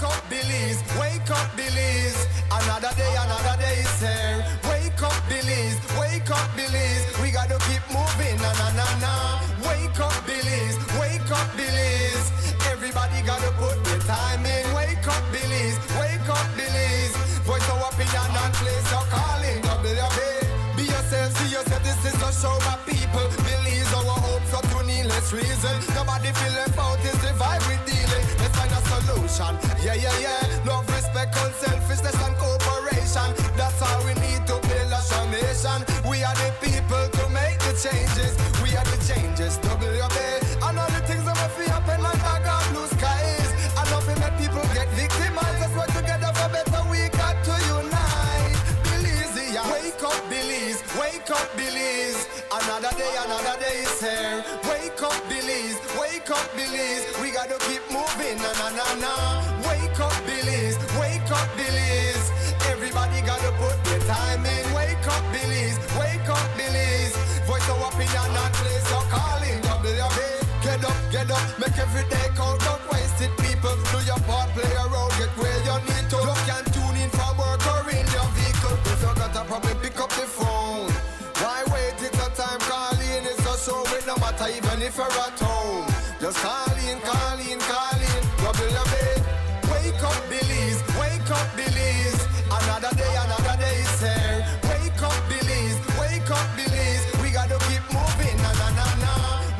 up, Belize. Wake up, Belize. Another day is here. Wake up, Belize. Wake up, Belize. We gotta keep moving, na na na na. Wake up, Belize. Wake up, Belize. Everybody gotta put their time in. Wake up, Belize. Wake up, Belize. Voice our opinion and place your calling. WB. Be yourself, see yourself. This is a show by people. Belize our hopes up to needless reason. Nobody feel left out. Is the vibe we dealing. Let's find a solution. Yeah, yeah, yeah. Love, respect, unselfishness and cooperation. That's how we need to build a strong nation. We are the people to make the changes. We are the changes. WB. And all the things that must be happen under God blue skies. And nothing make people get victimized. Let's work together for better. We got to unite. Belize, yeah. Wake up, Belize. Wake up, Belize. Another day is here. Wake up, Belize. Wake up, Belize. We gotta keep moving, na na na na. Wake up, Belize. Wake up, Belize. Everybody gotta put their time in. Wake up, Belize. Wake up, Belize. Voice our opinion and place your calling. WB. Get up, make every day count. Don't waste it, people. Do your part, play a role, get where you need to. You can tune in from work or in your vehicle. If you got a problem, pick up the phone. Why wait? It's a time calling. It's a show with no matter even if you're at home. Just call in. WB. Wake up, Belize. Wake up, Belize. Another day is here. Wake up, Belize. Wake up, Belize. We gotta keep moving, na na na na.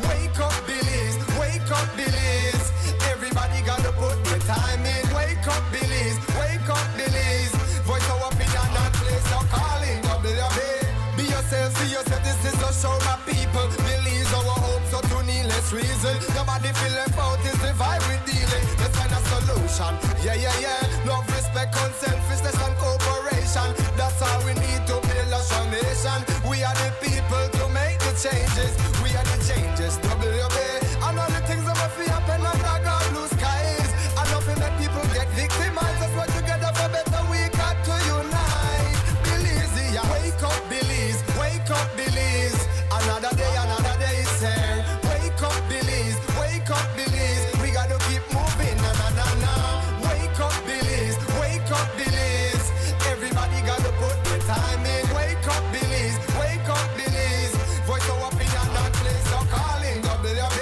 Wake up, Belize. Wake up, Belize. Everybody gotta put their time in. Wake up, Belize. Wake up, Belize. Voice our opinion and place your calling. WB. Be yourself, see yourself. This is a show, my people. Belize our hopes up to needless reason. Nobody feel left out. Is the vibe we dealing. Let's find a solution. Yeah, yeah, yeah. Love, respect, unselfishness and cooperation. That's how we need to build a strong nation. We are the people to make the changes. We are the changes. WB. And all the things that must be happen under God blue skies. And nothing make people get victimized. Let's work together for better. We got to unite. Belize, yeah. Wake up, Belize. Wake up, Belize. Another day is here. Wake up, Belize. Wake up, Belize. We gotta keep moving, na na na na. Wake up, Belize. Wake up, Belize. Everybody gotta put their time in. Wake up, Belize. Wake up, Belize. Voice our opinion and place your calling. WB.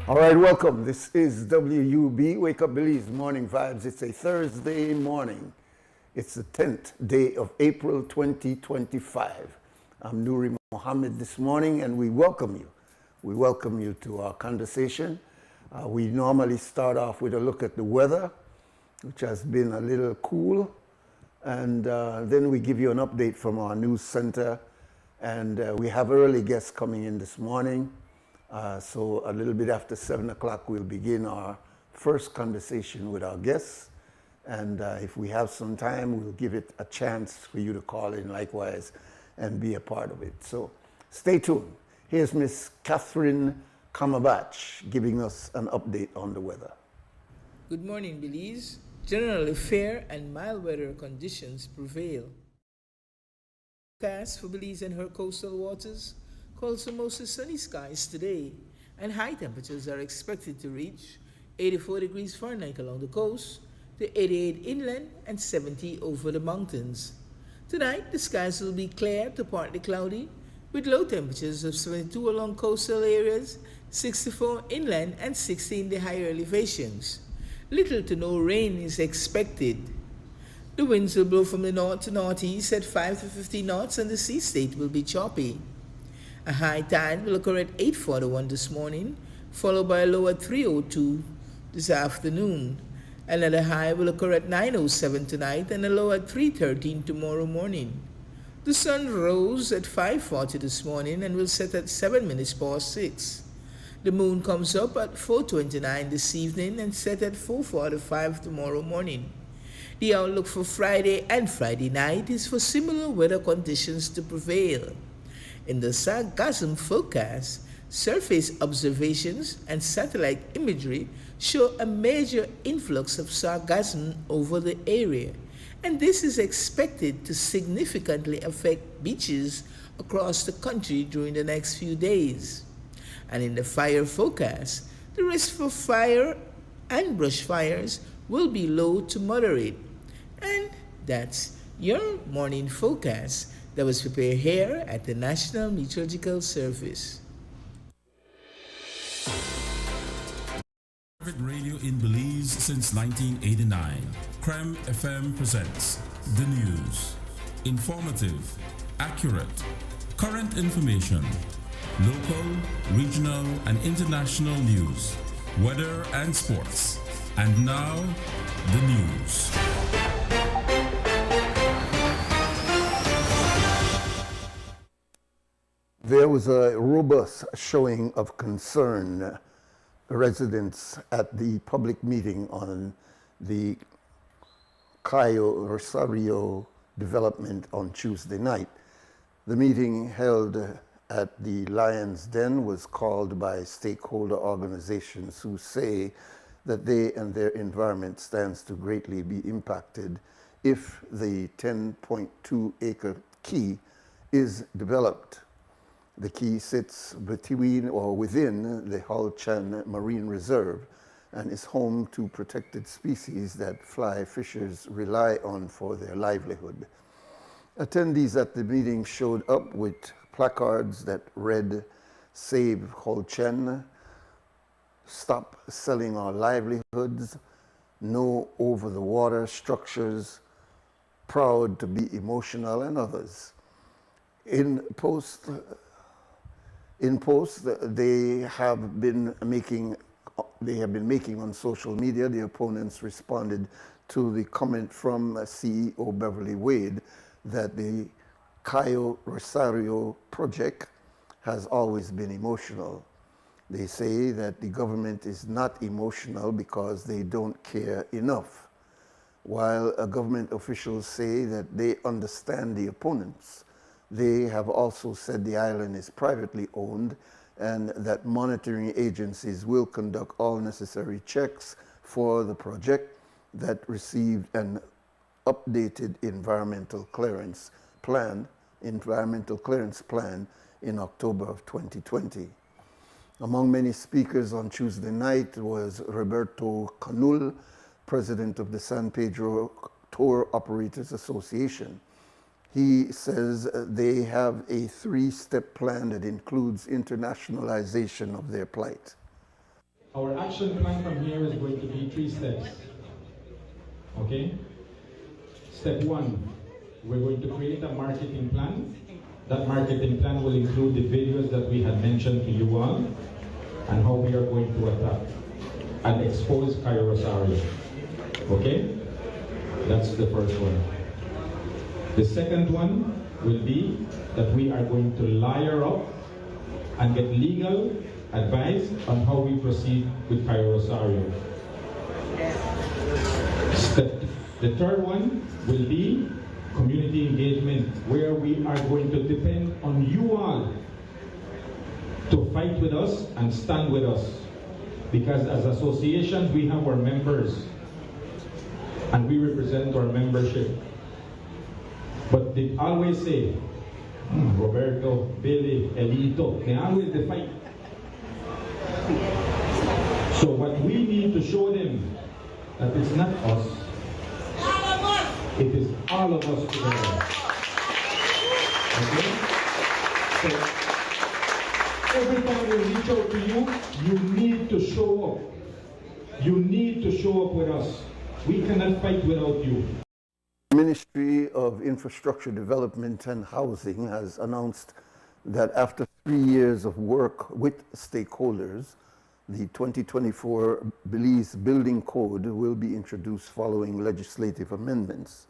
All right, welcome. This is WUB, Wake Up Belize Morning Vibes. It's a Thursday morning. It's the 10th day of April 2025. I'm Nuri Mohammed this morning, and we welcome you. We welcome you to our conversation. We normally start off with a look at the weather, which has been a little cool, and then we give you an update from our news center, and we have early guests coming in this morning. So a little bit after 7 o'clock, we'll begin our first conversation with our guests. And if we have some time, we'll give it a chance for you to call in likewise and be a part of it. So stay tuned. Here's Miss Catherine Kamabach giving us an update on the weather. Good morning, Belize. Generally fair and mild weather conditions prevail. Forecast for Belize and her coastal waters calls for mostly sunny skies today, and high temperatures are expected to reach 84 degrees Fahrenheit along the coast, to 88 inland and 70 over the mountains. Tonight, the skies will be clear to partly cloudy, with low temperatures of 72 along coastal areas, 64 inland and 60 in the higher elevations. Little to no rain is expected. The winds will blow from the north to northeast at 5 to 15 knots, and the sea state will be choppy. A high tide will occur at 8:41 this morning, followed by a low at 3:02 this afternoon. Another high will occur at 9:07 tonight and a low at 3:13 tomorrow morning. The sun rose at 5:40 this morning and will set at 7 minutes past 6. The moon comes up at 4:29 this evening and set at 4:45 tomorrow morning. The outlook for Friday and Friday night is for similar weather conditions to prevail. In the sargassum forecast, surface observations and satellite imagery show a major influx of sargassum over the area, and this is expected to significantly affect beaches across the country during the next few days. And in the fire forecast, the risk for fire and brush fires will be low to moderate. And that's your morning forecast that was prepared here at the National Meteorological Service. Private radio in Belize since 1989. Creme FM presents the news. Informative, accurate, current information, local, regional, and international news, weather and sports. And now, the news. There was a robust showing of concern residents at the public meeting on the Cayo Rosario development on Tuesday night. The meeting held at the Lion's Den was called by stakeholder organizations who say that they and their environment stands to greatly be impacted if the 10.2 acre key is developed. The key sits between or within the Hull Chan Marine Reserve and is home to protected species that fly fishers rely on for their livelihood. Attendees at the meeting showed up with placards that read, "Save Hull Chan," "Stop Selling Our Livelihoods," "No Over the Water Structures," "Proud to be Emotional," and others. In post, they have been making on social media. The opponents responded to the comment from CEO Beverly Wade that the Cayo Rosario project has always been emotional. They say that the government is not emotional because they don't care enough, while government officials say that they understand the opponents. They have also said the island is privately owned and that monitoring agencies will conduct all necessary checks for the project that received an updated environmental clearance plan in October of 2020. Among many speakers on Tuesday night was Roberto Canul, president of the San Pedro Tour Operators Association. He says they have a 3-step plan that includes internationalization of their plight. Our action plan from here is going to be 3 steps. Okay? Step 1, we're going to create a marketing plan. That marketing plan will include the videos that we had mentioned to you all and how we are going to attack and expose Cayo Rosario. Okay? That's the first one. The second one will be that we are going to layer up and get legal advice on how we proceed with Cayo Rosario. The third one will be community engagement, where we are going to depend on you all to fight with us and stand with us. Because as associations, we have our members and we represent our membership. But they always say, Roberto, Billy, Elito, they always they fight. So what we need to show them that it's not us, it is all of us together. Okay? So every time we reach out to you, you need to show up. You need to show up with us. We cannot fight without you. The Ministry of Infrastructure Development and Housing has announced that after 3 years of work with stakeholders, the 2024 Belize Building Code will be introduced following legislative amendments.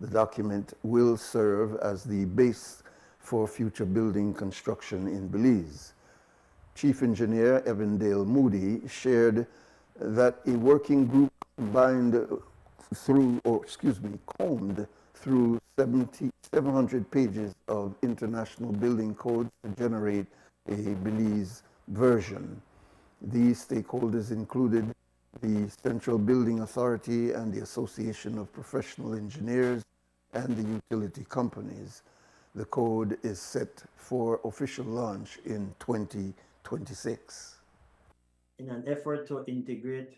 The document will serve as the base for future building construction in Belize. Chief Engineer Evandale Moody shared that a working group combed through 700 pages of international building codes to generate a Belize version. These stakeholders included the Central Building Authority and the Association of Professional Engineers and the utility companies. The code is set for official launch in 2026. In an effort to integrate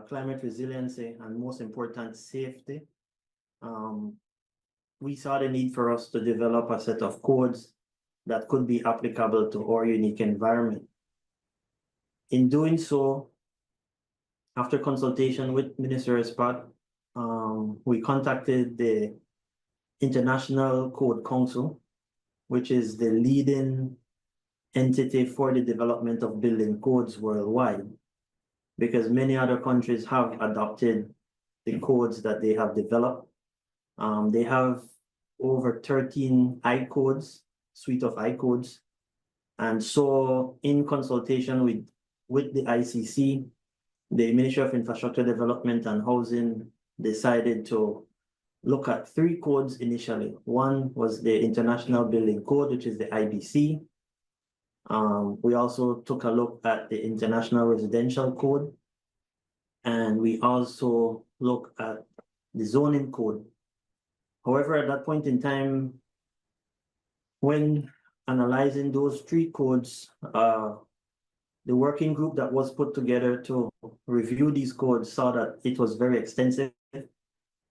climate resiliency and, most important, safety, we saw the need for us to develop a set of codes that could be applicable to our unique environment. In doing so, after consultation with Minister Spot, we contacted the International Code Council, which is the leading entity for the development of building codes worldwide, because many other countries have adopted the codes that they have developed. They have over 13 I-codes, suite of I-codes. And so in consultation with the ICC, the Ministry of Infrastructure Development and Housing decided to look at 3 codes initially. One was the International Building Code, which is the IBC. We also took a look at the International Residential Code, and we also looked at the Zoning Code. However, at that point in time, when analyzing those 3 codes, the working group that was put together to review these codes saw that it was very extensive.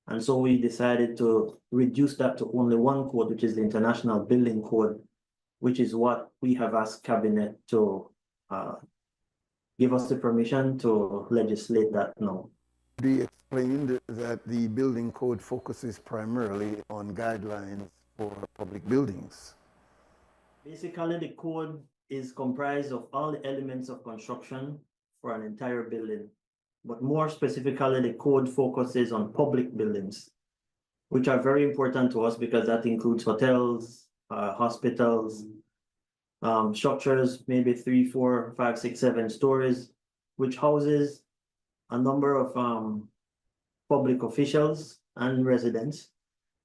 And so we decided to reduce that to only 1 code, which is the International Building Code, which is what we have asked Cabinet to give us the permission to legislate that now. He explained that the building code focuses primarily on guidelines for public buildings. Basically, the code is comprised of all the elements of construction for an entire building. But more specifically, the code focuses on public buildings, which are very important to us because that includes hotels, hospitals, structures, maybe 3, 4, 5, 6, 7 stories, which houses a number of public officials and residents,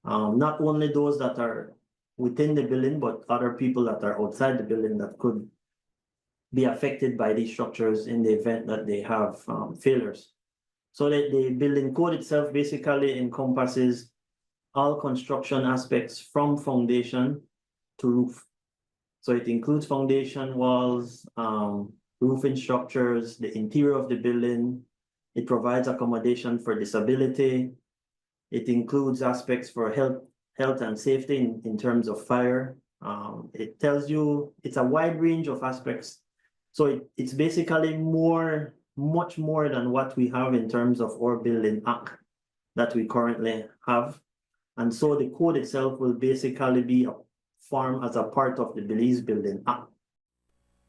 not only those that are within the building, but other people that are outside the building that could be affected by these structures in the event that they have failures. So the building code itself basically encompasses all construction aspects from foundation to roof. So it includes foundation, walls, roofing structures, the interior of the building. It provides accommodation for disability. It includes aspects for health and safety in terms of fire. It tells you it's a wide range of aspects. So it's basically much more than what we have in terms of our building act that we currently have. And so the code itself will basically be formed as a part of the Belize Building Act.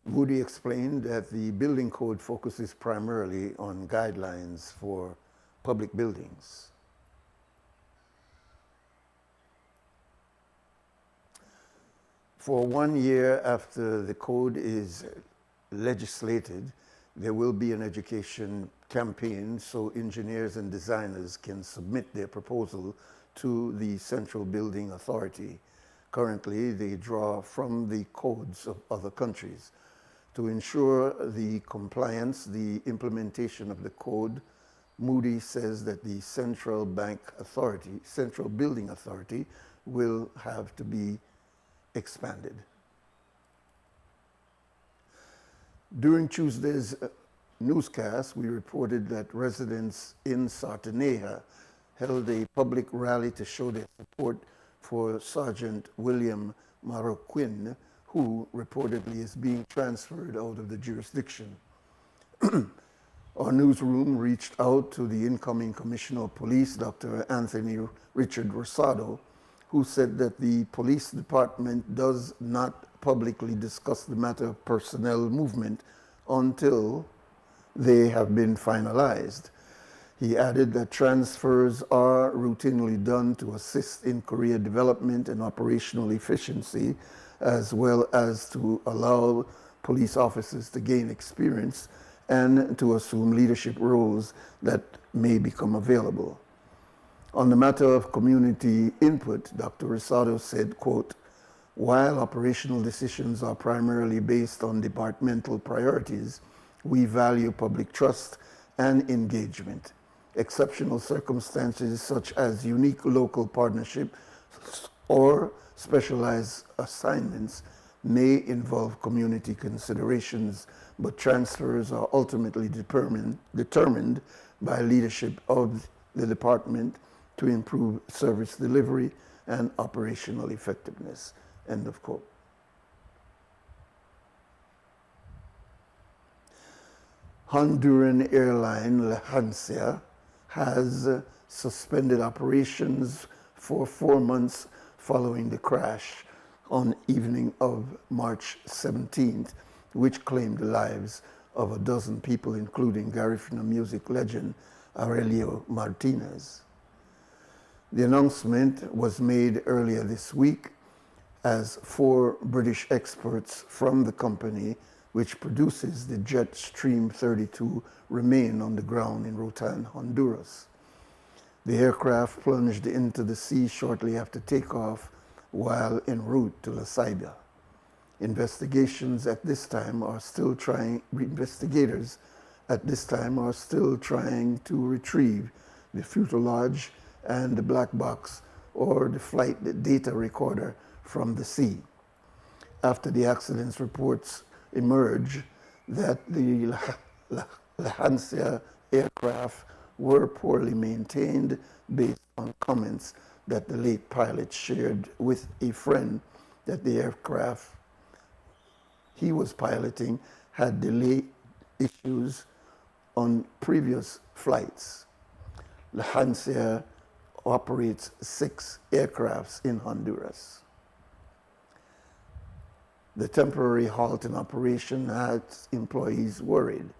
Moody explained that the building code focuses primarily on guidelines for public buildings. For 1 year after the code is legislated, there will be an education campaign so engineers and designers can submit their proposal to the Central Building Authority. Currently, they draw from the codes of other countries. To ensure the compliance, the implementation of the code, Moody says that the Central Building Authority will have to be expanded. During Tuesday's newscast, we reported that residents in Sartaneja held a public rally to show their support for Sergeant William Marroquin, who reportedly is being transferred out of the jurisdiction. Our newsroom reached out to the incoming Commissioner of Police, Dr. Anthony Richard Rosado, who said that the police department does not publicly discuss the matter of personnel movement until they have been finalized. He added that transfers are routinely done to assist in career development and operational efficiency, as well as to allow police officers to gain experience and to assume leadership roles that may become available. On the matter of community input, Dr. Rosado said, quote, "While operational decisions are primarily based on departmental priorities, we value public trust and engagement. Exceptional circumstances such as unique local partnership or specialized assignments may involve community considerations, but transfers are ultimately determined by leadership of the department to improve service delivery and operational effectiveness." End of quote. Honduran airline Lufthansa has suspended operations for 4 months following the crash on evening of March 17th, which claimed the lives of a dozen people, including Garifuna music legend Aurelio Martinez. The announcement was made earlier this week as 4 British experts from the company, which produces the Jetstream 32, remain on the ground in Rotan, Honduras. The aircraft plunged into the sea shortly after takeoff while en route to La Ceiba. Investigators at this time are still trying to retrieve the fuselage and the black box or the flight data recorder from the sea. After the accident's reports emerged that the Lufthansa aircraft were poorly maintained based on comments that the late pilot shared with a friend that the aircraft he was piloting had delay issues on previous flights. Lufthansa operates 6 aircrafts in Honduras. The temporary halt in operation had employees worried.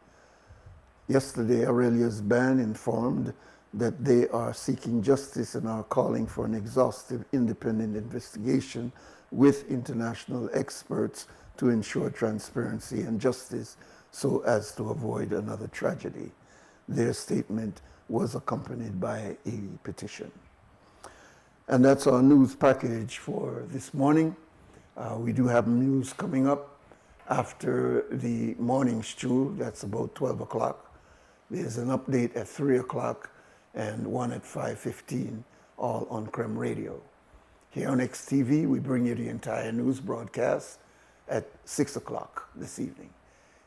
Yesterday, Aurelia's band informed that they are seeking justice and are calling for an exhaustive independent investigation with international experts to ensure transparency and justice so as to avoid another tragedy. Their statement was accompanied by a petition. And that's our news package for this morning. We do have news coming up after the morning stew. That's about 12 o'clock. There's an update at 3 o'clock and one at 5:15, all on Creme Radio. Here on XTV, we bring you the entire news broadcast at 6 o'clock this evening.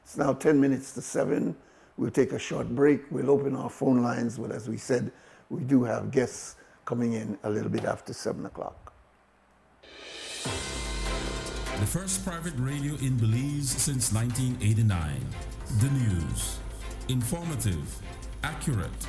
It's now 10 minutes to 7. We'll take a short break. We'll open our phone lines, but as we said, we do have guests coming in a little bit after 7 o'clock. The first private radio in Belize since 1989. The news. Informative, accurate,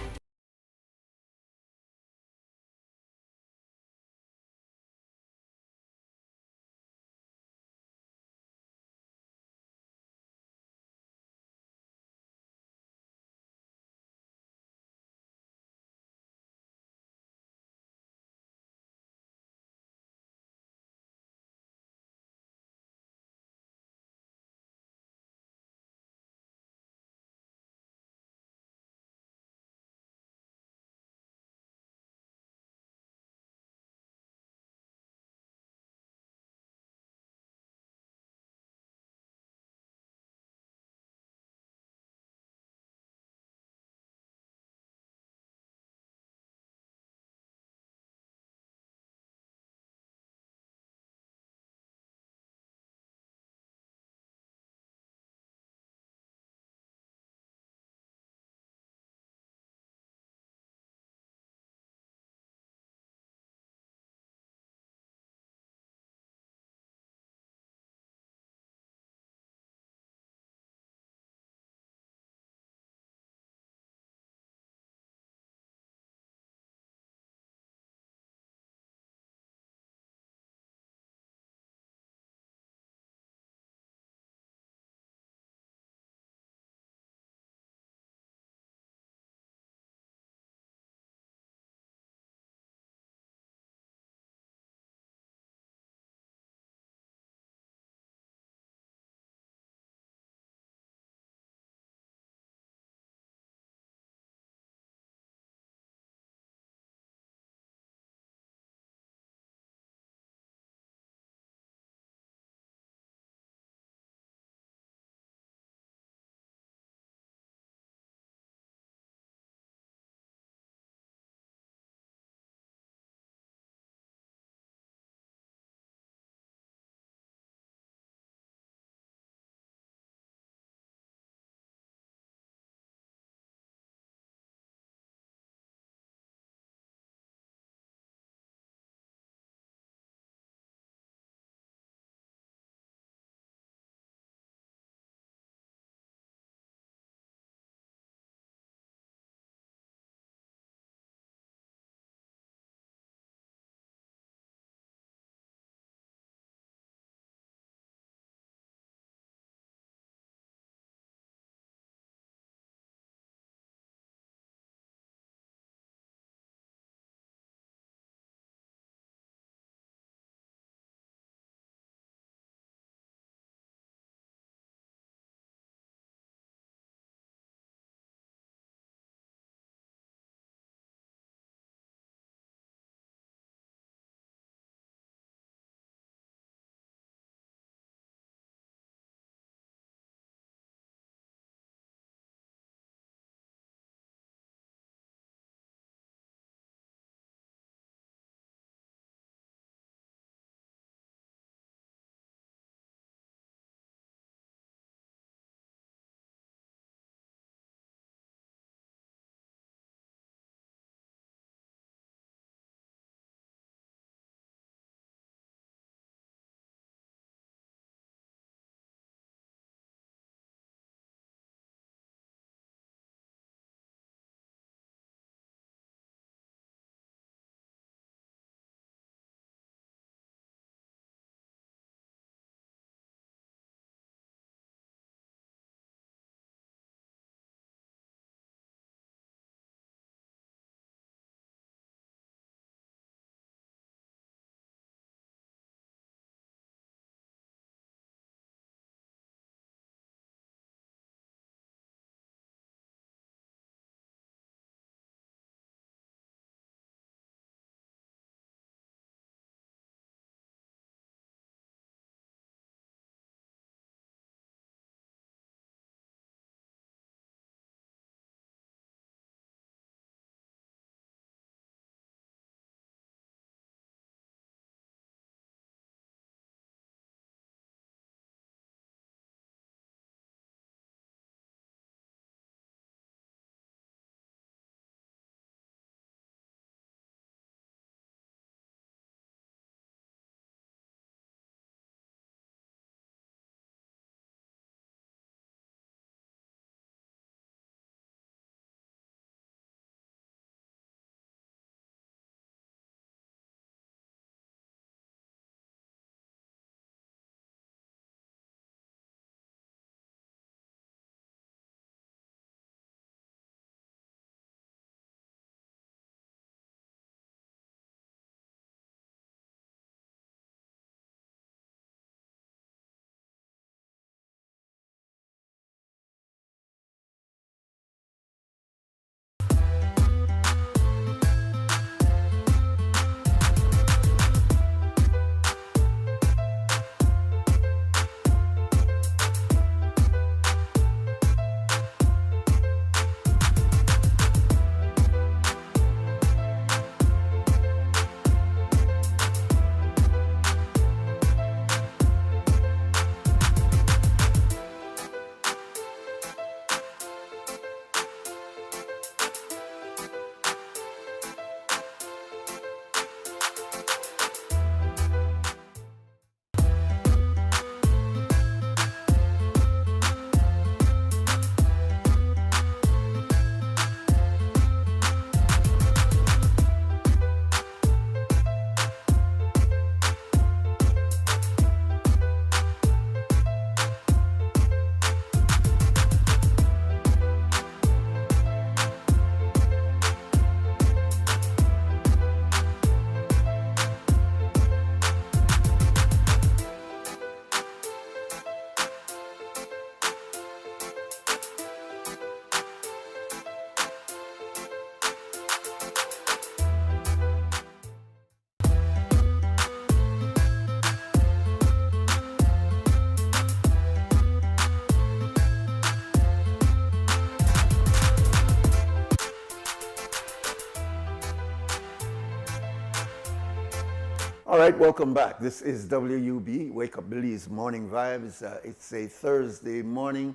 All right, welcome back. This is WUB, Wake Up Billy's Morning Vibes. It's a Thursday morning,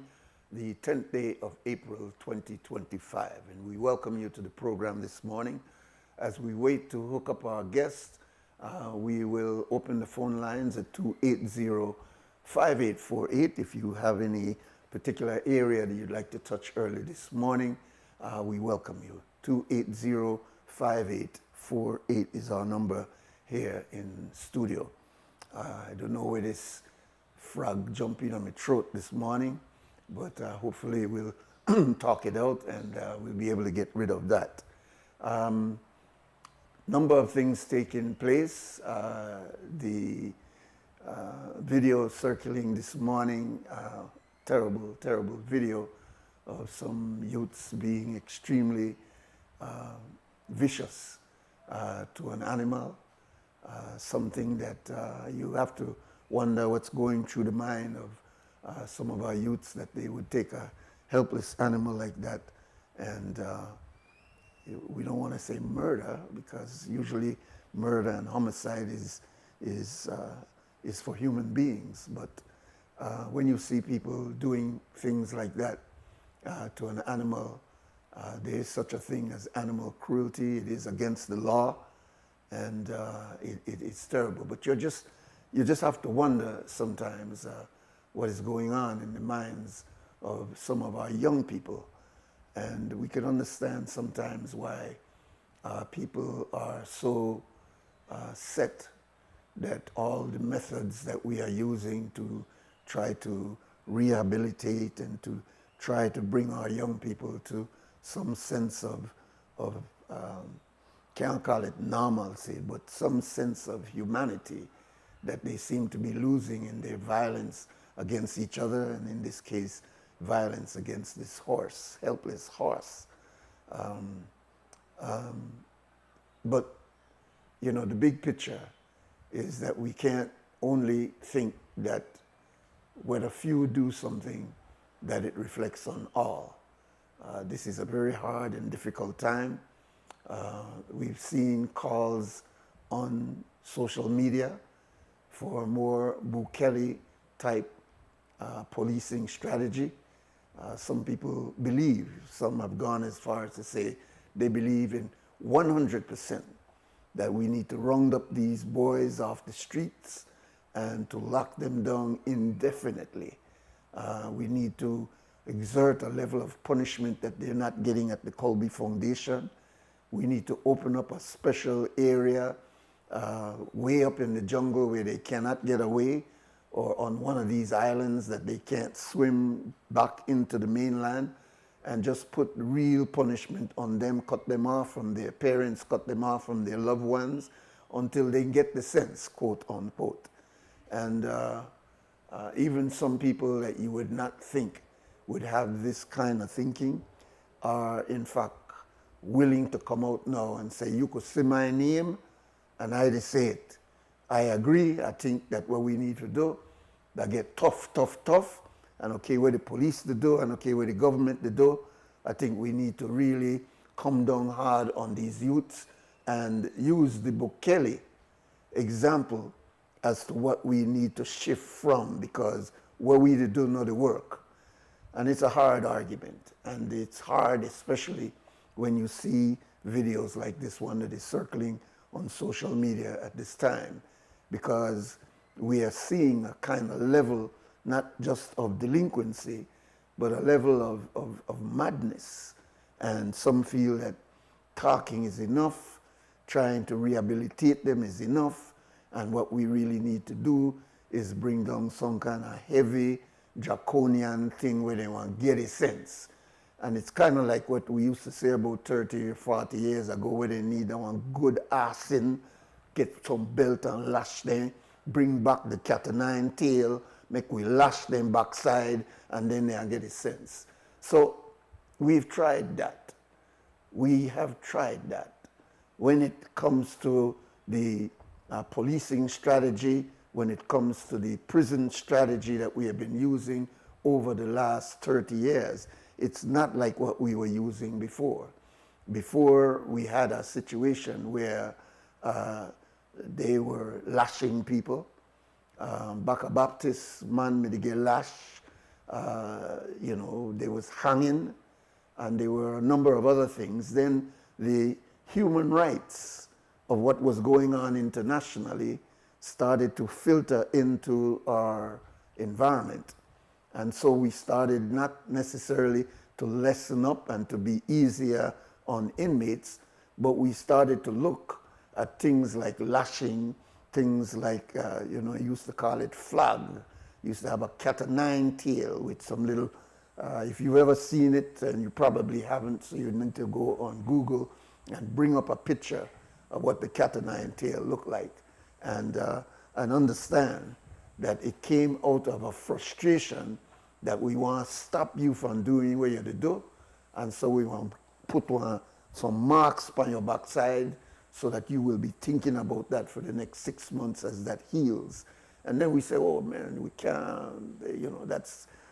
the 10th day of April 2025. And we welcome you to the program this morning. As we wait to hook up our guest, we will open the phone lines at 280-5848. If you have any particular area that you'd like to touch early this morning, we welcome you. 280-5848 is our number here in studio. I don't know where this frog jumped in on my throat this morning, but hopefully we'll talk it out and we'll be able to get rid of that. Number of things taking place. The video circling this morning, terrible, terrible video of some youths being extremely vicious to an animal. Something that you have to wonder what's going through the mind of some of our youths, that they would take a helpless animal like that. And we don't want to say murder, because usually murder and homicide is for human beings. But when you see people doing things like that to an animal, there is such a thing as animal cruelty. It is against the law. And it's terrible. But you just have to wonder sometimes what is going on in the minds of some of our young people. And we can understand sometimes why people are so set that all the methods that we are using to try to rehabilitate and to try to bring our young people to some sense of can't call it normalcy, but some sense of humanity that they seem to be losing in their violence against each other, and in this case, violence against this horse, helpless horse. But, you know, the big picture is that we can't only think that when a few do something, that it reflects on all. This is a very hard and difficult time. We've seen calls on social media for more Bukele type policing strategy. Some people believe, some have gone as far as to say they believe in 100% that we need to round up these boys off the streets and to lock them down indefinitely. We need to exert a level of punishment that they're not getting at the Colby Foundation. We need to open up a special area way up in the jungle where they cannot get away, or on one of these islands that they can't swim back into the mainland, and just put real punishment on them, cut them off from their parents, cut them off from their loved ones until they get the sense, quote unquote. And even some people that you would not think would have this kind of thinking are in fact willing to come out now and say, you could say my name and I say it. I agree. I think that what we need to do, that get tough, and okay what the police to do, and okay what the government to do. I think we need to really come down hard on these youths and use the Bukele example as to what we need to shift from, because what we to do not the work. And it's a hard argument, and it's hard especially when you see videos like this one that is circling on social media at this time, because we are seeing a kind of level, not just of delinquency, but a level of madness. And some feel that talking is enough, trying to rehabilitate them is enough, and what we really need to do is bring down some kind of heavy, draconian thing where they want to get a sense. And it's kind of like what we used to say about 30 or 40 years ago, where they need one good assing, get some belt and lash them, bring back the cat o' nine tail, make we lash them backside, and then they get a sense. So we've tried that. We have tried that. When it comes to the policing strategy, when it comes to the prison strategy that we have been using over the last 30 years, it's not like what we were using before. Before, we had a situation where they were lashing people. Back a Baptist man made get lash. There was hanging, and there were a number of other things. Then the human rights of what was going on internationally started to filter into our environment. And so we started not necessarily to lessen up and to be easier on inmates, but we started to look at things like lashing, things like, I used to call it flag. Used to have a cat o' nine tail with some little, if you've ever seen it, and you probably haven't, so you need to go on Google and bring up a picture of what the cat o' nine tail looked like, and understand that it came out of a frustration that we want to stop you from doing what you have to do, and so we want to put some marks on your backside so that you will be thinking about that for the next 6 months as that heals. And then we say, oh man, we can't,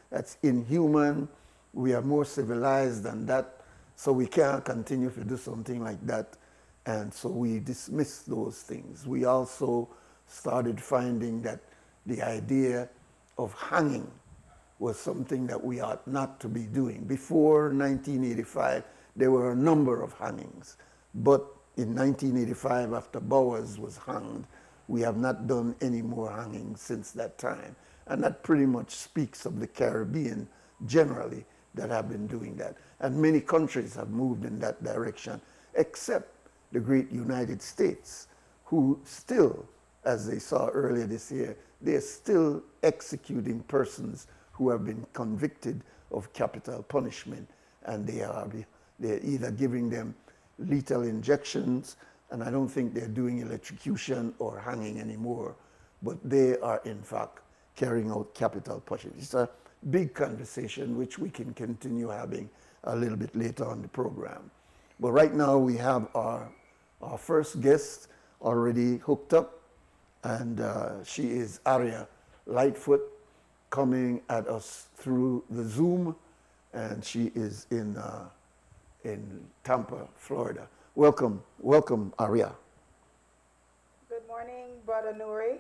that's inhuman. We are more civilized than that, so we can't continue to do something like that. And so we dismissed those things. We also started finding that the idea of hanging was something that we ought not to be doing. Before 1985, there were a number of hangings. But in 1985, after Bowers was hanged, we have not done any more hangings since that time. And that pretty much speaks of the Caribbean generally that have been doing that. And many countries have moved in that direction, except the great United States, who still, as they saw earlier this year, they're still executing persons who have been convicted of capital punishment, and they're either giving them lethal injections, and I don't think they're doing electrocution or hanging anymore, but they are in fact carrying out capital punishment. It's a big conversation which we can continue having a little bit later on the program. But right now we have our first guest already hooked up, and she is Aria Lightfoot, coming at us through the Zoom, and she is in Tampa, Florida. Welcome, Aria. Good morning, Brother Nuri.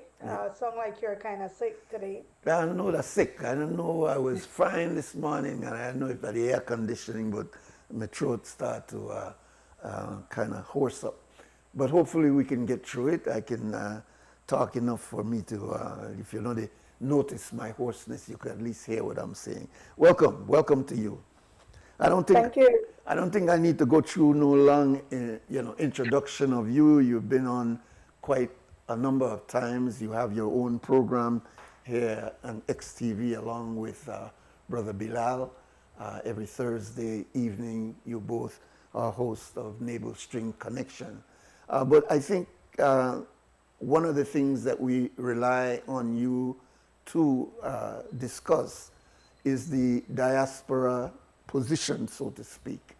Sound like you're kind of sick today. I don't know that's sick. I don't know. I was fine this morning, and I don't know if that the air conditioning, but my throat started to kind of hoarse up. But hopefully we can get through it. I can talk enough for me to, if you notice my hoarseness, you can at least hear what I'm saying. Welcome to you. Thank you. I don't think I need to go through no long, introduction of you. You've been on quite a number of times. You have your own program here on XTV along with Brother Bilal. Every Thursday evening, you both are hosts of Naval String Connection. But I think one of the things that we rely on you to discuss is the diaspora position, so to speak.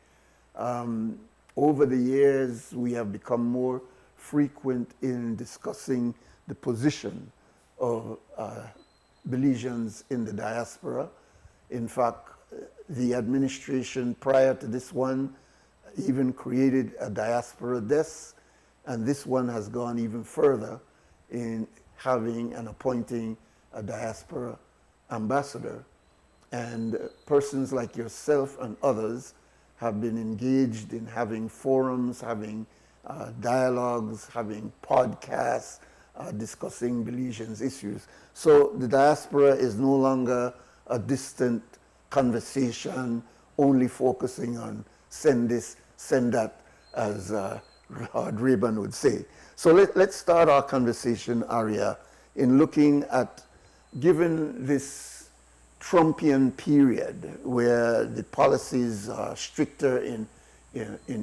Over the years, we have become more frequent in discussing the position of Belizeans in the diaspora. In fact, the administration prior to this one even created a diaspora desk, and this one has gone even further in having and appointing a diaspora ambassador. And persons like yourself and others have been engaged in having forums, having dialogues, having podcasts, discussing Belizeans issues. So the diaspora is no longer a distant conversation, only focusing on send this, send that, as Rod Rayburn would say. So let's start our conversation, Aria, in looking at, given this Trumpian period where the policies are stricter in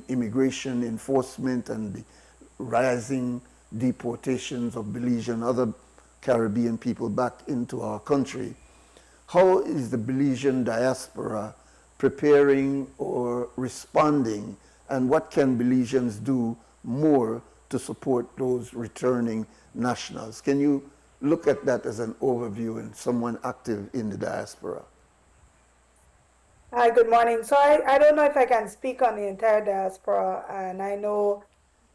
immigration enforcement and the rising deportations of Belize and other Caribbean people back into our country, how is the Belizean diaspora preparing or responding, and what can Belizeans do more to support those returning nationals? Can you look at that as an overview and someone active in the diaspora? Hi, good morning. So I don't know if I can speak on the entire diaspora, and I know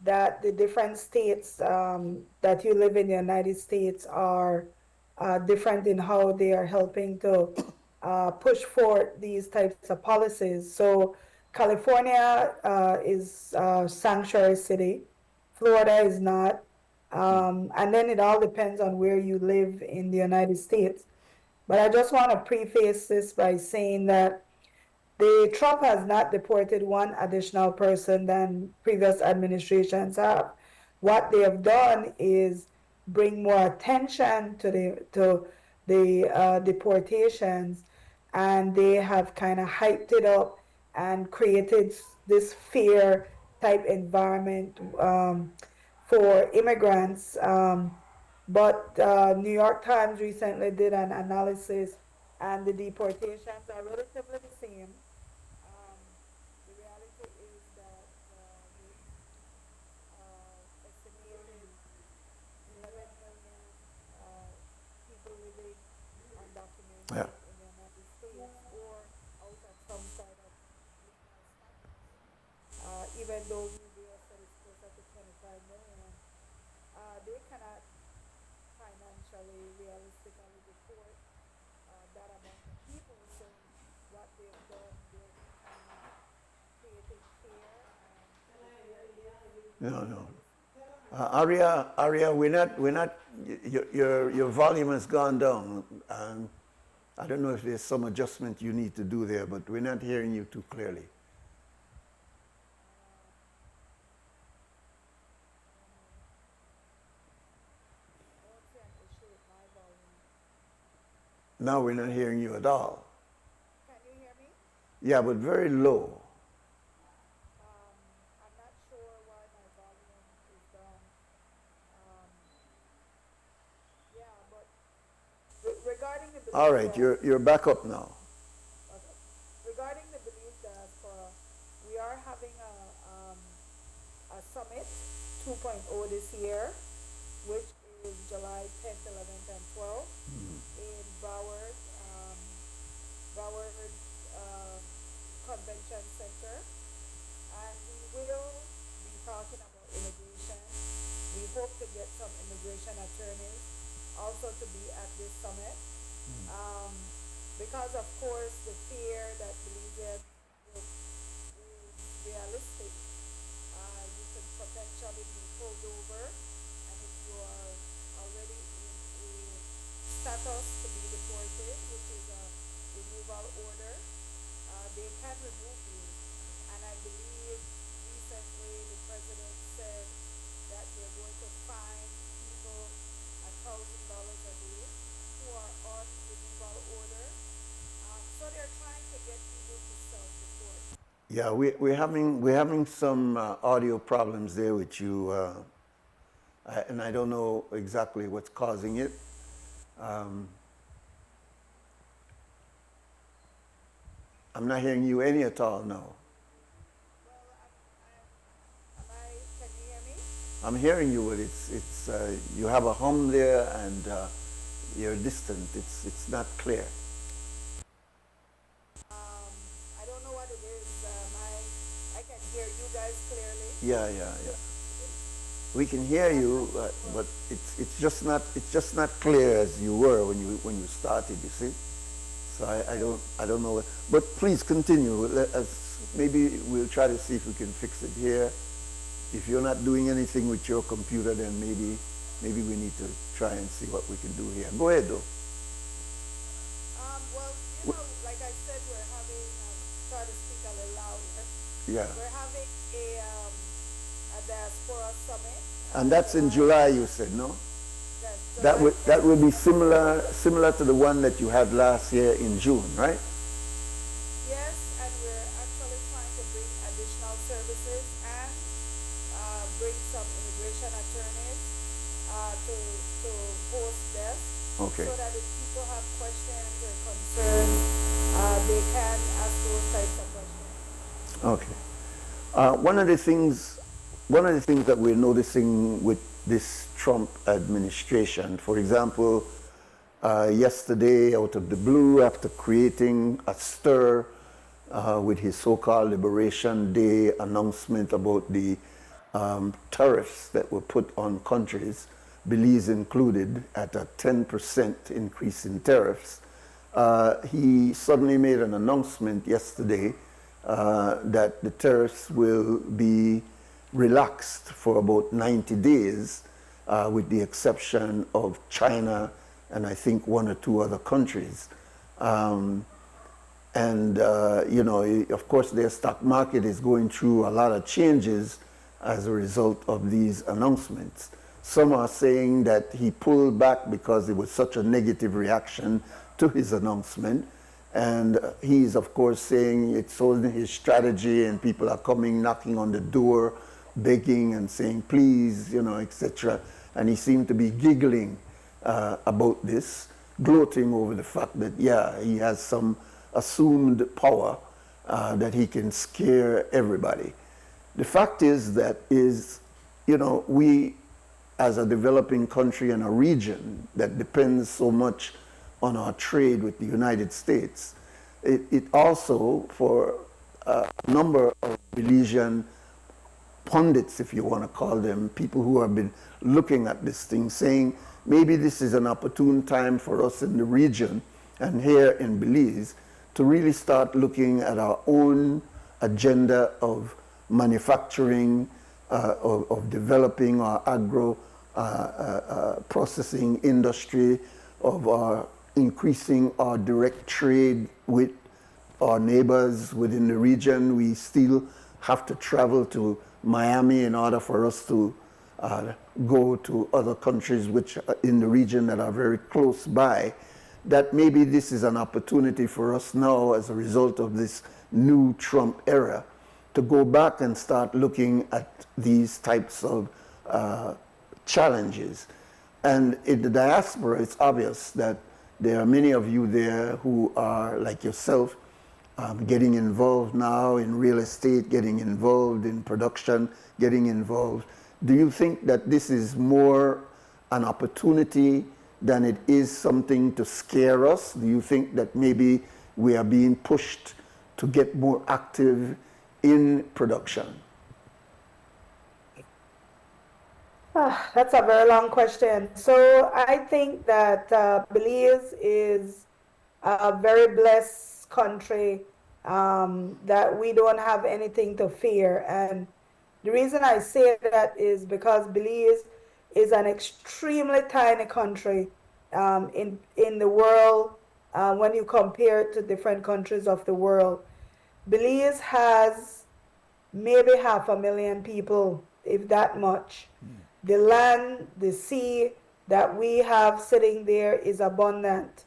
that the different states that you live in the United States are different in how they are helping to push forward these types of policies. So California is a sanctuary city. Florida is not. And then it all depends on where you live in the United States. But I just want to preface this by saying that the Trump has not deported one additional person than previous administrations have. What they have done is bring more attention to the deportations, and they have kind of hyped it up and created this fear type environment for immigrants. But New York Times recently did an analysis, and the deportations are relatively the same. Um, the reality is that with estimated 11 million people living Yeah. undocumented in the United States or out of some sort of legal status, even though UBS said it's closer to 25 million, they cannot financially, realistically deport that amount of people. So what they've done, they're kind of creating fear and No, no. Aria, we're not, your volume has gone down. I don't know if there's some adjustment you need to do there, but we're not hearing you too clearly. I don't see an issue with my volume. Now we're not hearing you at all. Can you hear me? Yeah, but very low. I'm not sure why my volume is down. Um, yeah, but regarding the All belief right, you're back up now. okay. Regarding the belief diaspora, we are having a summit 2.0 this year, which is July 10th, 11th, and 12th in Broward Convention Center. And we will be talking about immigration. We hope to get some immigration attorneys also to be at this summit. Um, because of course the fear that Belizeans is realistic. You could potentially be pulled over, and if you are already in a status to be deported, which is a removal order, they can remove you. And I believe recently the president said that they're going to fine people $1,000 a day who are on removal order. So they're trying to get people to self-deport. Yeah, we're having some audio problems there with you, and I don't know exactly what's causing it. Um, I'm not hearing you any at all now. Well, can you hear me? I'm hearing you, but it's you have a hum there, and you're distant. It's not clear. I don't know what it is. I can hear you guys clearly. Yeah. We can hear you, but it's just not clear as you were when you started. You see, so I don't know. But please continue. Maybe we'll try to see if we can fix it here. If you're not doing anything with your computer, then maybe we need to try and see what we can do here. Go ahead, though. Well, like I said, we're having. Try to speak a little louder. Yeah. We're having a diaspora summit. And that's in July, you said, no? Yes, That will be similar to the one that you had last year in June, right? Yes, and we're actually trying to bring additional services and bring some immigration attorneys to host this. Okay. So that if people have questions or concerns, they can ask those types of questions. Okay. One of the things that we're noticing with this Trump administration, for example, yesterday out of the blue, after creating a stir with his so-called Liberation Day announcement about the tariffs that were put on countries, Belize included, at a 10% increase in tariffs, he suddenly made an announcement yesterday that the tariffs will be relaxed for about 90 days, with the exception of China and I think one or two other countries. You know, of course, their stock market is going through a lot of changes as a result of these announcements. Some are saying that he pulled back because it was such a negative reaction to his announcement. And he's, of course, saying it's only his strategy, and people are coming, knocking on the door, begging and saying, please, you know, etc. And he seemed to be giggling about this, gloating over the fact that, yeah, he has some assumed power that he can scare everybody. The fact is that you know, we as a developing country and a region that depends so much on our trade with the United States, it also, for a number of Belizean pundits, if you want to call them, people who have been looking at this thing, saying maybe this is an opportune time for us in the region and here in Belize to really start looking at our own agenda of manufacturing, of developing our agro processing industry, of increasing our direct trade with our neighbors within the region. We still have to travel to Miami in order for us to go to other countries which in the region that are very close by. That maybe this is an opportunity for us now, as a result of this new Trump era, to go back and start looking at these types of challenges. And in the diaspora, it's obvious that there are many of you there who are, like yourself, getting involved now in real estate, getting involved in production, getting involved. Do you think that this is more an opportunity than it is something to scare us? Do you think that maybe we are being pushed to get more active in production? That's a very long question. So I think that Belize is a very blessed country, that we don't have anything to fear. And the reason I say that is because Belize is an extremely tiny country in the world when you compare it to different countries of the world. Belize has maybe 500,000 people, if that much. The land, the sea that we have sitting there is abundant.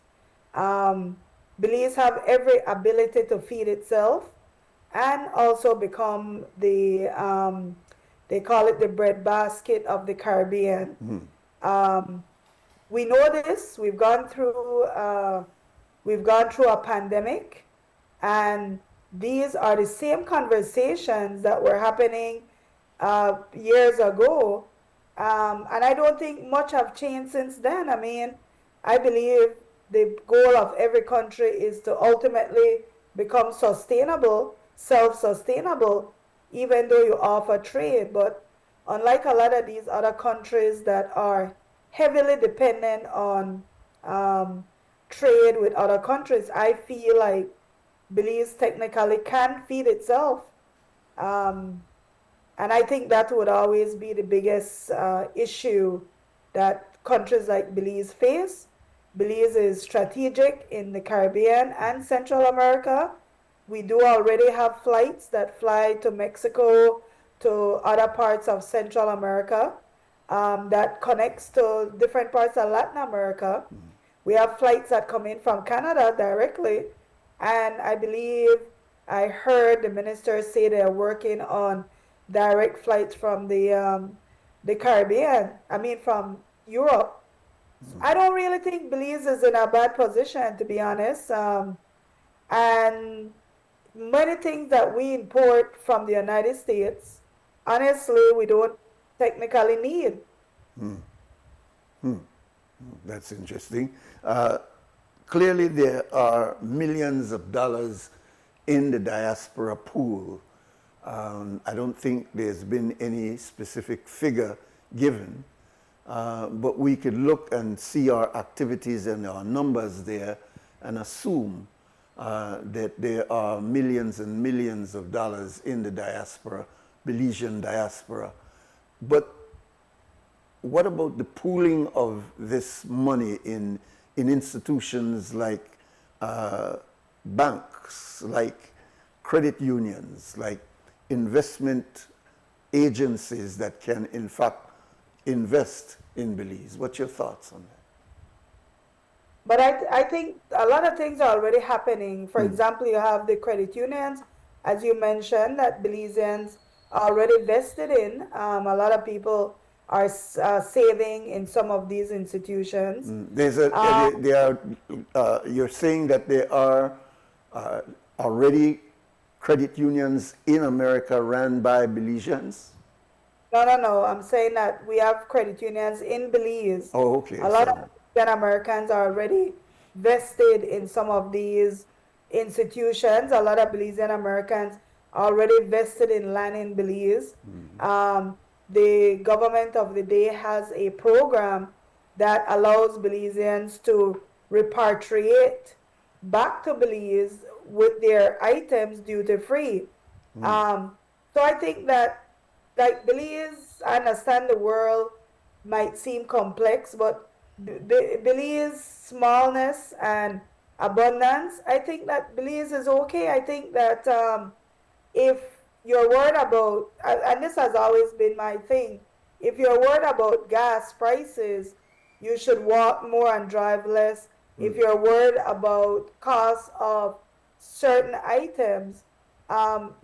Belize have every ability to feed itself and also become the, they call it the breadbasket of the Caribbean. We know this. We've gone through a pandemic, and these are the same conversations that were happening years ago. And I don't think much have changed since then. I mean, I believe the goal of every country is to ultimately become sustainable, self-sustainable, even though you offer trade. But unlike a lot of these other countries that are heavily dependent on trade with other countries, I feel like Belize technically can feed itself. And I think that would always be the biggest issue that countries like Belize face. Belize is strategic in the Caribbean and Central America. We do already have flights that fly to Mexico, to other parts of Central America, that connects to different parts of Latin America. We have flights that come in from Canada directly. And I believe I heard the minister say they are working on direct flights from the Caribbean, from Europe. I don't really think Belize is in a bad position, to be honest. And many things that we import from the United States, honestly, we don't technically need. That's interesting. Clearly, there are millions of dollars in the diaspora pool. I don't think there's been any specific figure given, but we could look and see our activities and our numbers there and assume that there are millions and millions of dollars in the diaspora, Belizean diaspora. But what about the pooling of this money in institutions like banks, like credit unions, like investment agencies that can, in fact, invest in Belize? What's your thoughts on that? But I think a lot of things are already happening. For example, you have the credit unions, as you mentioned, that Belizeans are already vested in. A lot of people are saving in some of these institutions. There's a, there are, you're saying that there are already credit unions in America ran by Belizeans? No. I'm saying that we have credit unions in Belize. Oh, okay. A lot of African Americans are already vested in some of these institutions. A lot of Belizean Americans are already vested in land in Belize. The government of the day has a program that allows Belizeans to repatriate back to Belize with their items duty free. So I think that, like, Belize, I understand the world might seem complex, but Belize smallness and abundance, I think that Belize is okay. I think that if you're worried about, and this has always been my thing, if you're worried about gas prices, you should walk more and drive less. If you're worried about cost of certain items,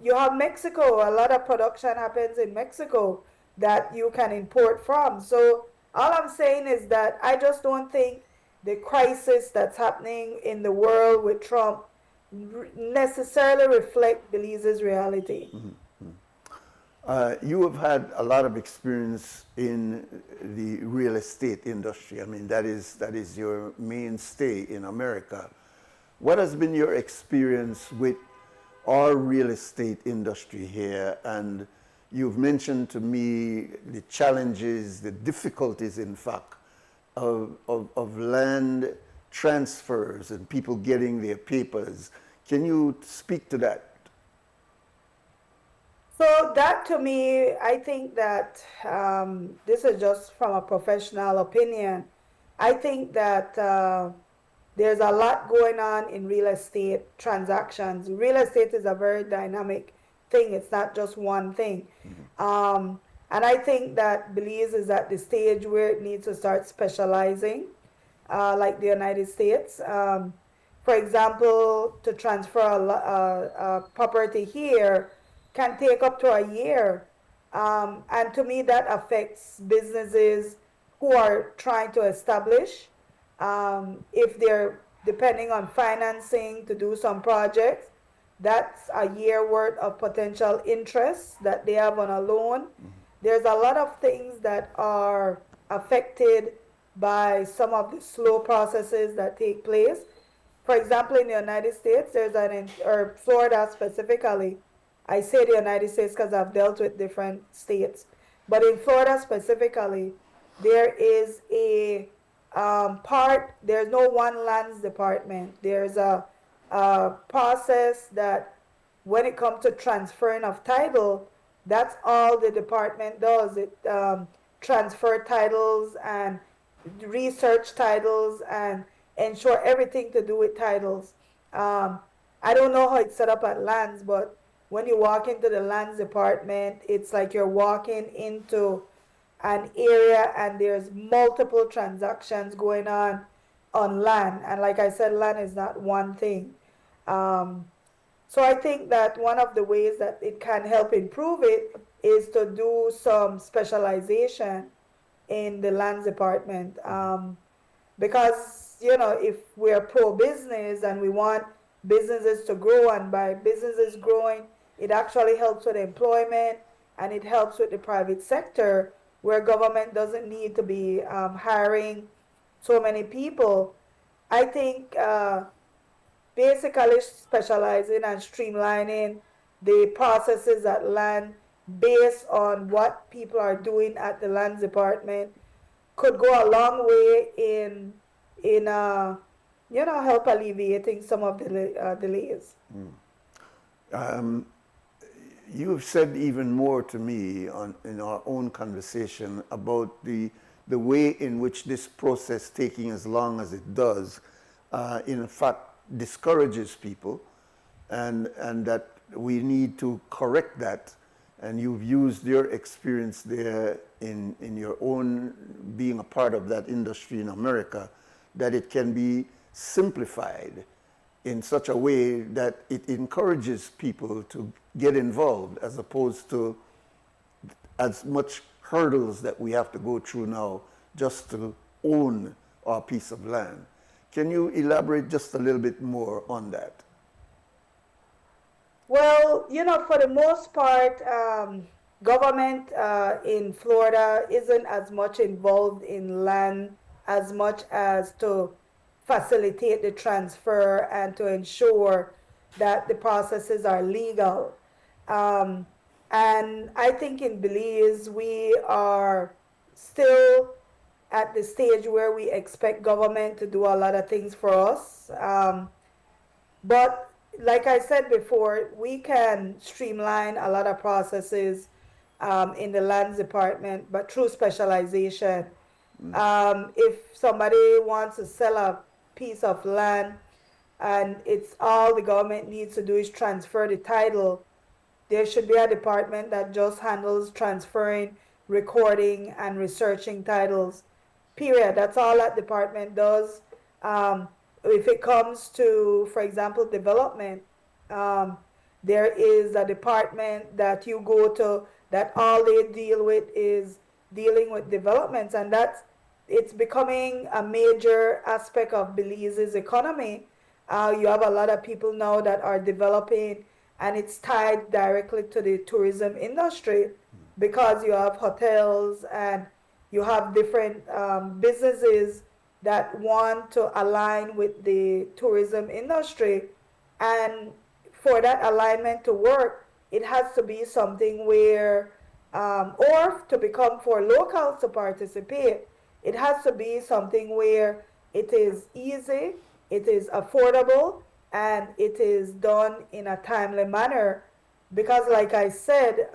you have Mexico. A lot of production happens in Mexico that you can import from. So all I'm saying is that I just don't think the crisis that's happening in the world with Trump necessarily reflect Belize's reality. You have had a lot of experience in the real estate industry. I mean, that is your mainstay in America. What has been your experience with our real estate industry here? And you've mentioned to me the challenges, the difficulties, in fact, of land transfers and people getting their papers. Can you speak to that? So that, to me, I think that this is just from a professional opinion. I think that there's a lot going on in real estate transactions. Real estate is a very dynamic thing. It's not just one thing. And I think that Belize is at the stage where it needs to start specializing, like the United States. For example, to transfer a property here can take up to a year. And to me, that affects businesses who are trying to establish. If they're depending on financing to do some projects, that's a year worth of potential interest that they have on a loan. There's a lot of things that are affected by some of the slow processes that take place. For example, in the United States, or Florida specifically, I say the United States because I've dealt with different states, but in Florida specifically, there is a there's no one lands department. There's a process that when it comes to transferring of title, that's all the department does. It transfer titles and research titles and ensure everything to do with titles. I don't know how it's set up at lands, but when you walk into the lands department, it's like you're walking into an area and there's multiple transactions going on land. And like I said, land is not one thing. So I think that one of the ways that it can help improve it is to do some specialization in the lands department. Because, if we're pro-business and we want businesses to grow, and by businesses growing, it actually helps with employment and it helps with the private sector where government doesn't need to be hiring so many people. I think basically specializing and streamlining the processes at land based on what people are doing at the lands department could go a long way in help alleviating some of the delays. You've said even more to me in our own conversation about the way in which this process, taking as long as it does, in fact discourages people, and that we need to correct that. And you've used your experience there in your own being a part of that industry in America, that it can be simplified in such a way that it encourages people to get involved, as opposed to as much hurdles that we have to go through now just to own our piece of land. Can you elaborate just a little bit more on that? Well, for the most part, government in Florida isn't as much involved in land as much as to facilitate the transfer and to ensure that the processes are legal. And I think in Belize, we are still at the stage where we expect government to do a lot of things for us. But like I said before, we can streamline a lot of processes in the lands department, but through specialization. If somebody wants to sell a piece of land and it's all the government needs to do is transfer the title, there should be a department that just handles transferring, recording, and researching titles. Period. That's all that department does. If it comes to, for example, development, there is a department that you go to that all they deal with is dealing with developments, and it's becoming a major aspect of Belize's economy. You have a lot of people now that are developing, and it's tied directly to the tourism industry because you have hotels and you have different businesses that want to align with the tourism industry. And for that alignment to work, it has to be something where, or to become for locals to participate, it has to be something where it is easy, it is affordable, and it is done in a timely manner. Because like I said,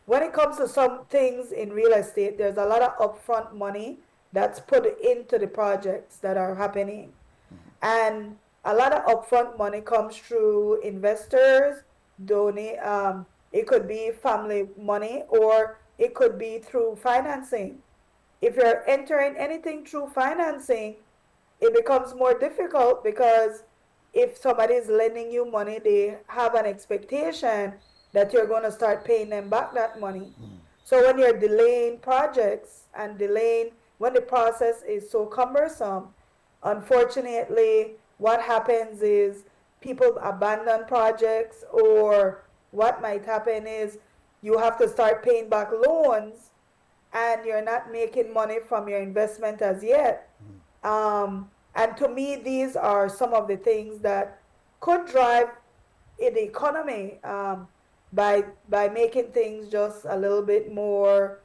when it comes to some things in real estate, there's a lot of upfront money that's put into the projects that are happening. And a lot of upfront money comes through investors, donate. It could be family money or it could be through financing. If you're entering anything through financing, it becomes more difficult because if somebody is lending you money, they have an expectation that you're going to start paying them back that money. So when you're delaying projects and delaying, when the process is so cumbersome, unfortunately, what happens is people abandon projects, or what might happen is you have to start paying back loans and you're not making money from your investment as yet. And to me, these are some of the things that could drive the economy by making things just a little bit more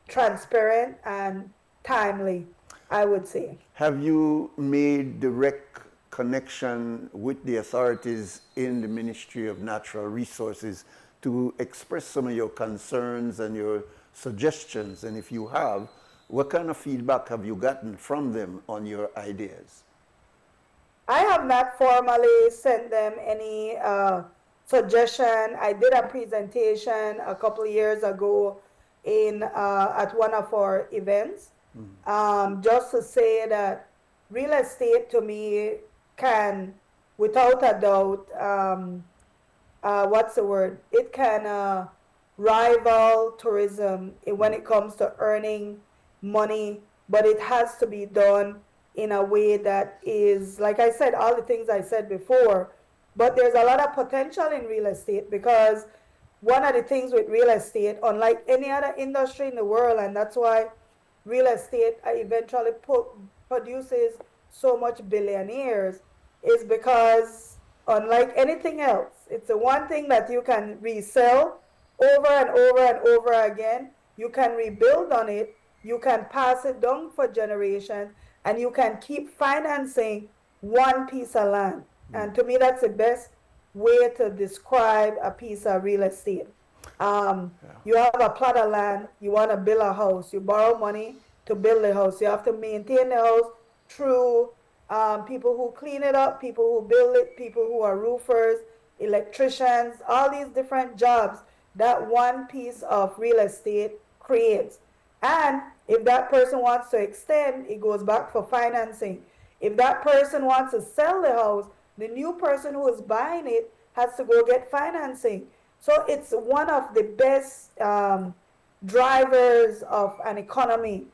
transparent and timely, I would say. Have you made direct connection with the authorities in the Ministry of Natural Resources to express some of your concerns and your suggestions? And if you have, what kind of feedback have you gotten from them on your ideas? I have not formally sent them any suggestion. I did a presentation a couple of years ago at one of our events, just to say that real estate to me can, without a doubt, it can rival tourism when it comes to earning money, but it has to be done in a way that is, like I said, all the things I said before. But there's a lot of potential in real estate, because one of the things with real estate, unlike any other industry in the world, and that's why real estate eventually produces so much billionaires, is because unlike anything else. It's the one thing that you can resell over and over and over again. You can rebuild on it. You can pass it down for generations, and you can keep financing one piece of land. And to me, that's the best way to describe a piece of real estate. You have a plot of land, you want to build a house, you borrow money to build the house. You have to maintain the house through people who clean it up, people who build it, people who are roofers, electricians, all these different jobs that one piece of real estate creates. And if that person wants to extend, it goes back for financing. If that person wants to sell the house, the new person who is buying it has to go get financing. So it's one of the best drivers of an economy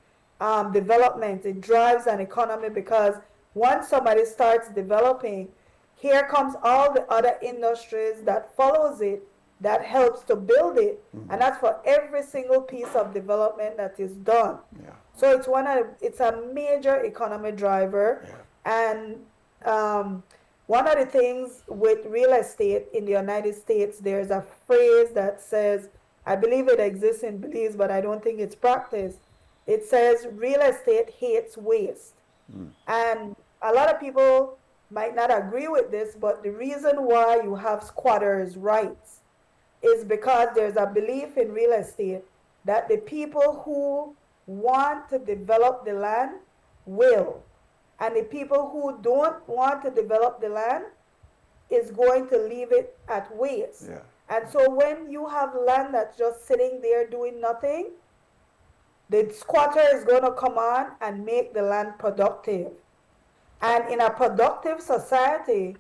development. It drives an economy because once somebody starts developing, here comes all the other industries that follows it, that helps to build it, and that's for every single piece of development that is done. Yeah. So it's a major economy driver, and one of the things with real estate in the United States, there's a phrase that says, I believe it exists in Belize, but I don't think it's practiced. It says, real estate hates waste. And a lot of people might not agree with this, but the reason why you have squatters' rights is because there's a belief in real estate that the people who want to develop the land will. And the people who don't want to develop the land is going to leave it at waste. Yeah. And so when you have land that's just sitting there doing nothing, the squatter is going to come on and make the land productive. And in a productive society,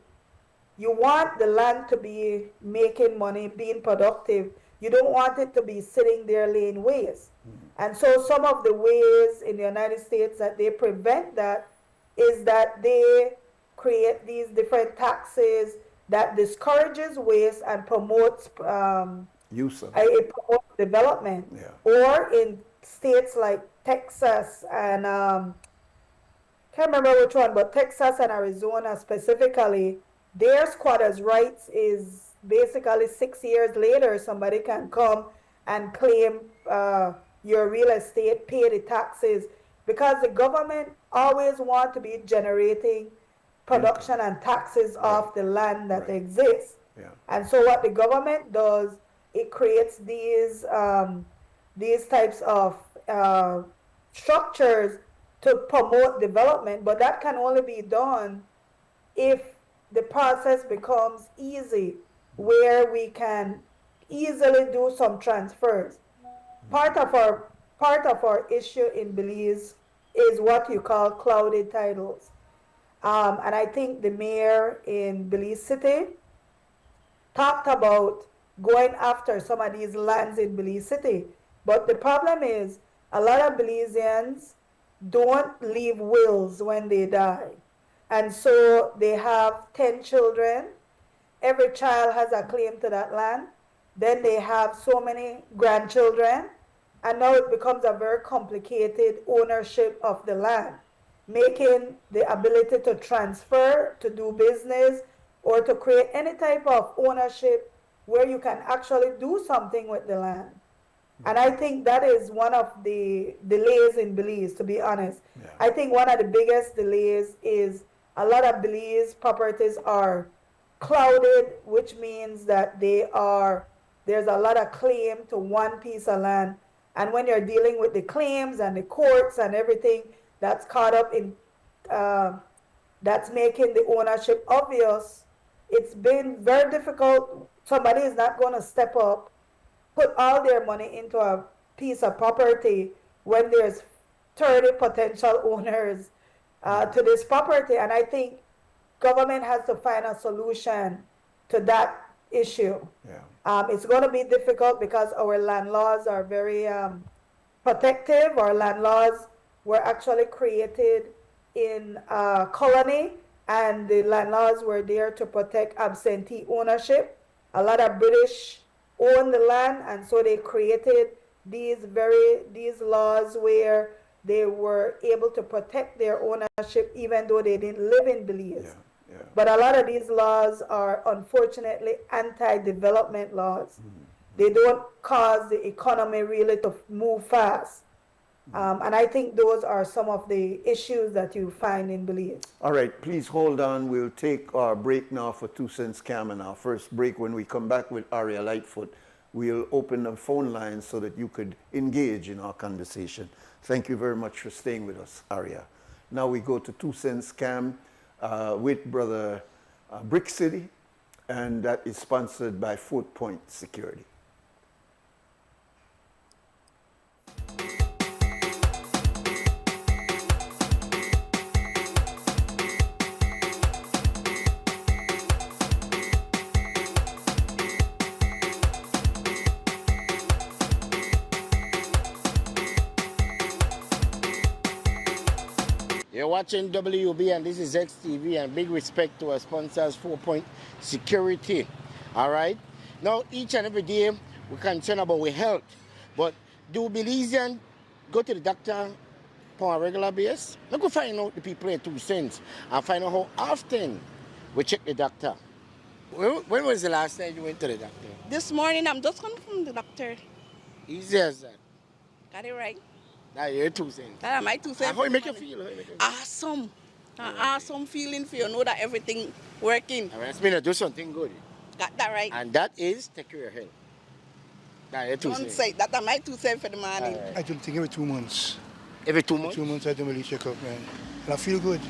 you want the land to be making money, being productive. You don't want it to be sitting there laying waste. And so some of the ways in the United States that they prevent that is that they create these different taxes that discourages waste and promotes Use of it promotes development. Yeah. Or in states like Texas and can't remember which one, but Texas and Arizona specifically, their squatters' rights is basically 6 years later somebody can come and claim your real estate, pay the taxes, because the government always want to be generating production and taxes off the land that exists. Yeah. And so what the government does, it creates these types of structures to promote development, but that can only be done if the process becomes easy, where we can easily do some transfers. Part of our issue in Belize is what you call clouded titles. And I think the mayor in Belize City talked about going after some of these lands in Belize City. But the problem is a lot of Belizeans don't leave wills when they die. And so they have 10 children. Every child has a claim to that land. Then they have so many grandchildren. And now it becomes a very complicated ownership of the land, making the ability to transfer, to do business, or to create any type of ownership where you can actually do something with the land. And I think that is one of the delays in Belize, to be honest. Yeah. I think one of the biggest delays is a lot of Belize properties are clouded, which means that there's a lot of claim to one piece of land. And when you're dealing with the claims and the courts and everything that's caught up in, that's making the ownership obvious, it's been very difficult. Somebody is not going to step up, put all their money into a piece of property when there's 30 potential owners to this property. And I think government has to find a solution to that issue. Yeah. It's going to be difficult because our land laws are very protective. Our land laws were actually created in a colony, and the land laws were there to protect absentee ownership. A lot of British own the land, and so they created these laws where they were able to protect their ownership even though they didn't live in Belize. But a lot of these laws are unfortunately anti-development laws. They don't cause the economy really to move fast. And I think those are some of the issues that you find in Belize. All right, please hold on. We'll take our break now for 2 cents scam, and our first break. When we come back with Aria Lightfoot, we'll open the phone lines so that you could engage in our conversation. Thank you very much for staying with us, Aria. Now we go to 2 cents scam with Brother Brick City, and that is sponsored by Fort Point Security. You're watching WUB and this is XTV, and big respect to our sponsors, 4 Point Security. All right? Now, each and every day, we're concerned about our health. But do Belizeans go to the doctor on a regular basis? Let's go find out the people in 2 cents and find out how often we check the doctor. When was the last time you went to the doctor? This morning, I'm just coming from the doctor. Easy as that. Got it right. Now you're 2 cents. That's my 2 cents. How you make you feel? Awesome. An awesome feeling for you know that everything working. All right, it's mean to do something good. Got that right. And that is take care of your health. Now you're 2 Don't cents. say that. That's my 2 cents for the morning. I don't think every 2 months. Every 2 months? 2 months I do my check up, man. And I feel good.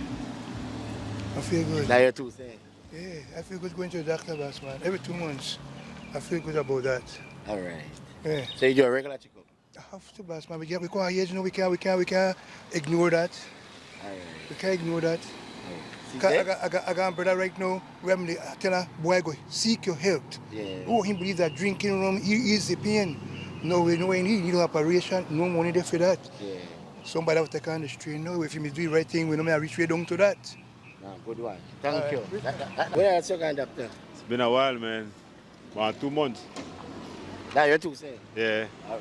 I feel good. Now you're 2 cents. Yeah, I feel good going to the doctor, boss, man. Every 2 months. I feel good about that. All right. Yeah. So you do a regular checkup? I have to, boss, man. We can't age, you know, we can't ignore that. All right. We can't ignore that. See, I got a brother right now, remedy, I tell her, boy, go seek your health. Yeah. Oh, he believes that drinking rum ease the pain. No, we know when he need operation, no money there for that. Yeah. Somebody will take on the strain. No, if you do the right thing, we know I reach way down to that. No, good one. Thank you. Where else you going, doctor? It's been a while, man. About 2 months. Now you're 2 cents. Yeah. All right.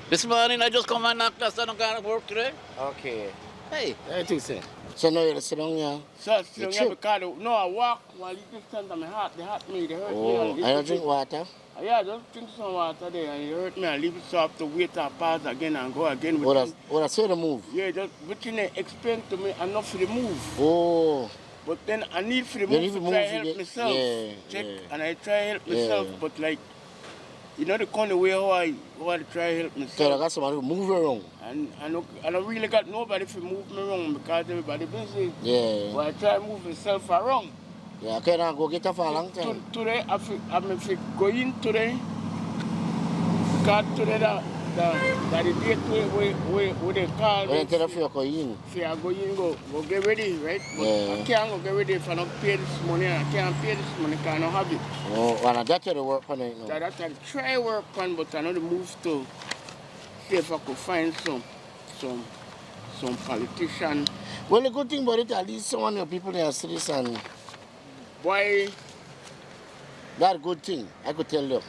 This morning I just come and knock class and I'm going to work today. Okay. Hey, you're 2 cents. So now you're sitting down here. So sit down because no, I walk while you just stand on my heart. They hurt me, they hurt Oh, me. and you drink water? Yeah, just drink some water there and it hurt me. I leave it so I have to wait and pass again and go again. What that's the move? Yeah, just within they explain to me enough for the move. Oh. But then I need for the move to try help myself. Yeah, Check yeah. and I try help myself, but like you know the kind of way how I try help myself. So I got somebody to move around. And I don't really got nobody to move me around because everybody busy. Yeah. But I try to move myself around. Yeah, I can't go get her for a long time. Today, I'm go in today. Because today, the date where they call me. When you tell her for you If I go in, go get ready, right? But Yeah. I can't go get ready if I don't pay this money. I can't pay this money because I don't have it. Oh, and that's the work on it now. So that's I try work on, but I know the move to see if I could find some politician. Well, the good thing about it, at least some of the people in the streets and Why? that's a good thing, I could tell you.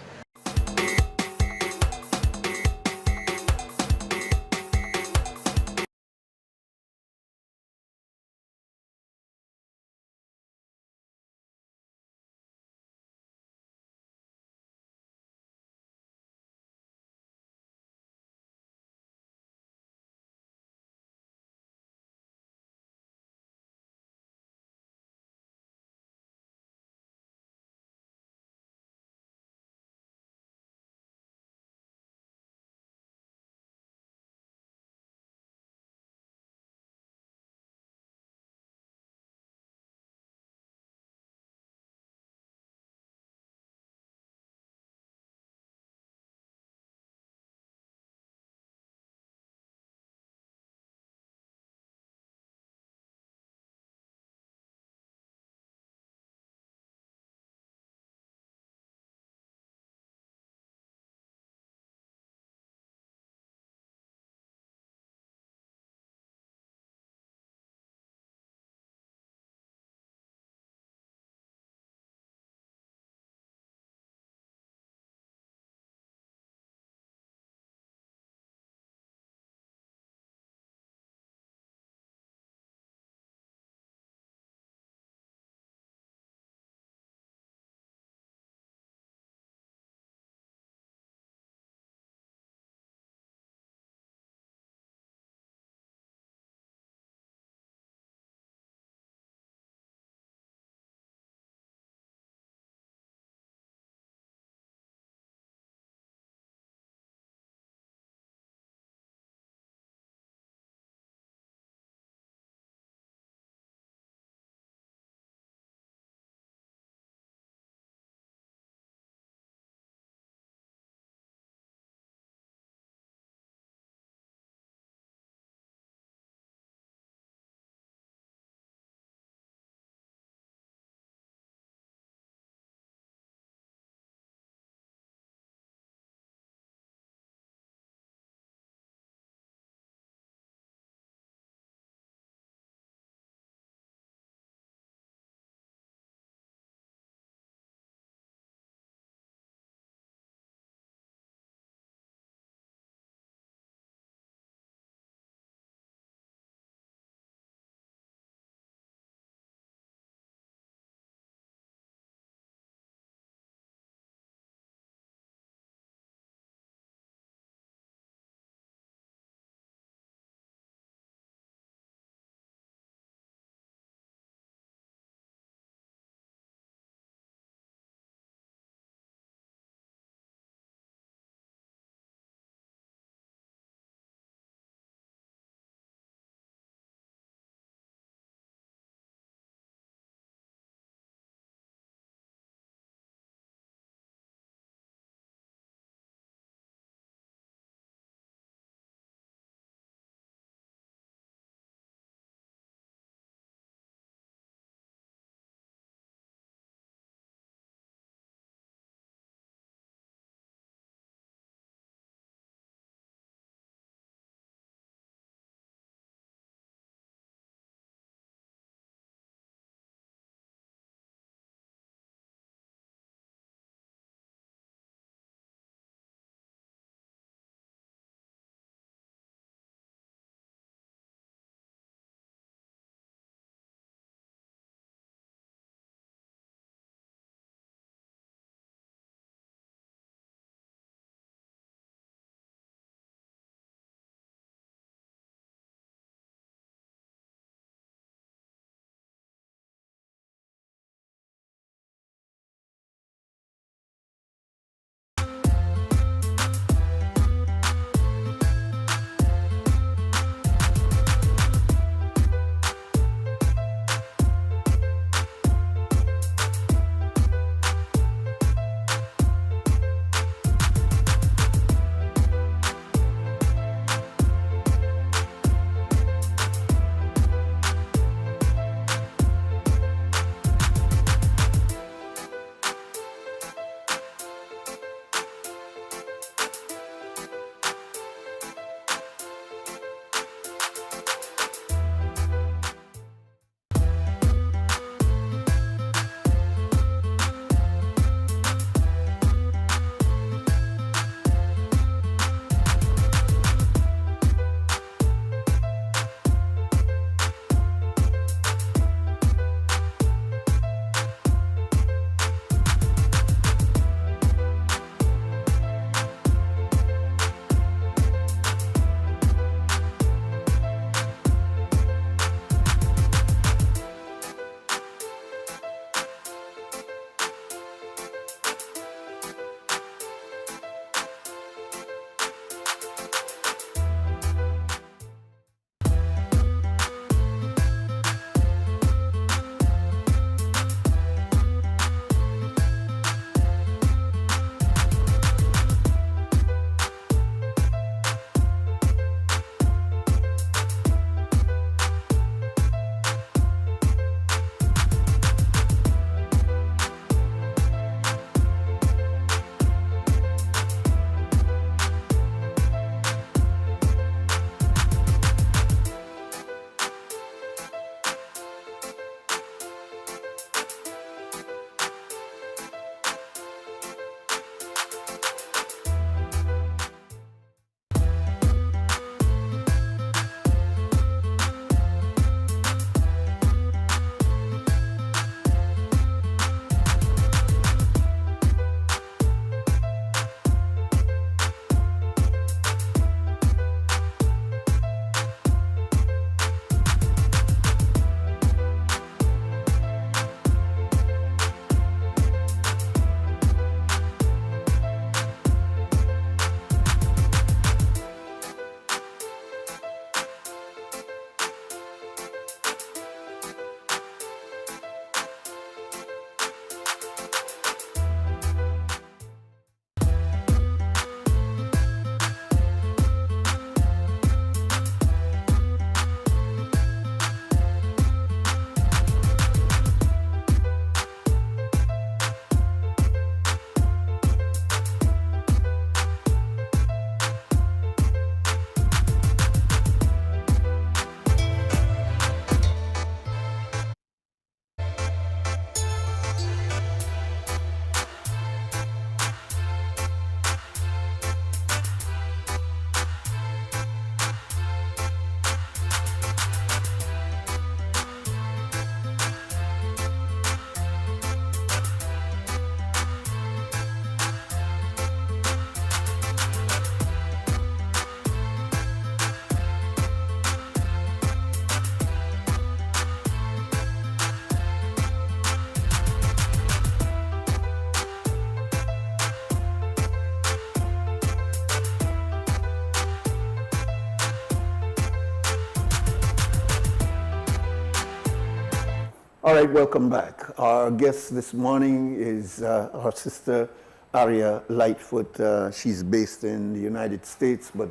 All right, welcome back. Our guest this morning is our sister Aria Lightfoot. She's based in the United States, but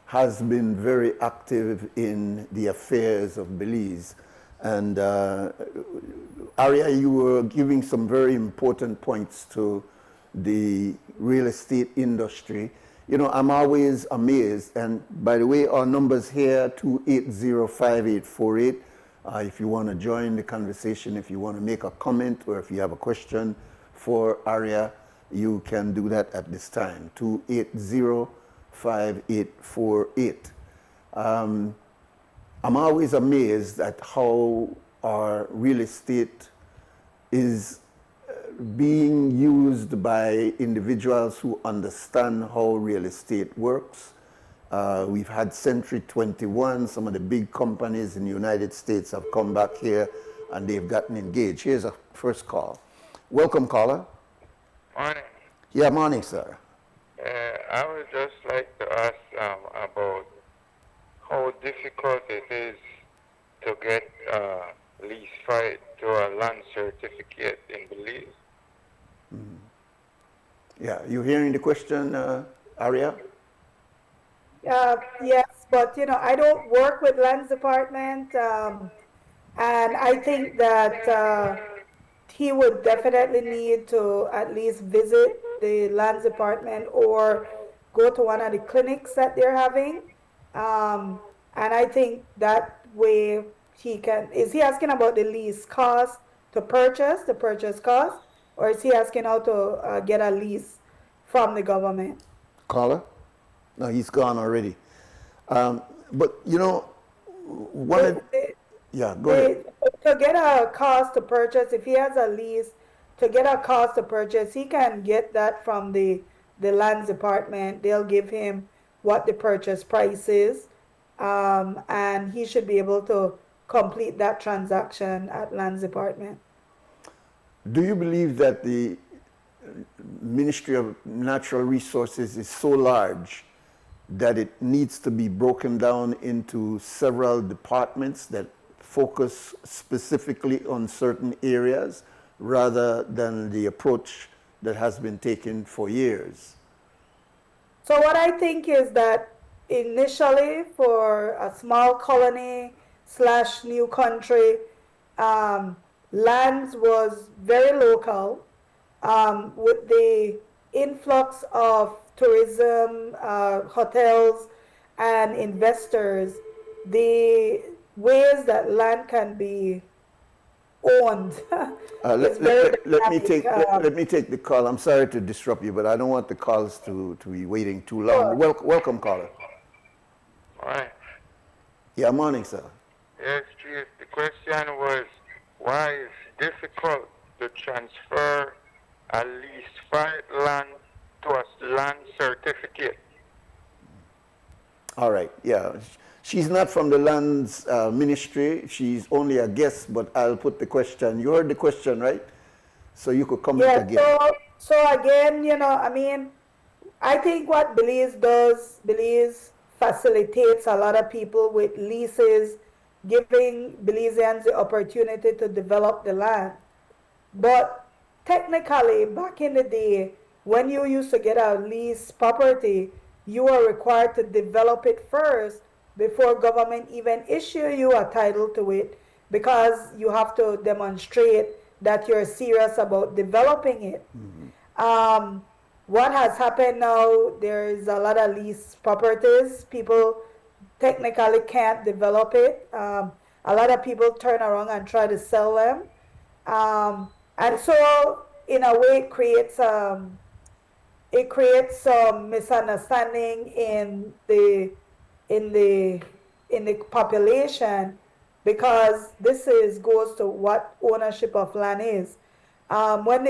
has been very active in the affairs of Belize. And Aria, you were giving some very important points to the real estate industry. You know, I'm always amazed. And by the way, our numbers here, 2805848. If you want to join the conversation, if you want to make a comment, or if you have a question for Aria, you can do that at this time, 2805848. I'm always amazed at how our real estate is being used by individuals who understand how real estate works. We've had Century 21, some of the big companies in the United States have come back here and they've gotten engaged. Here's a first call. Welcome, caller. Morning. Yeah, morning, sir. I would just like to ask about how difficult it is to get lease right to a land certificate in Belize. Yeah, you hearing the question, Aria? Yes, but you know, I don't work with lands department, and I think that he would definitely need to at least visit the lands department or go to one of the clinics that they're having. And I think that way he can. Is he asking about the lease cost to purchase, the purchase cost, or is he asking how to get a lease from the government? Caller? No, he's gone already. But you know, yeah, go ahead. To get a cost to purchase, if he has a lease, to get a cost to purchase, he can get that from the lands department. They'll give him what the purchase price is, and he should be able to complete that transaction at lands department. Do you believe that the Ministry of Natural Resources is so large that it needs to be broken down into several departments that focus specifically on certain areas rather than the approach that has been taken for years? So what I think is that initially for a small colony / new country, lands was very local. With the influx of tourism, hotels, and investors, the ways that land can be owned is very let me dynamic. take the call. I'm sorry to disrupt you, but I don't want the calls to be waiting too long. Sure. Welcome, caller. All right. Yeah, morning, sir. Yes, Chief. The question was, why is it difficult to transfer a leased right land to a land certificate? All right, yeah. She's not from the lands ministry. She's only a guest, but I'll put the question. You heard the question, right? So you could comment again. So again, you know, I mean, I think what Belize does, Belize facilitates a lot of people with leases, giving Belizeans the opportunity to develop the land. But technically, back in the day, when you used to get a lease property, you were required to develop it first before government even issue you a title to it, because you have to demonstrate that you're serious about developing it. What has happened now, there's a lot of lease properties. People technically can't develop it. A lot of people turn around and try to sell them. And so, in a way, it creates some misunderstanding in the population, because this goes to what ownership of land is. When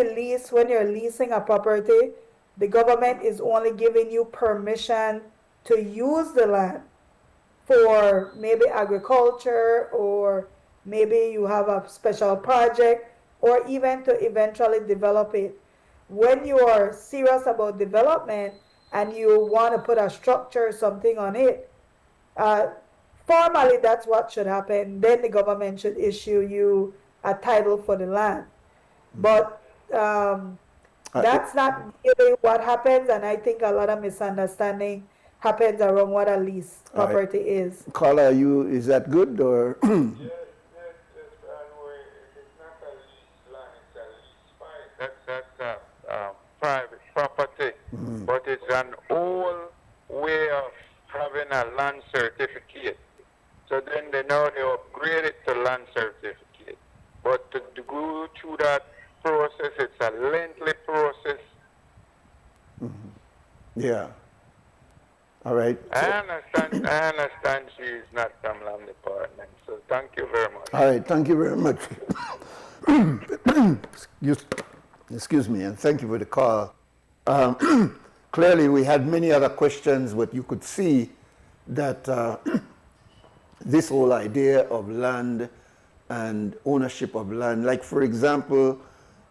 you're leasing a property, the government is only giving you permission to use the land for maybe agriculture, or maybe you have a special project, or even to eventually develop it. When you are serious about development and you want to put a structure or something on it, formally that's what should happen. Then the government should issue you a title for the land. But that's not really what happens, and I think a lot of misunderstanding happens around what a lease property is. Caller, is that good or? That's private property, but it's an old way of having a land certificate. So then they upgrade it to land certificate. But to go through that process, it's a lengthy process. Yeah. All right. I understand she is not from land department. So thank you very much. All right. Thank you very much. Excuse me, and thank you for the call. Clearly, we had many other questions, but you could see that this whole idea of land and ownership of land, like for example,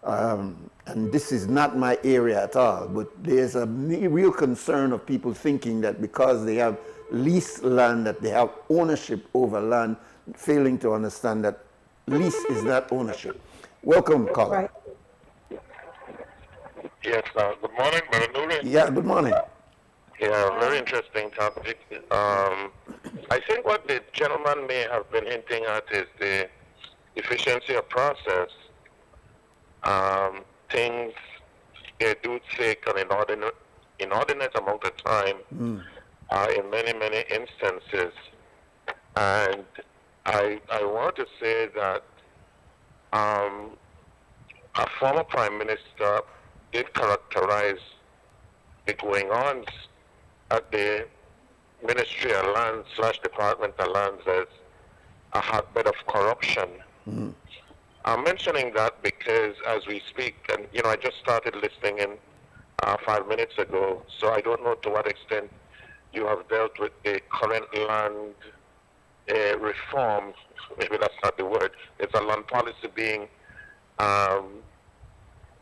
and this is not my area at all, but there's a real concern of people thinking that because they have leased land, that they have ownership over land, failing to understand that lease is not ownership. Welcome, caller. Right. Yes, good morning, Brother Nuri. Yeah, good morning. Yeah, very interesting topic. I think what the gentleman may have been hinting at is the efficiency of process. Things do take an inordinate amount of time in many instances. And I want to say that a former prime minister did characterize the going-ons at the Ministry of Lands / Department of Lands as a hotbed of corruption. I'm mentioning that because as we speak, and I just started listening in 5 minutes ago, so I don't know to what extent you have dealt with the current land reform. Maybe that's not the word. It's a land policy being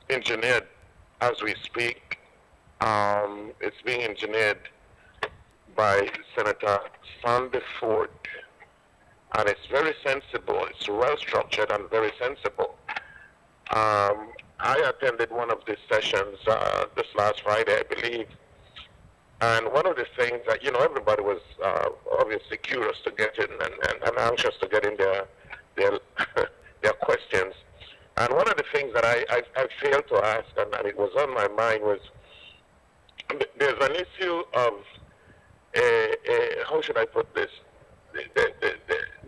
engineered as we speak. It's being engineered by Senator Sandy Ford, and it's very sensible. It's well structured and very sensible. I attended one of these sessions this last Friday, I believe, and one of the things that everybody was obviously curious to get in and anxious to get in their questions. And one of the things that I failed to ask, and it was on my mind, was there's an issue of how should I put this?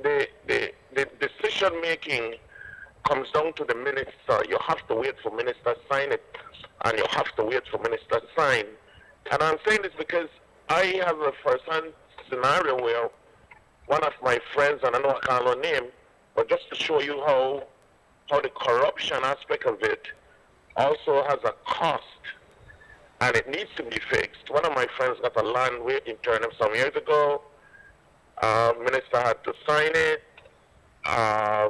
The decision making comes down to the minister. You have to wait for minister to sign it, and you have to wait for minister to sign. And I'm saying this because I have a first-hand scenario where one of my friends, and I know I can't name, but just to show you how the corruption aspect of it also has a cost, and it needs to be fixed. One of my friends got a land in Turnham some years ago. Minister had to sign it. I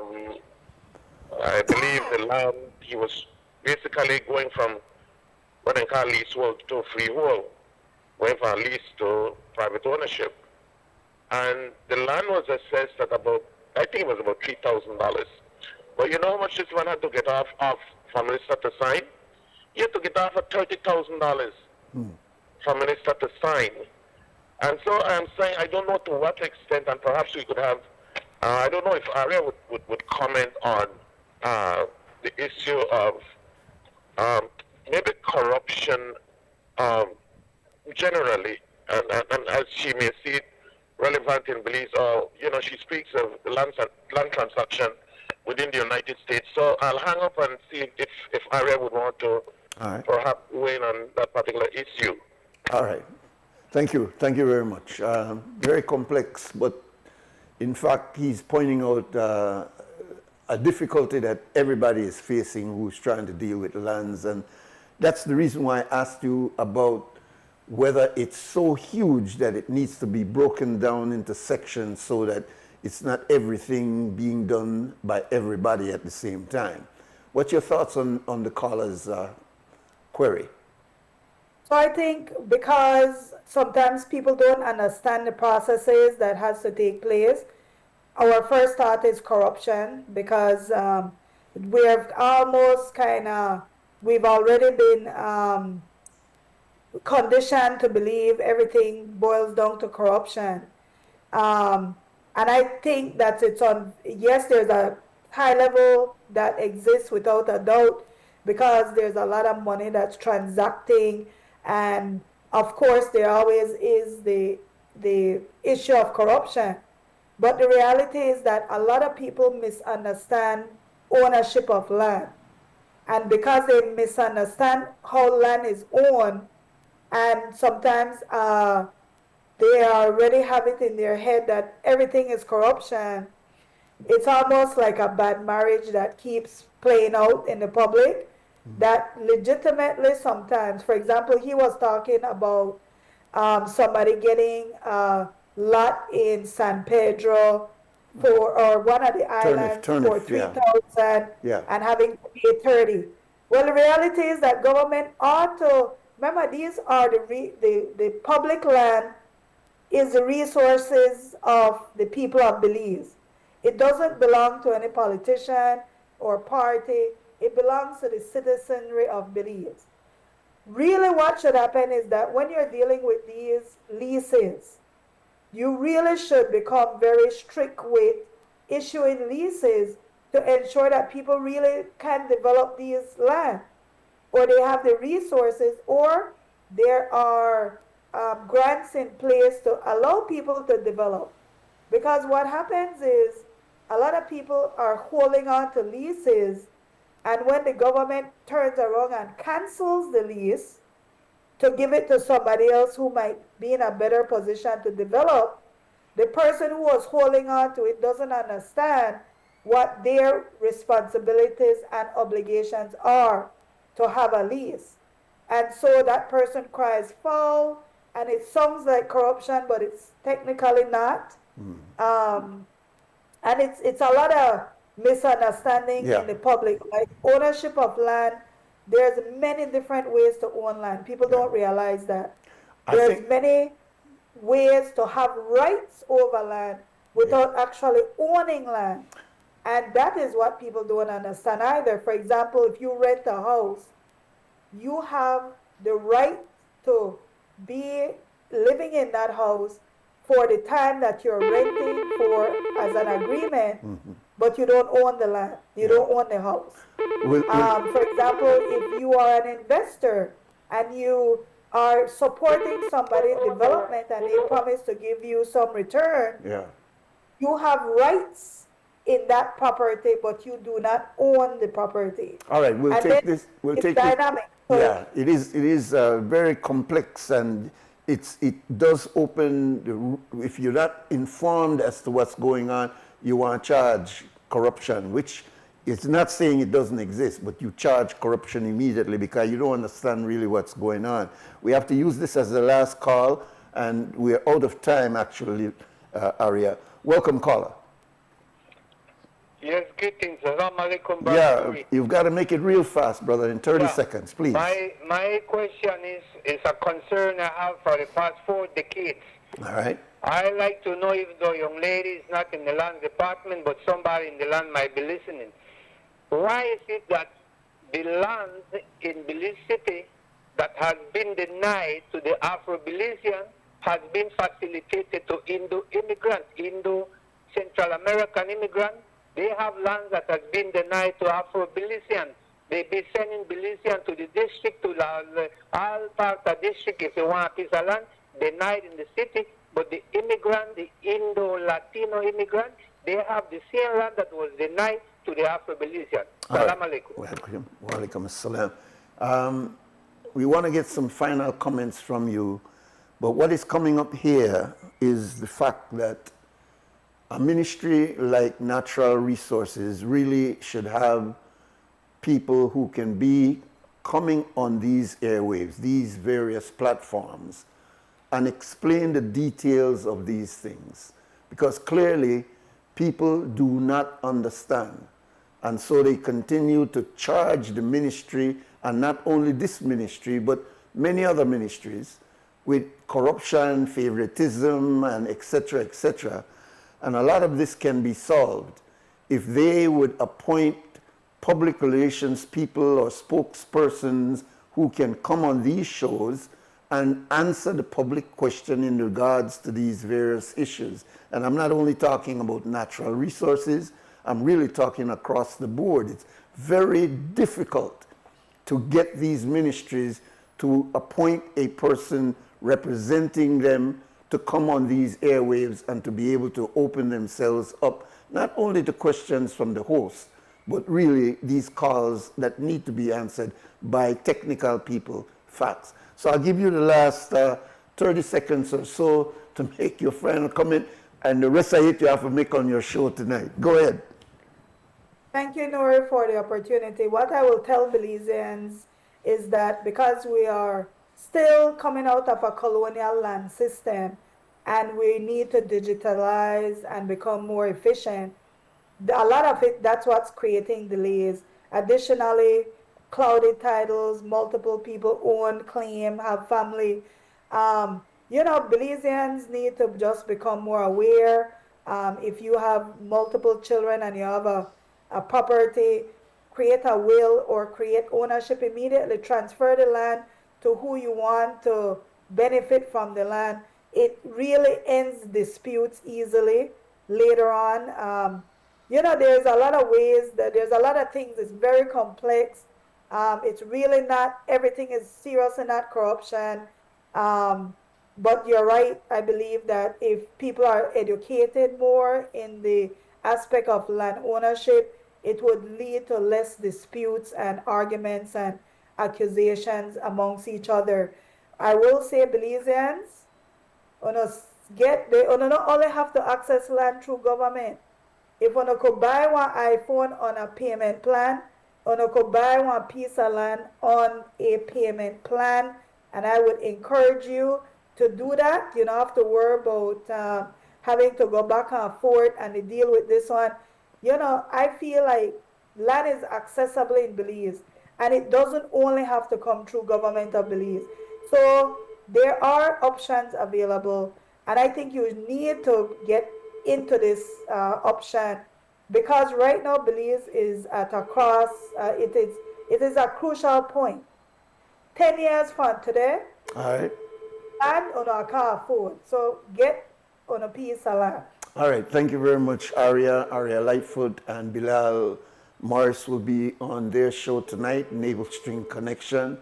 believe the land, he was basically going from what they call leasehold to freehold, going from lease to private ownership. And the land was assessed at I think it was about $3,000. But you know how much this one had to get off for minister to sign? He had to get off at $30,000 for minister to sign. And so I'm saying, I don't know to what extent, and perhaps we could have, I don't know if Aria would comment on the issue of maybe corruption generally, and as she may see it relevant in Belize, or, she speaks of the land transaction within the United States. So I'll hang up and see if Aria would want to perhaps weigh in on that particular issue. All right. Thank you. Thank you very much. Very complex, but in fact, he's pointing out a difficulty that everybody is facing who's trying to deal with lands. And that's the reason why I asked you about whether it's so huge that it needs to be broken down into sections so that it's not everything being done by everybody at the same time. What's your thoughts on the caller's query? So I think because sometimes people don't understand the processes that has to take place, our first thought is corruption, because we've almost we've already been conditioned to believe everything boils down to corruption. And I think that yes, there's a high level that exists without a doubt because there's a lot of money that's transacting. And of course, there always is the issue of corruption. But the reality is that a lot of people misunderstand ownership of land. And because they misunderstand how land is owned, and sometimes they already have it in their head that everything is corruption, it's almost like a bad marriage that keeps playing out in the public. That legitimately sometimes, for example, he was talking about somebody getting a lot in San Pedro or one of the islands for 3,000 and having to pay 30. Well, the reality is that government ought to remember these are the public land is the resources of the people of Belize. It doesn't belong to any politician or party. It belongs to the citizenry of Belize. Really what should happen is that when you're dealing with these leases, you really should become very strict with issuing leases to ensure that people really can develop these land, or they have the resources, or there are grants in place to allow people to develop. Because what happens is a lot of people are holding on to leases, and when the government turns around and cancels the lease to give it to somebody else who might be in a better position to develop, the person who was holding on to it doesn't understand what their responsibilities and obligations are to have a lease. And so that person cries foul, and it sounds like corruption, but it's technically not. And it's a lot of misunderstanding in the public. Like ownership of land, there's many different ways to own land. People don't realize that. There's many ways to have rights over land without actually owning land. And that is what people don't understand either. For example, if you rent a house, you have the right to be living in that house for the time that you're renting for as an agreement, but you don't own the land. You don't own the house. For example, if you are an investor and you are supporting somebody's development and they promise to give you some return, you have rights in that property, but you do not own the property. All right, we'll take this. We'll take dynamic. This. Yeah, it is very complex, and it does open. If you're not informed as to what's going on, you want to charge corruption, which it's not saying it doesn't exist, but you charge corruption immediately because you don't understand really what's going on. We have to use this as the last call, and we're out of time actually, Arya. Welcome, caller. Yes, greetings. Assalamu alaikum. Yeah, you've got to make it real fast, brother, in 30 seconds, please. My question is a concern I have for the past 4 decades. All right. I like to know, even though young lady is not in the land department, but somebody in the land might be listening. Why is it that the land in Belize City that has been denied to the Afro-Belizean has been facilitated to Indo-immigrants, Indo-Central American immigrants? They have lands that has been denied to Afro-Belizean. They be sending Belizean to the district, to all parts of the district if they want a piece of land, denied in the city. But the immigrant, the Indo-Latino immigrant, they have the same land that was denied to the Afro-Belizean. Salam alaikum. Welcome. Walaikum assalam. We want to get some final comments from you, but what is coming up here is the fact that a ministry like Natural Resources really should have people who can be coming on these airwaves, these various platforms, and explain the details of these things. Because clearly, people do not understand. And so they continue to charge the ministry, and not only this ministry, but many other ministries, with corruption, favoritism, and et cetera, et cetera. And a lot of this can be solved if they would appoint public relations people or spokespersons who can come on these shows and answer the public question in regards to these various issues. And I'm not only talking about natural resources, I'm really talking across the board. It's very difficult to get these ministries to appoint a person representing them to come on these airwaves and to be able to open themselves up, not only to questions from the host, but really these calls that need to be answered by technical people, facts. So I'll give you the last 30 seconds or so to make your final comment, and the rest of it you have to make on your show tonight. Go ahead. Thank you, Nuri, for the opportunity. What I will tell Belizeans is that because we are still coming out of a colonial land system and we need to digitalize and become more efficient, a lot of it, that's what's creating delays. Additionally, clouded titles, multiple people own, claim, have family. Belizeans need to just become more aware. If you have multiple children and you have a property, create a will or create ownership immediately, transfer the land to who you want to benefit from the land. It really ends disputes easily later on. There's a lot of ways that there's a lot of things. It's very complex. It's really not everything is serious and not corruption. But you're right. I believe that if people are educated more in the aspect of land ownership, it would lead to less disputes and arguments and accusations amongst each other. I will say, Belizeans, they not only have to access land through government. If one could buy one iPhone on a payment plan, one could buy one piece of land on a payment plan, and I would encourage you to do that. You don't have to worry about having to go back and forth and deal with this one. I feel like land is accessible in Belize, and it doesn't only have to come through government of Belize. So there are options available, and I think you need to get into this option because right now Belize is at a cross. It is a crucial point. 10 years from today, All right. land on a car afford. So get on a piece of land. All right, thank you very much, Aria Lightfoot, and Bilal Morris will be on their show tonight, Naval String Connection,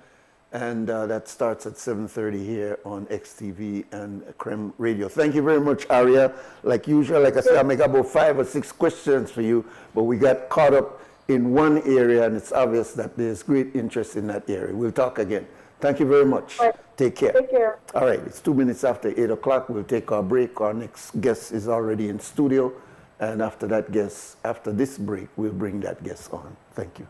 and that starts at 7:30 here on XTV and Creme Radio. Thank you very much, Aria. Like usual, like I said, I make about 5 or 6 questions for you, but we got caught up in one area, and it's obvious that there's great interest in that area. We'll talk again. Thank you very much. Right. Take care. Take care. All right, it's 2 minutes after 8 o'clock. We'll take our break. Our next guest is already in studio. And after this break, we'll bring that guest on. Thank you.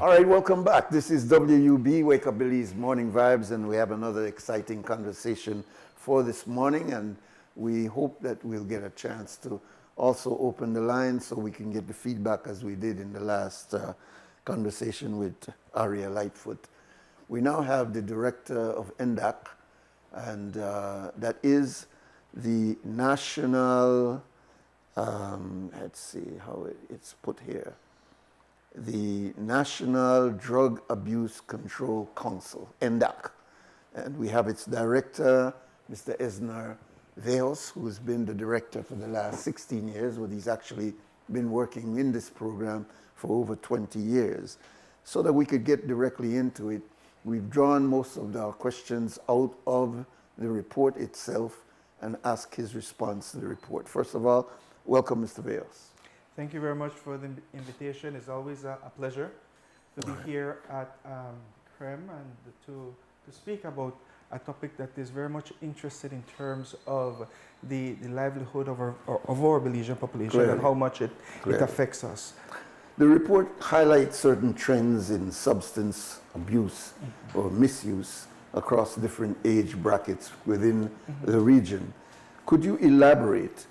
All right, welcome back. This is WUB, Wake Up Billy's Morning Vibes, and we have another exciting conversation for this morning, and we hope that we'll get a chance to also open the line so we can get the feedback as we did in the last conversation with Aria Lightfoot. We now have the director of NDAC, and that is the National, let's see how it's put here, the National Drug Abuse Control Council, NDAC. And we have its director, Mr. Esner Veos, who's been the director for the last 16 years, but he's actually been working in this program for over 20 years. So that we could get directly into it, we've drawn most of our questions out of the report itself and asked his response to the report. First of all, welcome, Mr. Veos. Thank you very much for the invitation. It's always a pleasure to be here at CREM and to speak about a topic that is very much interested in terms of the livelihood of our Belizean population and how much it affects us. The report highlights certain trends in substance abuse or misuse across different age brackets within the region. Could you elaborate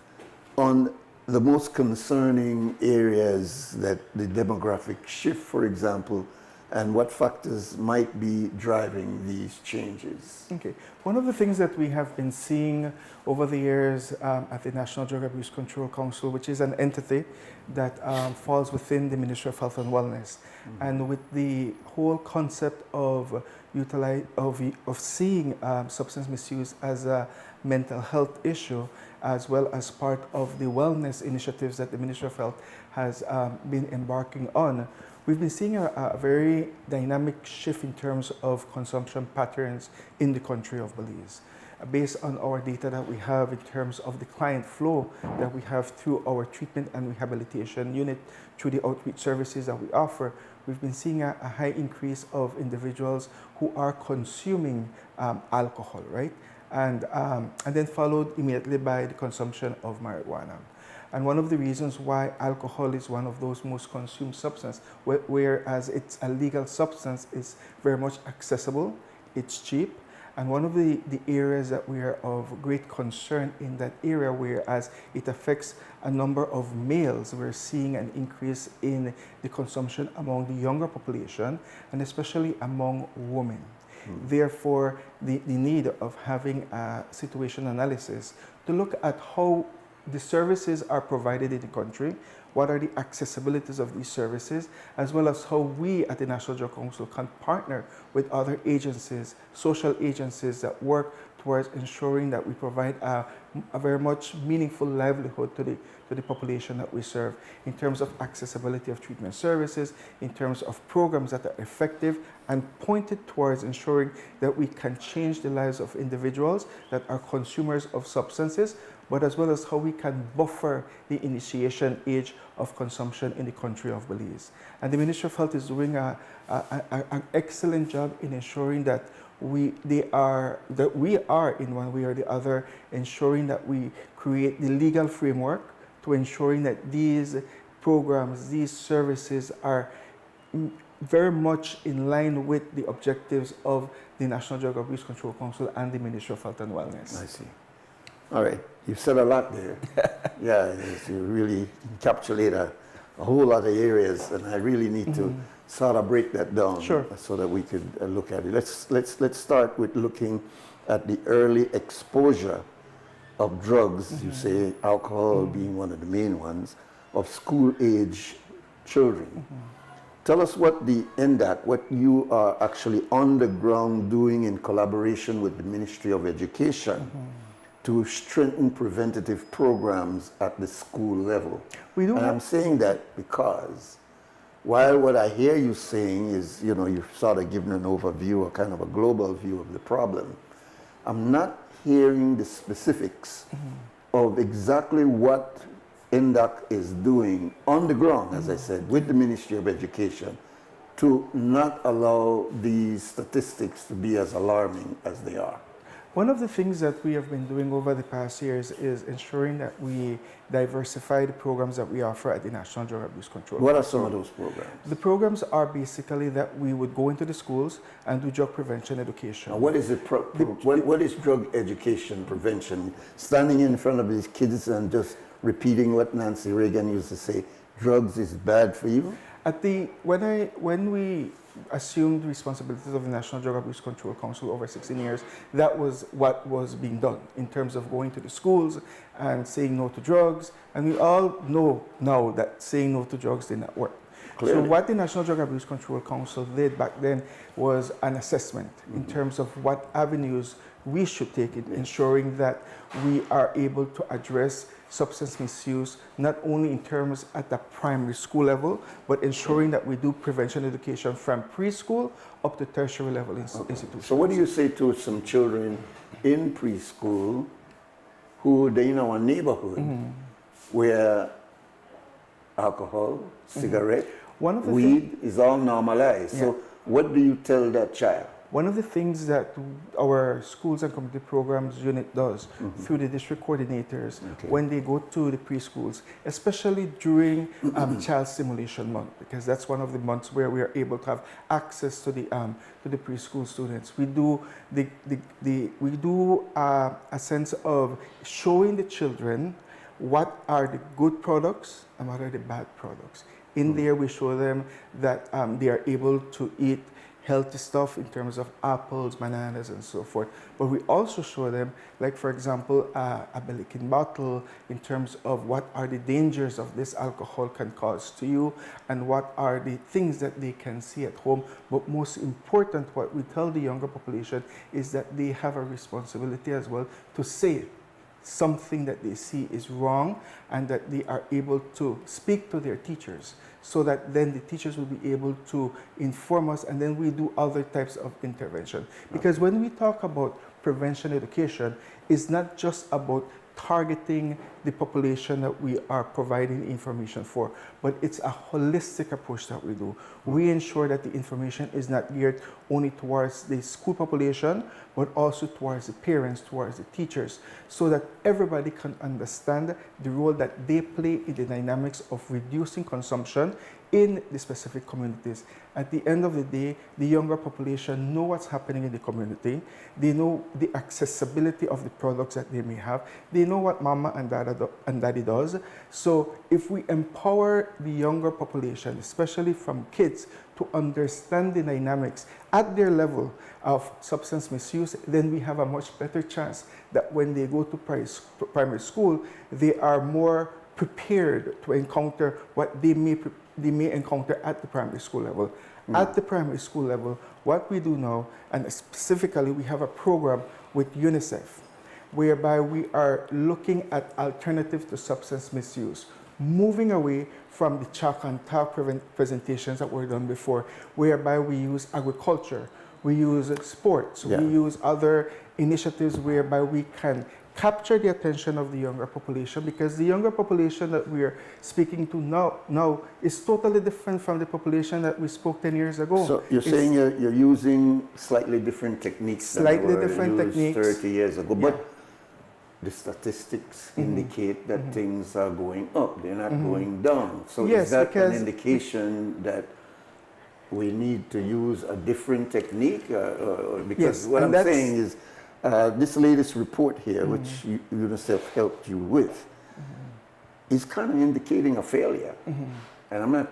on the most concerning areas that the demographic shift, for example, and what factors might be driving these changes? Okay. One of the things that we have been seeing over the years at the National Drug Abuse Control Council, which is an entity that falls within the Ministry of Health and Wellness, and with the whole concept of seeing substance misuse as a mental health issue, as well as part of the wellness initiatives that the Ministry of Health has been embarking on, we've been seeing a very dynamic shift in terms of consumption patterns in the country of Belize. Based on our data that we have in terms of the client flow that we have through our treatment and rehabilitation unit, through the outreach services that we offer, we've been seeing a high increase of individuals who are consuming alcohol, right? And then followed immediately by the consumption of marijuana. And one of the reasons why alcohol is one of those most consumed substances, whereas it's a legal substance, is very much accessible, it's cheap, and one of the areas that we are of great concern in that area, whereas it affects a number of males, we're seeing an increase in the consumption among the younger population, and especially among women. Therefore, the need of having a situation analysis to look at how the services are provided in the country, what are the accessibilities of these services, as well as how we at the National Drug Council can partner with other agencies, social agencies that work towards ensuring that we provide a very much meaningful livelihood to the population that we serve in terms of accessibility of treatment services, in terms of programs that are effective and pointed towards ensuring that we can change the lives of individuals that are consumers of substances, but as well as how we can buffer the initiation age of consumption in the country of Belize. And the Ministry of Health is doing an excellent job in ensuring that we are in one way or the other ensuring that we create the legal framework to ensuring that these programs, these services are very much in line with the objectives of the National Drug Abuse Control Council and the Ministry of Health and Wellness. I see. All right, you've said a lot there. Yeah, you really encapsulate a whole lot of areas, and I really need to sort of break that down so that we could look at it. Let's start with looking at the early exposure of drugs, you say alcohol being one of the main ones, of school-age children. Tell us what the NDAC, what you are actually on the ground doing in collaboration with the Ministry of Education to strengthen preventative programs at the school level. I'm saying that because while what I hear you saying is, you've sort of given an overview, a kind of a global view of the problem, I'm not hearing the specifics of exactly what NDAC is doing on the ground, as I said, with the Ministry of Education to not allow these statistics to be as alarming as they are. One of the things that we have been doing over the past years is ensuring that we diversify the programs that we offer at the National Drug Abuse Control. What are some of those programs? The programs are basically that we would go into the schools and do drug prevention education. Now, what is what is drug education prevention? Standing in front of these kids and just repeating what Nancy Reagan used to say, drugs is bad for you? When we assumed responsibilities of the National Drug Abuse Control Council over 16 years, that was what was being done in terms of going to the schools and saying no to drugs. And we all know now that saying no to drugs did not work. Clearly. So what the National Drug Abuse Control Council did back then was an assessment in terms of what avenues we should take in ensuring that we are able to address substance misuse, not only in terms at the primary school level, but ensuring that we do prevention education from preschool up to tertiary level institutions. So what do you say to some children in preschool who they in our neighborhood where alcohol, cigarette, weed is all normalized? So what do you tell that child? One of the things that our schools and community programs unit does through the district coordinators when they go to the preschools, especially during Child Stimulation Month, because that's one of the months where we are able to have access to the preschool students. We do a sense of showing the children what are the good products and what are the bad products. In there, we show them that they are able to eat healthy stuff in terms of apples, bananas, and so forth. But we also show them, like for example, a Belikin bottle in terms of what are the dangers of this alcohol can cause to you and what are the things that they can see at home. But most important, what we tell the younger population is that they have a responsibility as well to say something that they see is wrong and that they are able to speak to their teachers, so that then the teachers will be able to inform us, and then we do other types of intervention. Because when we talk about prevention education, it's not just about targeting the population that we are providing information for, but it's a holistic approach that we do. We ensure that the information is not geared only towards the school population, but also towards the parents, towards the teachers, so that everybody can understand the role that they play in the dynamics of reducing consumption in the specific communities. At the end of the day, the younger population know what's happening in the community. They know the accessibility of the products that they may have. They know what mama and daddy does. So if we empower the younger population, especially from kids, to understand the dynamics at their level of substance misuse, then we have a much better chance that when they go to primary school, they are more prepared to encounter what they may encounter at the primary school level. At the primary school level, what we do now, and specifically we have a program with UNICEF, whereby we are looking at alternatives to substance misuse, moving away from the chalk and talk presentations that were done before, whereby we use agriculture, we use sports, we use other initiatives whereby we can capture the attention of the younger population, because the younger population that we are speaking to now is totally different from the population that we spoke 10 years ago. So you're saying you're using slightly different techniques than were used 30 years ago, but the statistics indicate that things are going up, they're not going down. So is that an indication that we need to use a different technique? Because what I'm saying is, this latest report here, which UNICEF helped you with, is kind of indicating a failure. And I'm not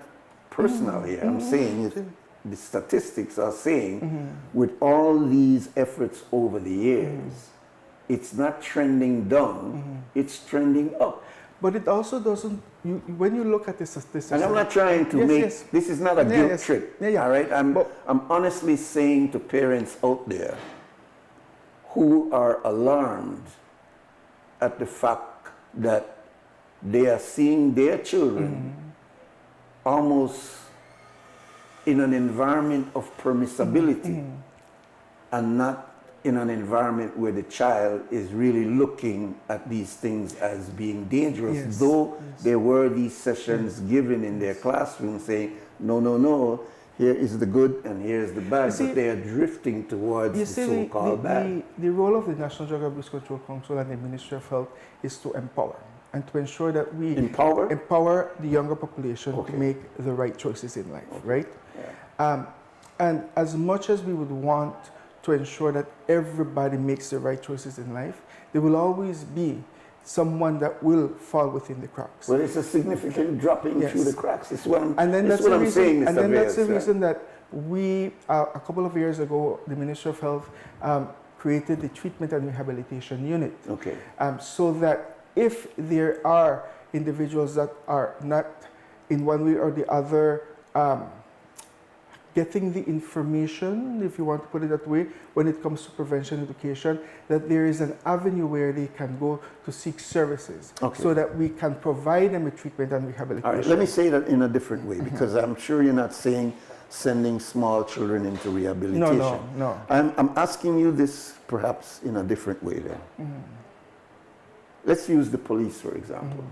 personal here. I'm saying the statistics are saying with all these efforts over the years, it's not trending down, it's trending up. But it also doesn't, when you look at the statistics... And I'm not trying to this is not a guilt trip, all right? I'm honestly saying to parents out there who are alarmed at the fact that they are seeing their children almost in an environment of permissibility and not in an environment where the child is really looking at these things as being dangerous, though there were these sessions given in their classroom saying, no, here is the good and here's the bad, see, but they are drifting towards the so-called bad. The role of the National Drug Abuse Control Council and the Ministry of Health is to empower and to ensure that we empower the younger population to make the right choices in life, right? Yeah. And as much as we would want to ensure that everybody makes the right choices in life, there will always be someone that will fall within the cracks. Well, it's a significant dropping through the cracks. It's what I'm, saying, Mr. And then that's the Villas, reason that we, a couple of years ago, the Ministry of Health created the Treatment and Rehabilitation Unit. Okay. So that if there are individuals that are not in one way or the other getting the information, if you want to put it that way, when it comes to prevention education, that there is an avenue where they can go to seek services so that we can provide them with treatment and rehabilitation. All right, let me say that in a different way, because I'm sure you're not saying sending small children into rehabilitation. No. I'm asking you this perhaps in a different way then. Let's use the police, for example.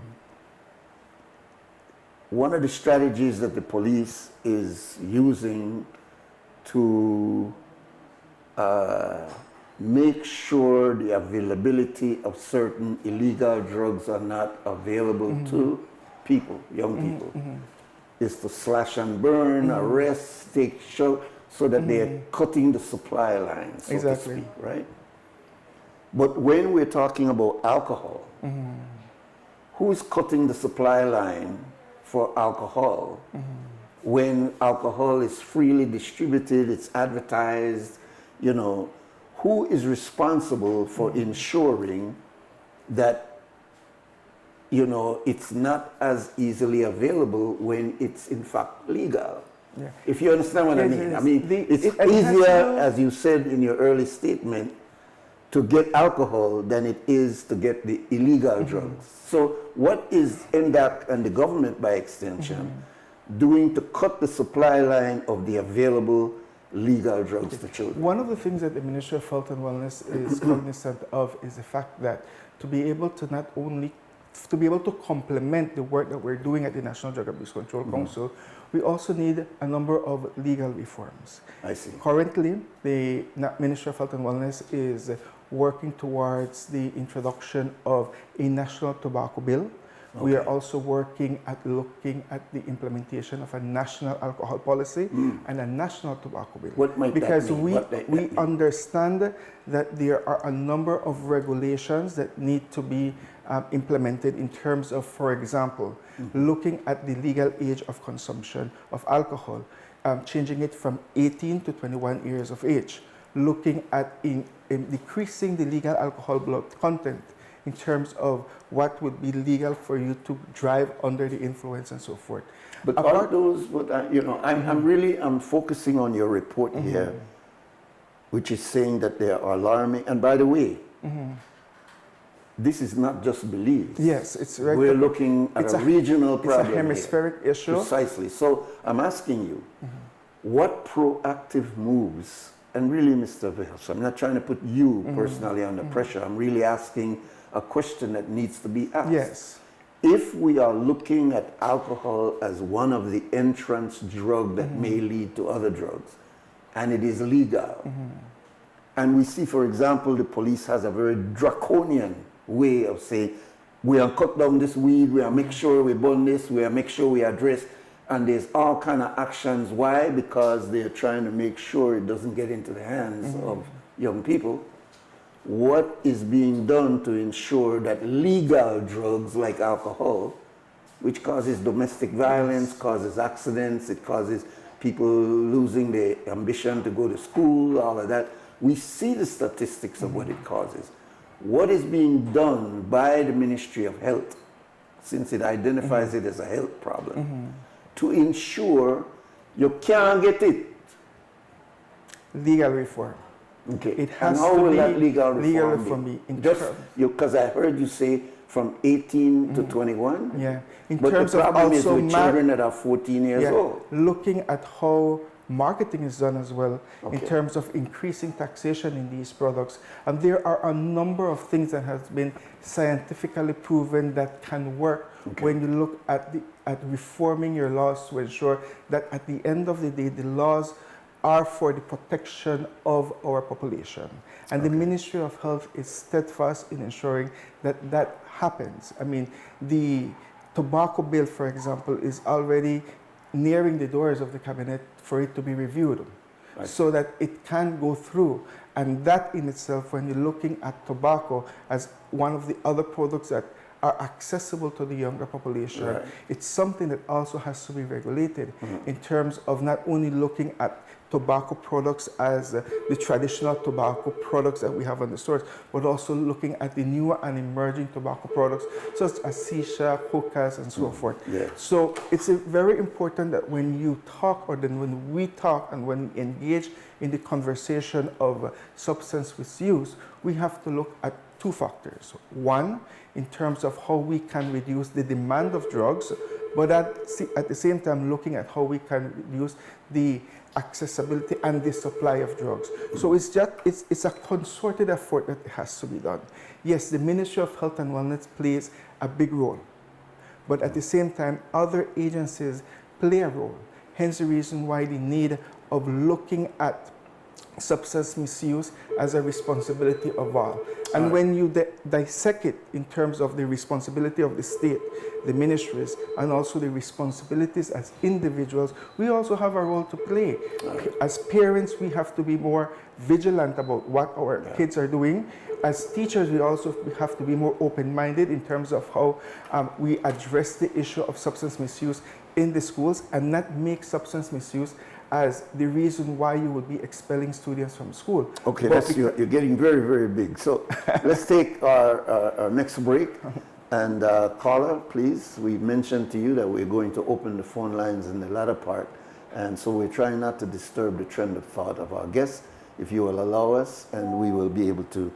One of the strategies that the police is using to make sure the availability of certain illegal drugs are not available to people, young people, is to slash and burn, arrest, take show, so that they are cutting the supply line, so to speak, right? But when we're talking about alcohol, who's cutting the supply line for alcohol when alcohol is freely distributed, it's advertised, you know, who is responsible for ensuring that, you know, it's not as easily available when it's in fact legal? Yeah. If you understand what I mean. I mean, it's easier, as you said in your early statement, to get alcohol than it is to get the illegal drugs. So what is NDAC and the government, by extension, doing to cut the supply line of the available legal drugs to children? One of the things that the Ministry of Health and Wellness is cognizant of is the fact that to be able to not only to be able to complement the work that we're doing at the National Drug Abuse Control Council, we also need a number of legal reforms. I see. Currently, the Ministry of Health and Wellness is working towards the introduction of a national tobacco bill. Okay. We are also looking at the implementation of a national alcohol policy and a national tobacco bill. What might because that mean? we understand that there are a number of regulations that need to be implemented in terms of, for example, looking at the legal age of consumption of alcohol, changing it from 18 to 21 years of age, looking at in decreasing the legal alcohol blood content in terms of what would be legal for you to drive under the influence and so forth. But are those, you know, I'm focusing on your report here, which is saying that they are alarming. And by the way, this is not just Belize. Yes, it's right. We're looking at a regional problem. It's a hemispheric issue. Precisely. So I'm asking you, what proactive moves, and really, Mr. Villas, I'm not trying to put you personally under pressure. I'm really asking a question that needs to be asked. Yes. If we are looking at alcohol as one of the entrance drugs that may lead to other drugs, and it is legal, and we see, for example, the police has a very draconian way of saying, we are cut down this weed, we are make sure we burn this, we are make sure we address, and there's all kind of actions. Why? Because they're trying to make sure it doesn't get into the hands of young people. What is being done to ensure that legal drugs like alcohol, which causes domestic violence, causes accidents, it causes people losing their ambition to go to school, all of that, we see the statistics of what it causes. What is being done by the Ministry of Health, since it identifies it as a health problem, to ensure you can't get it? Legal reform. Okay. It has and how to will be that legal reform be? Just because I heard you say from 18 to 21. Yeah. But the problem is with children that are 14 years old. Looking at how marketing is done as well in terms of increasing taxation in these products. And there are a number of things that have been scientifically proven that can work when you look at reforming your laws to ensure that at the end of the day, the laws are for the protection of our population. And the Ministry of Health is steadfast in ensuring that that happens. I mean, the tobacco bill, for example, is already nearing the doors of the cabinet for it to be reviewed so that it can go through. And that in itself, when you're looking at tobacco as one of the other products that are accessible to the younger population, it's something that also has to be regulated in terms of not only looking at tobacco products as the traditional tobacco products that we have in the stores, but also looking at the newer and emerging tobacco products such as shisha, hookahs, and so forth. So it's very important that when you talk, or then when we talk and when we engage in the conversation of substance misuse, we have to look at two factors. One, in terms of how we can reduce the demand of drugs, but at the same time looking at how we can reduce the accessibility and the supply of drugs. So it's a concerted effort that has to be done. Yes, the Ministry of Health and Wellness plays a big role, but at the same time, other agencies play a role. Hence the reason why the need of looking at substance misuse as a responsibility of all. And when you dissect it in terms of the responsibility of the state, the ministries, and also the responsibilities as individuals, we also have a role to play. As parents, we have to be more vigilant about what our kids are doing. As teachers, we also have to be more open-minded in terms of how we address the issue of substance misuse in the schools, and not make substance misuse as the reason why you would be expelling students from school. Okay, you're getting very, very big. So let's take our next break. And caller, please, we mentioned to you that we're going to open the phone lines in the latter part. And so we're trying not to disturb the trend of thought of our guests, if you will allow us, and we will be able to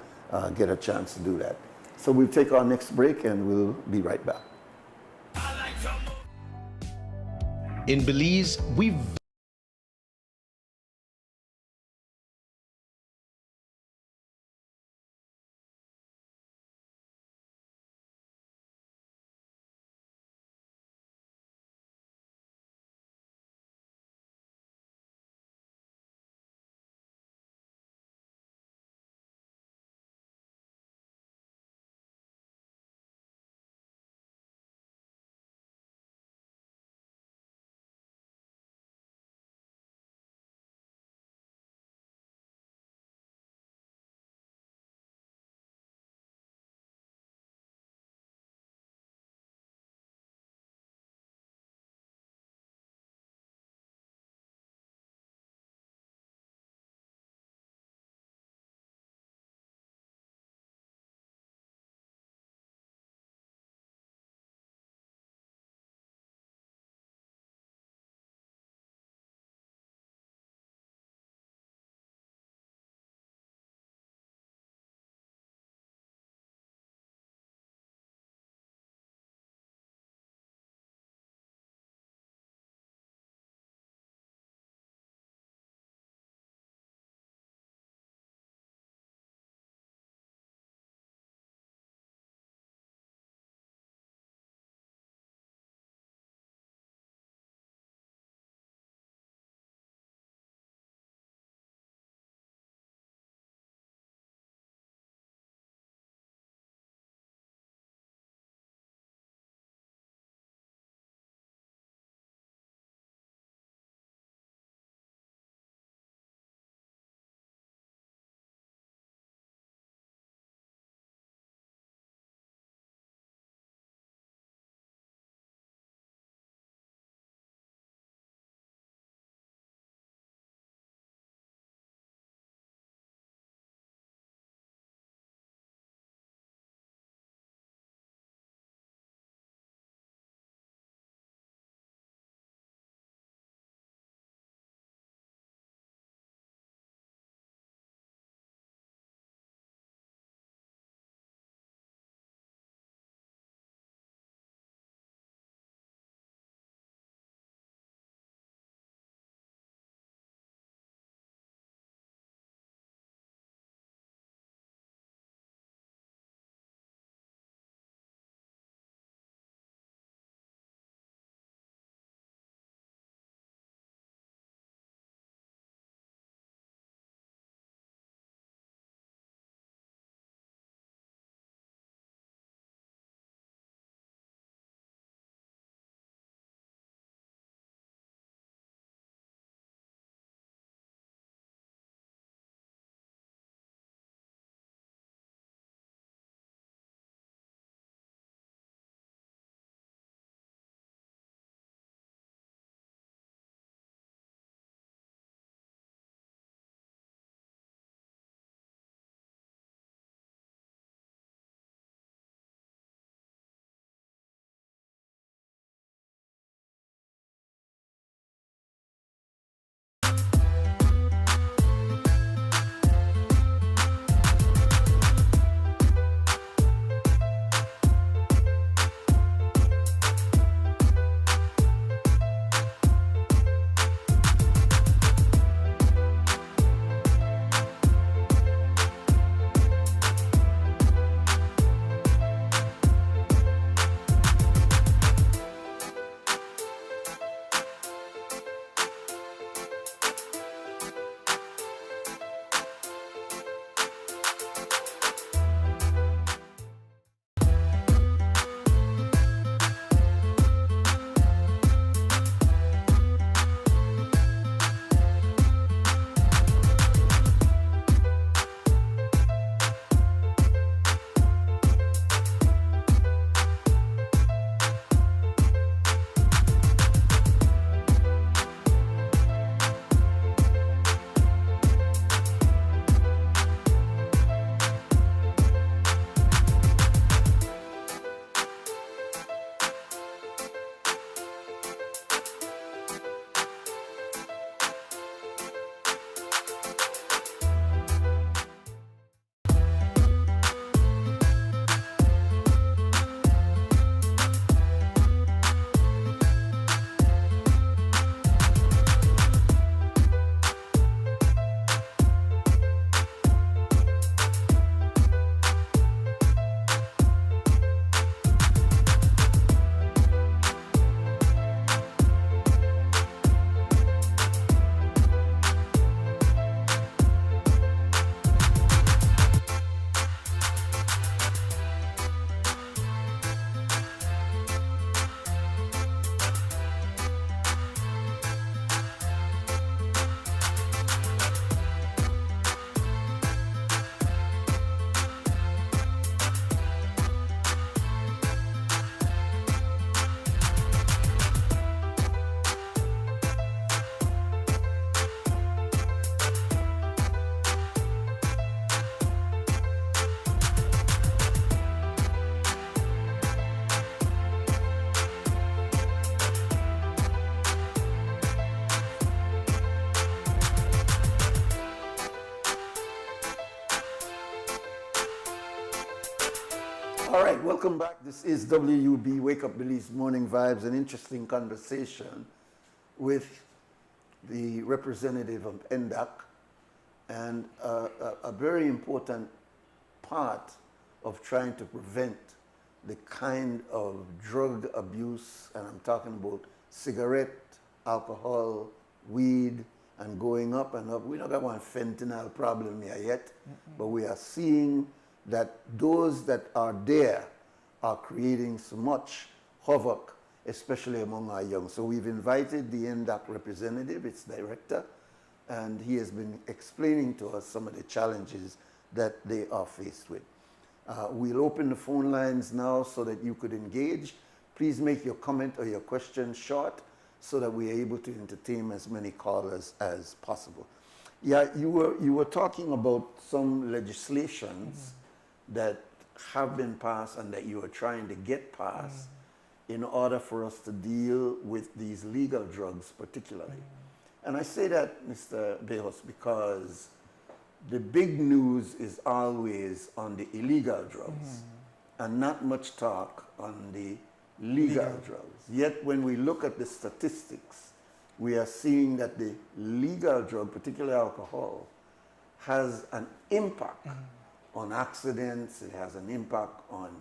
get a chance to do that. So we'll take our next break and we'll be right back. In Belize, we've Welcome back. This is WUB Wake Up Belize Morning Vibes, an interesting conversation with the representative of NDAC, and a very important part of trying to prevent the kind of drug abuse, and I'm talking about cigarette, alcohol, weed, and going up and up. We don't got one fentanyl problem here yet, but we are seeing that those that are there are creating so much havoc, especially among our young. So we've invited the NDAC representative, its director, and he has been explaining to us some of the challenges that they are faced with. We'll open the phone lines now so that you could engage. Please make your comment or your question short so that we are able to entertain as many callers as possible. Yeah, you were talking about some legislations that have been passed and that you are trying to get passed in order for us to deal with these legal drugs particularly. And I say that, Mr. Bejos, because the big news is always on the illegal drugs and not much talk on the legal drugs. Yet when we look at the statistics, we are seeing that the legal drug, particularly alcohol, has an impact on accidents. It has an impact on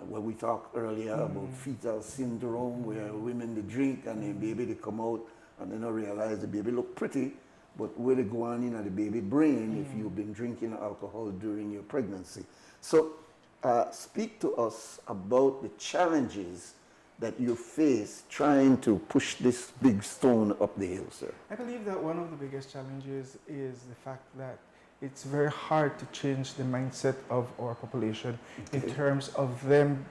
what we talked earlier about fetal syndrome, where women they drink and the baby they come out and they don't realize the baby look pretty, but where they go on in the baby brain if you've been drinking alcohol during your pregnancy. So speak to us about the challenges that you face trying to push this big stone up the hill, sir. I believe that one of the biggest challenges is the fact that it's very hard to change the mindset of our population in terms of them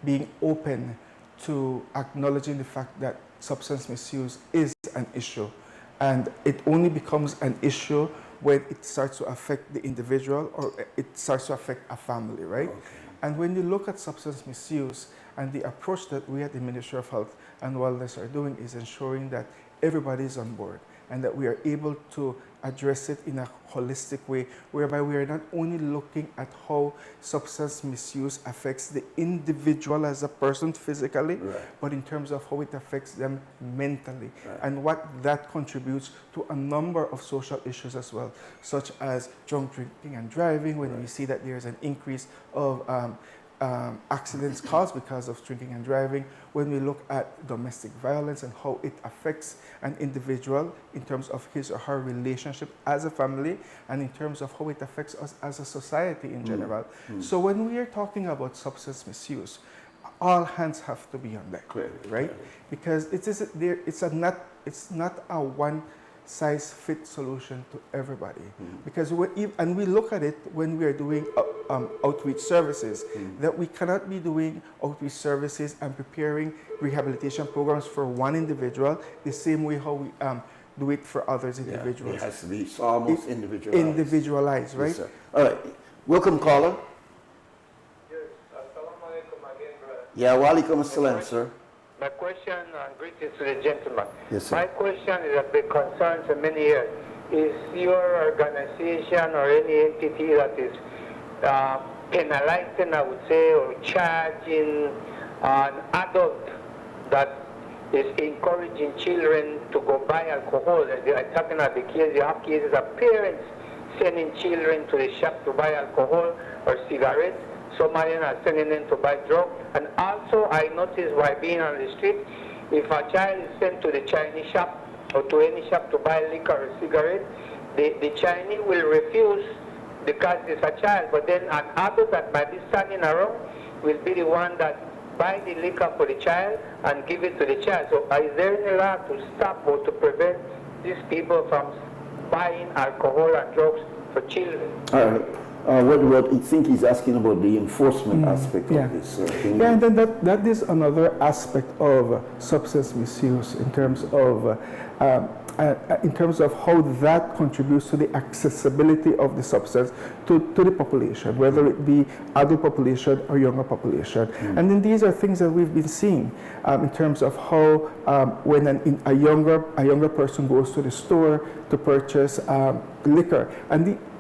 being open to acknowledging the fact that substance misuse is an issue. And it only becomes an issue when it starts to affect the individual or it starts to affect a family, right? And when you look at substance misuse and the approach that we at the Ministry of Health and Wellness are doing is ensuring that everybody is on board and that we are able to address it in a holistic way, whereby we are not only looking at how substance misuse affects the individual as a person physically, but in terms of how it affects them mentally, and what that contributes to a number of social issues as well, such as drunk drinking and driving, when we see that there's an increase of accidents caused because of drinking and driving, when we look at domestic violence and how it affects an individual in terms of his or her relationship as a family, and in terms of how it affects us as a society in general. So when we are talking about substance misuse, all hands have to be on deck, right? Because it's not a one size fits solution to everybody. Because we look at it when we are doing outreach services, that we cannot be doing outreach services and preparing rehabilitation programs for one individual the same way how we do it for others individuals. It has to be almost individualized. Individualized, right? Yes, sir. All right. Welcome, caller. Yes, assalamu alaikum again, brother. Yeah, wa alaikum assalam, sir. My question, greetings to the gentleman. Yes, sir. My question is a big concern for many years. Is your organization or any entity that is penalizing, I would say, or charging an adult that is encouraging children to go buy alcohol? They are talking about the kids. You have cases of parents sending children to the shop to buy alcohol or cigarettes. Some of them are sending them to buy drugs. And also, I noticed while being on the street, if a child is sent to the Chinese shop or to any shop to buy liquor or cigarette, the Chinese will refuse because it's a child. But then an adult that might be standing around will be the one that buy the liquor for the child and give it to the child. So is there any law to stop or to prevent these people from buying alcohol and drugs for children? All right. What I think he's asking about the enforcement aspect of this. Yeah, and then that is another aspect of substance misuse in terms of how that contributes to the accessibility of the substance to the population, whether it be adult population or younger population. And then these are things that we've been seeing in terms of how when a younger person goes to the store to purchase liquor,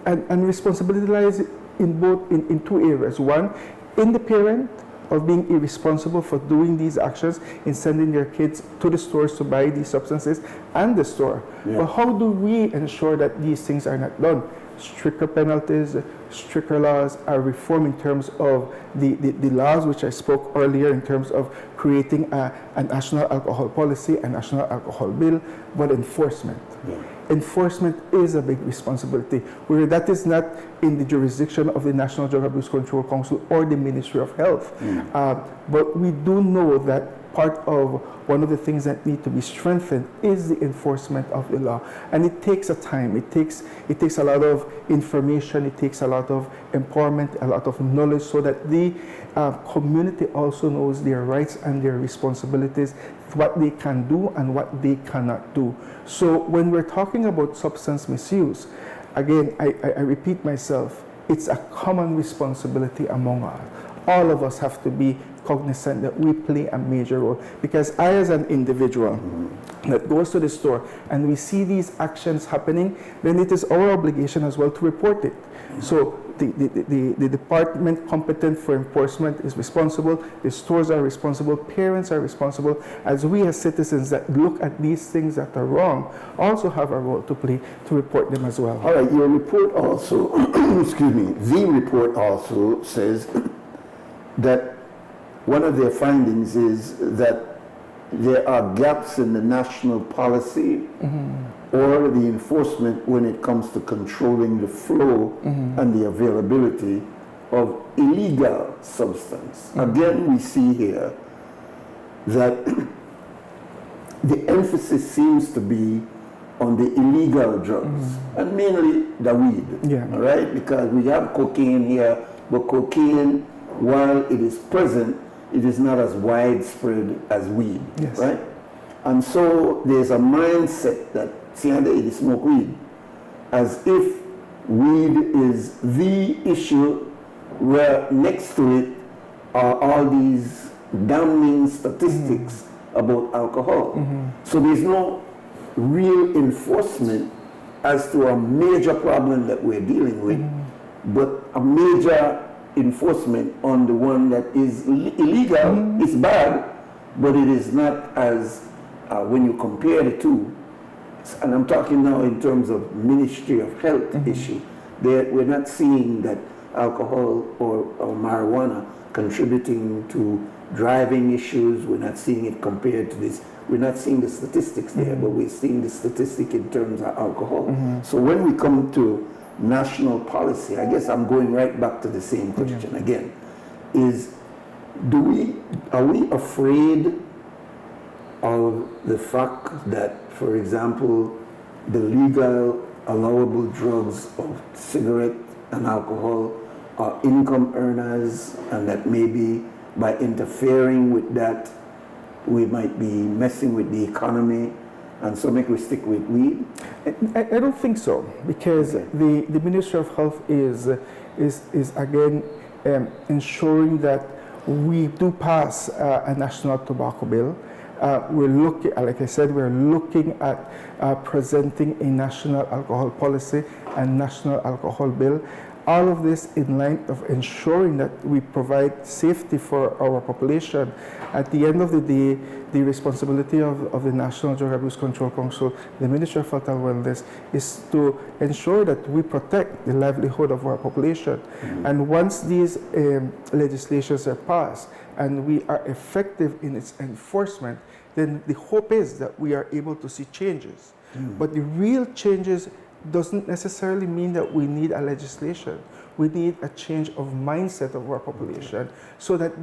and responsibility lies in two areas. One, in the parent of being irresponsible for doing these actions in sending their kids to the stores to buy these substances and the store. Yeah. But how do we ensure that these things are not done? Stricter penalties, stricter laws, are reform in terms of the laws which I spoke earlier in terms of creating a national alcohol policy, a national alcohol bill, but enforcement. Yeah. Enforcement is a big responsibility, where that is not in the jurisdiction of the National Drug Abuse Control Council or the Ministry of Health. But we do know that part of one of the things that need to be strengthened is the enforcement of the law. And it takes a time, it takes a lot of information, it takes a lot of empowerment, a lot of knowledge, so that the community also knows their rights and their responsibilities, what they can do and what they cannot do. So when we're talking about substance misuse, again, I repeat myself, it's a common responsibility among us. All of us have to be cognizant that we play a major role. Because I, as an individual that goes to the store and we see these actions happening, then it is our obligation as well to report it. So the department competent for enforcement is responsible, the stores are responsible, parents are responsible, as we as citizens that look at these things that are wrong also have a role to play to report them as well. All right, your report also, excuse me, the report also says that one of their findings is that there are gaps in the national policy or the enforcement when it comes to controlling the flow and the availability of illegal substance. Again, we see here that the emphasis seems to be on the illegal drugs and mainly the weed, all right? Because we have cocaine here, but cocaine, while it is present, it is not as widespread as weed, right? And so there's a mindset that, see how they smoke weed, as if weed is the issue, where next to it are all these damning statistics about alcohol. So there's no real enforcement as to a major problem that we're dealing with, but a major enforcement on the one that is illegal is bad, but it is not as, when you compare the two, and I'm talking now in terms of Ministry of Health issue, we're not seeing that alcohol or marijuana contributing to driving issues. We're not seeing it compared to this. We're not seeing the statistics there, but we're seeing the statistic in terms of alcohol. So when we come to national policy, I guess I'm going right back to the same question again, is are we afraid of the fact that, for example, the legal allowable drugs of cigarette and alcohol are income earners, and that maybe by interfering with that we might be messing with the economy, and so make we stick with weed? I don't think so, because the Ministry of Health is again ensuring that we do pass a national tobacco bill. We're looking, like I said, we're looking at presenting a national alcohol policy and national alcohol bill. All of this in line of ensuring that we provide safety for our population. At the end of the day, the responsibility of the National Drug Abuse Control Council, the Ministry of Health and Wellness, is to ensure that we protect the livelihood of our population. And once these legislations are passed and we are effective in its enforcement, then the hope is that we are able to see changes. But the real changes doesn't necessarily mean that we need a legislation. We need a change of mindset of our population, so that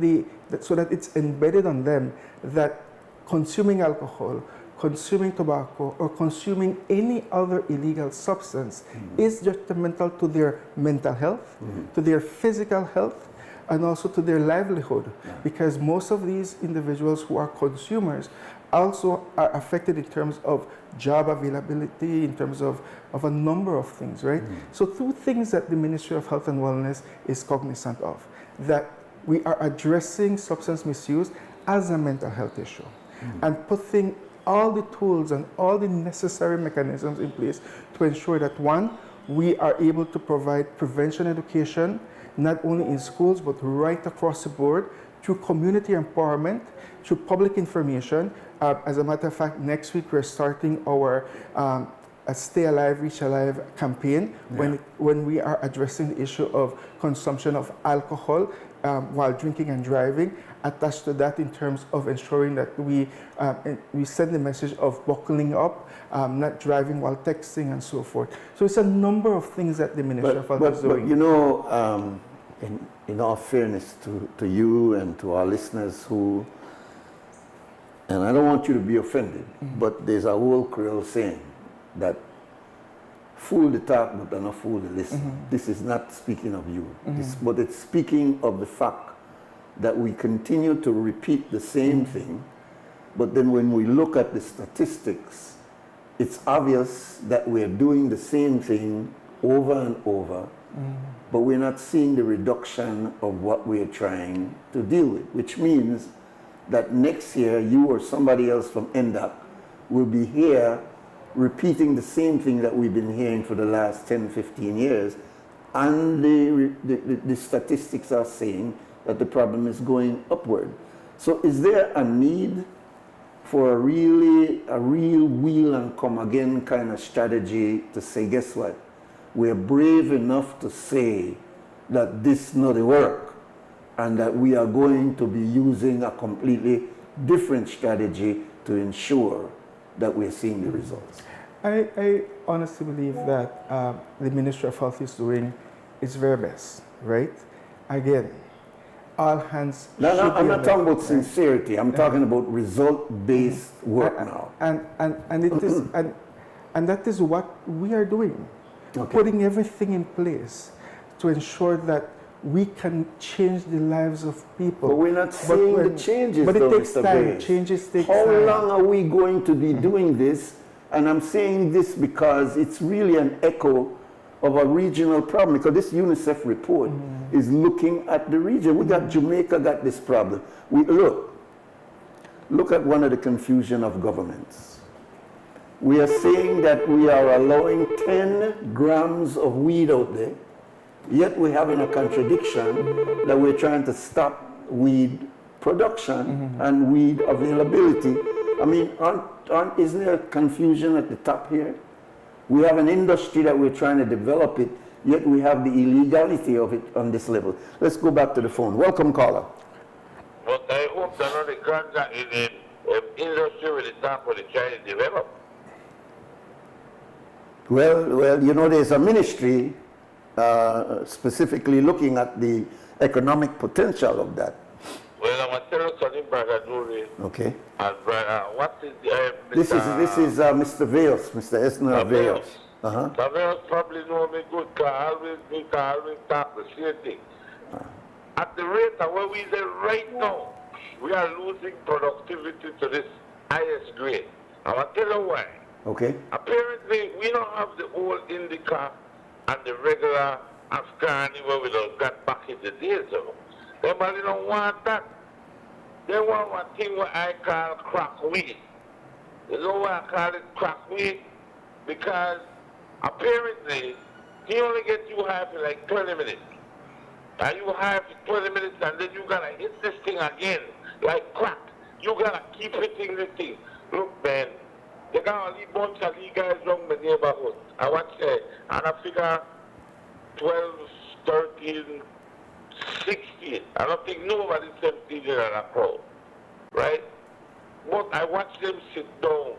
it's embedded on them that consuming alcohol, consuming tobacco, or consuming any other illegal substance is detrimental to their mental health, to their physical health, and also to their livelihood. Because most of these individuals who are consumers also are affected in terms of job availability, in terms of a number of things, right? So two things that the Ministry of Health and Wellness is cognizant of, that we are addressing substance misuse as a mental health issue and putting all the tools and all the necessary mechanisms in place to ensure that, one, we are able to provide prevention education, not only in schools, but right across the board, through community empowerment, through public information. As a matter of fact, next week we're starting our Stay Alive, Reach Alive campaign when we are addressing the issue of consumption of alcohol while drinking and driving. Attached to that in terms of ensuring that we send the message of buckling up, not driving while texting and so forth. So it's a number of things that the Ministry of Health is doing. But you know, in all fairness to you and to our listeners who, and I don't want you to be offended, but there's a whole Creole saying that fool the talk but not fool the listen. This is not speaking of you, but it's speaking of the fact that we continue to repeat the same thing, but then when we look at the statistics, it's obvious that we're doing the same thing over and over, but we're not seeing the reduction of what we're trying to deal with, which means that next year you or somebody else from NDAC will be here repeating the same thing that we've been hearing for the last 10, 15 years, and the statistics are saying that the problem is going upward. So is there a need for a real wheel and come again kind of strategy to say, guess what? We're brave enough to say that this not work and that we are going to be using a completely different strategy to ensure that we're seeing the results. I honestly believe that the Ministry of Health is doing its very best, right? Again, all hands. No, I'm not talking about sincerity. I'm talking about result-based work now. And it is and that is what we are doing, putting everything in place to ensure that we can change the lives of people. But we're not seeing the changes. But it though, takes Mr. time. Bayes. Changes take How time. long are we going to be doing this? And I'm saying this because it's really an echo of a regional problem, because this UNICEF report is looking at the region. We got Jamaica got this problem. Look at one of the confusion of governments. We are saying that we are allowing 10 grams of weed out there, yet we're having a contradiction that we're trying to stop weed production and weed availability. I mean, isn't there confusion at the top here? We have an industry that we're trying to develop it, yet we have the illegality of it on this level. Let's go back to the phone. Welcome, caller. But I hope that not the contract in the industry with the top of the Chinese develop. Well, you know, there's a ministry specifically looking at the economic potential of that. Well, I'm going to tell you something, Brother Nuri. Okay. And brother, what is the... This is Mr. Vales, Mr. Esner Vales. Mr. Vales probably know me good, because I always talk the same thing. At the rate of where we are right now, we are losing productivity to this highest grade. I'm going to tell you why. Okay. Apparently, we don't have the old indica and the regular Afghani where we don't got back in the days ago. Everybody don't want that. They want one thing what I call crack weed. You know why I call it crack weed? Because apparently he only gets you high for like 20 minutes. And you high for 20 minutes and then you gotta hit this thing again, like crack. You gotta keep hitting this thing. Look, man, they got all these bunch of these guys around the neighborhood. I watch and I figure 12, 13, 16. I don't think nobody's 17 in that crowd, right? But I watch them sit down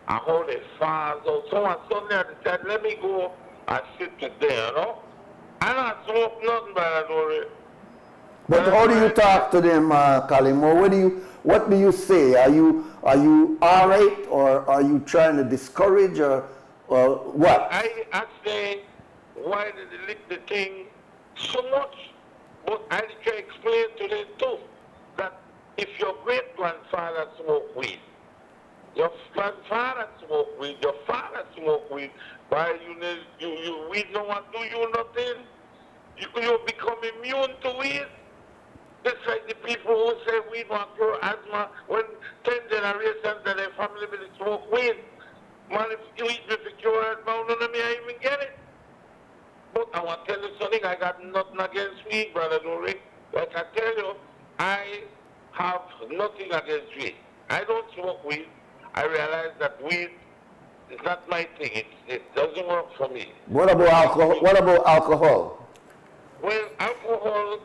and hold their files out. So on Sunday I decided, let me go and sit with them, you know? I don't smoke nothing, Brother Nuri. But how do you talk to them, Kalim? Or what do you say? Are you all right, or are you trying to discourage, or what? I say, why did they lick the thing so much? But I try to explain to them too that if your great grandfather smoked weed, your grandfather smoked weed, your father smoked weed, why you weed no one do you nothing? You become immune to weed. Just like the people who say weed will cure asthma when 10 generations of their family will smoke weed. Man, if you eat with the cure asthma, none of me I even get it. But I want to tell you something, I got nothing against weed, Brother Nuri. Like I tell you, I have nothing against weed. I don't smoke weed. I realize that weed is not my thing. It doesn't work for me. What about alcohol? What about alcohol? Well, alcohol,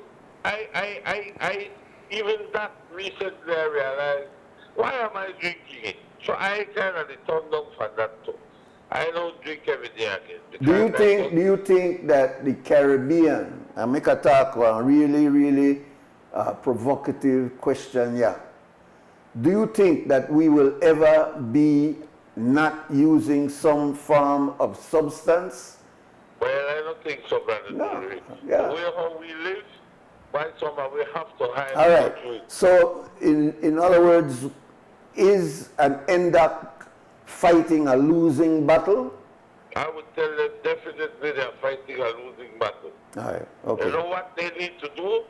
I even that recently I realized, why am I drinking it? So I kind of turned down for that too. I don't drink every day again. Do you think that the Caribbean, I make a talk on really provocative question, yeah. Do you think that we will ever be not using some form of substance? Well, I don't think so, Brother Nuri. Yeah. The way how we live, by summer we have to hide. All right. So, in other words, is an NDOC fighting a losing battle? I would tell them definitely they're fighting a losing battle. All right. Okay. You know what they need to do?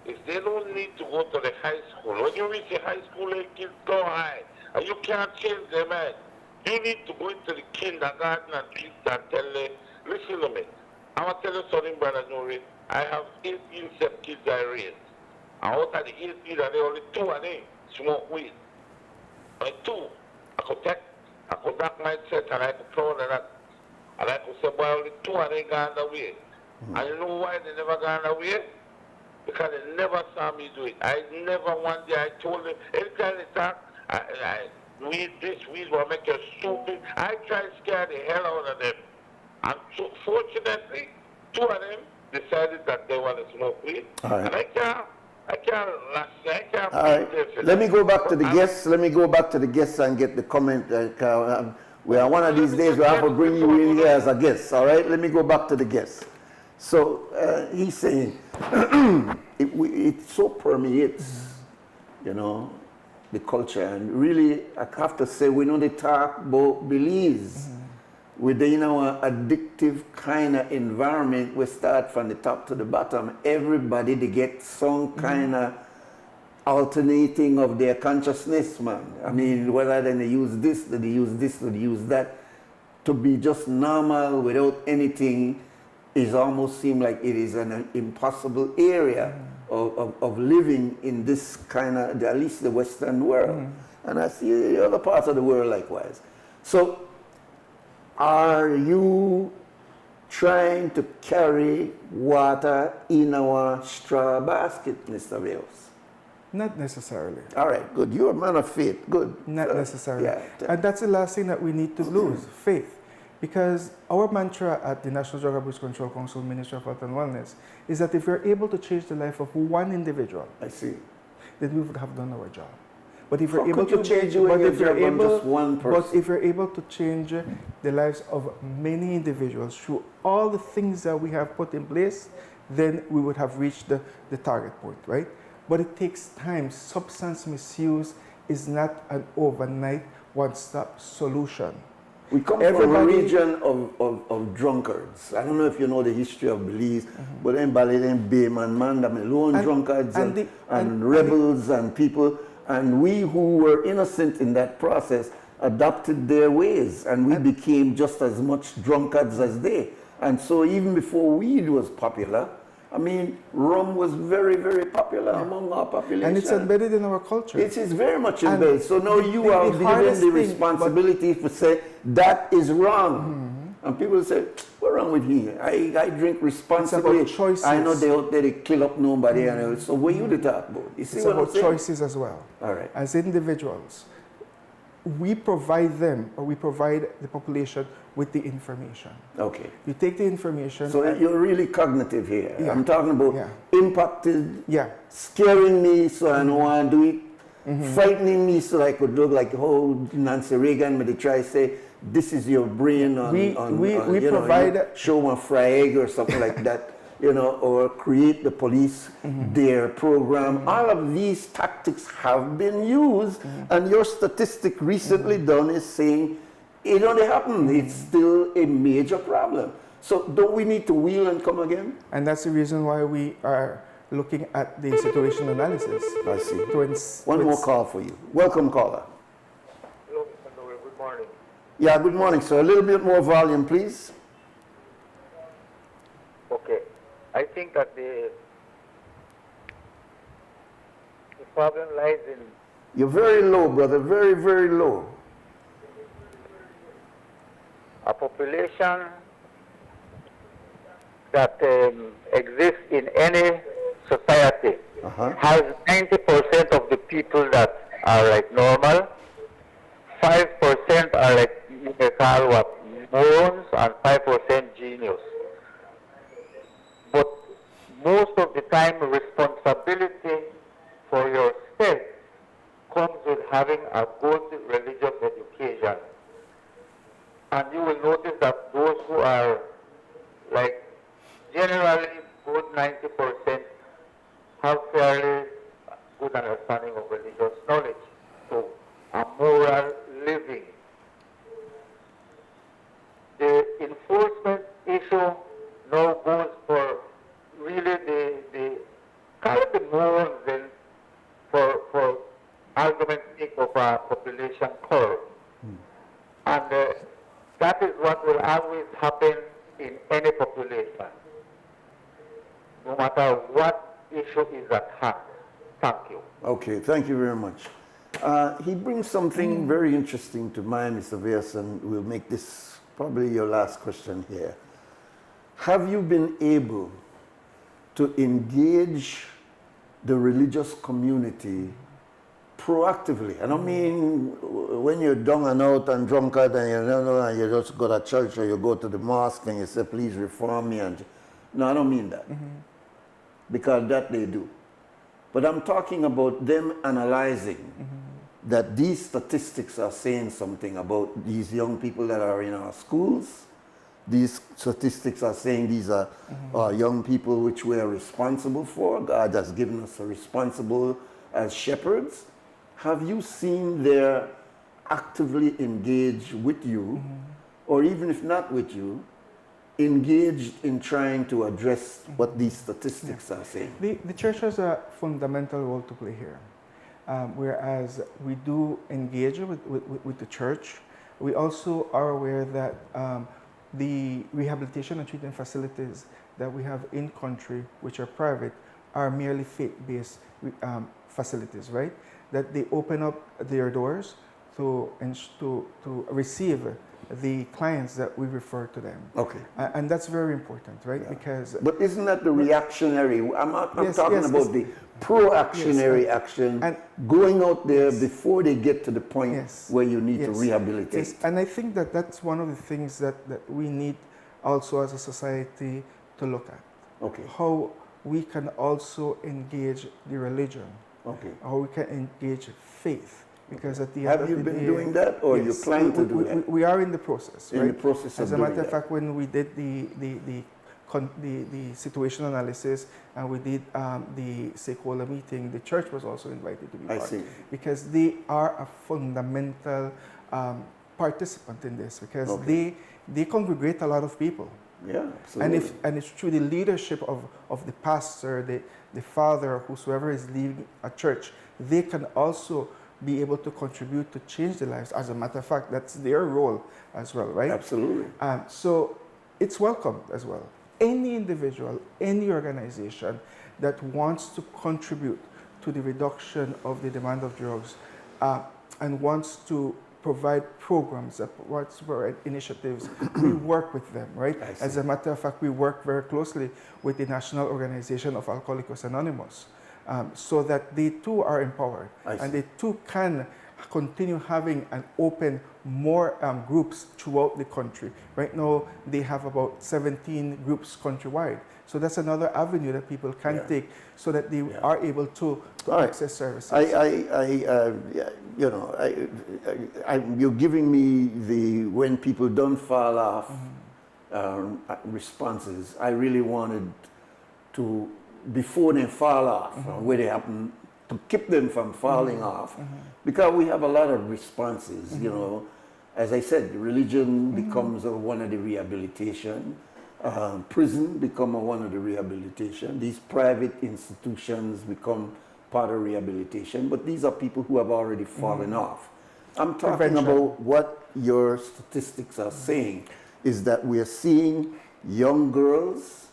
Is they don't need to go to the high school. When you reach the high school, the kids go high. And you can't change their mind. You need to go into the kindergarten and teach and tell them, listen to me. I want to tell you something, Brother Nuri. I have 18 step kids I raised. And out of the 18, there only 2 of them smoke weed. And 2, I could back mindset and I could throw that. And I could say, boy, only 2 of them gone away. And you know why they never gone away? Because they never saw me do it. I never one day, I told them, anytime they talk, weed will make you stupid. I try to scare the hell out of them. And so, fortunately, 2 of them decided that they want to smoke weed. All right. And I can't All right. Let me go back to the guests. Let me go back to the guests and get the comment. One of these days, we'll have to bring you in here as a guest. All right. Let me go back to the guests. So he's saying it so permeates, you know, the culture. And really, I have to say, we know they talk about Belize. Within our addictive kind of environment, we start from the top to the bottom. Everybody, they get some kind of alternating of their consciousness, man. I mean, whether they use this, they use this, they use that. To be just normal without anything is almost seem like it is an impossible area of living in this kind of, at least the Western world. And I see the other parts of the world likewise. So, are you trying to carry water in our straw basket, Mr. Vales? Not necessarily. All right, good. You're a man of faith. Good. Not necessarily. Yeah. And that's the last thing that we need to lose, faith. Because our mantra at the National Drug Abuse Control Council, Ministry of Health and Wellness, is that if we're able to change the life of one individual, I see, then we would have done our job. But if How we're able could you to change your but if job you're on able, just one person? But if you're able to change the lives of many individuals through all the things that we have put in place, then we would have reached the target point, right? But it takes time. Substance misuse is not an overnight, one-stop solution. We come from a region of drunkards. I don't know if you know the history of Belize, but then Baladen, Bayman, Mandam, lone drunkards and rebels and people. And we who were innocent in that process adopted their ways, and we became just as much drunkards as they. And so even before weed was popular, I mean, rum was very, very popular among our population. And it's embedded in our culture. It is very much embedded. So now you are given the responsibility to say, that is wrong. And people say, what's wrong with you? I drink responsibly. It's about choices. I know they out there, they kill up nobody. And so what you to talk about? You see it's what about I'm saying? choices as well. All right. As individuals, we provide them, or we provide the population with the information. Okay. You take the information. So you're really cognitive here. Yeah. I'm talking about impacted, yeah, scaring me so I don't want to do it, frightening me so I could look like how Nancy Reagan made try to say, this is your brain on, we provide show one fry egg or something like that, you know, or create the police, their program. All of these tactics have been used, and your statistic recently done is saying it only happened. It's still a major problem. So don't we need to wheel and come again? And that's the reason why we are looking at the situational analysis. I see. One more call for you. Welcome, caller. Hello, Mr. Nuri. Good morning. Yeah, good morning, sir. A little bit more volume, please. I think that the problem lies in You're very low, brother, very, very low. a population that exists in any society has 90% of the people that are like normal, 5% are like you may call what morons, and 5% genius. But most of the time, responsibility for yourself comes with having a good religious education. And you will notice that those who are like generally good 90% have fairly good understanding of religious knowledge. So a moral living. The enforcement issue now goes for really the kind of the morons then for argument's sake of a population curve. And that is what will always happen in any population, no matter what issue is at hand. Thank you. Okay, thank you very much. He brings something very interesting to mind, Mr. Vias, and we'll make this probably your last question here. Have you been able to engage the religious community proactively? I don't mean when you're down and out and drunkard and and you just go to church or you go to the mosque and you say, please reform me. No, I don't mean that. Because that they do. But I'm talking about them analyzing that these statistics are saying something about these young people that are in our schools. These statistics are saying these are young people which we are responsible for. God has given us a responsible as shepherds. Have you seen them actively engage with you, or even if not with you, engaged in trying to address what these statistics are saying? The church has a fundamental role to play here. Whereas we do engage with the church, we also are aware that the rehabilitation and treatment facilities that we have in country, which are private, are merely faith-based facilities, right? That they open up their doors to receive the clients that we refer to them. Okay. And that's very important, right? Because but isn't that the reactionary? I'm talking about the pro-actionary action, and going out there before they get to the point where you need to rehabilitate. Yes, and I think that that's one of the things that we need also as a society to look at. Okay. How we can also engage the religion. Okay. How we can engage faith. Because at the end Have of you the been day, doing that, or you plan to do that? We are in the process. In the process of As a matter doing of that. fact, when we did the situation analysis and we did the stakeholder meeting, the church was also invited to be part. I see. Because they are a fundamental participant in this, because they congregate a lot of people. Yeah, absolutely. And it's through the leadership of the pastor, the father, whosoever is leading a church, they can also be able to contribute to change the lives. As a matter of fact, that's their role as well, right? Absolutely. So it's welcomed as well. Any individual, any organization that wants to contribute to the reduction of the demand of drugs and wants to provide programs, wants to provide initiatives, we work with them, right? As a matter of fact, we work very closely with the National Organization of Alcoholics Anonymous, so that they too are empowered and they too can continue having and open more groups throughout the country. Right now, they have about 17 groups countrywide. So that's another avenue that people can take so that they are able to access services. You're giving me the when people don't fall off responses. I really wanted to, before they fall off, where they happen, to keep them from falling off, because we have a lot of responses. You know, as I said, religion becomes one of the rehabilitation. Prison become one of the rehabilitation. These private institutions become part of rehabilitation. But these are people who have already fallen off. I'm talking about what your statistics are saying is that we are seeing young girls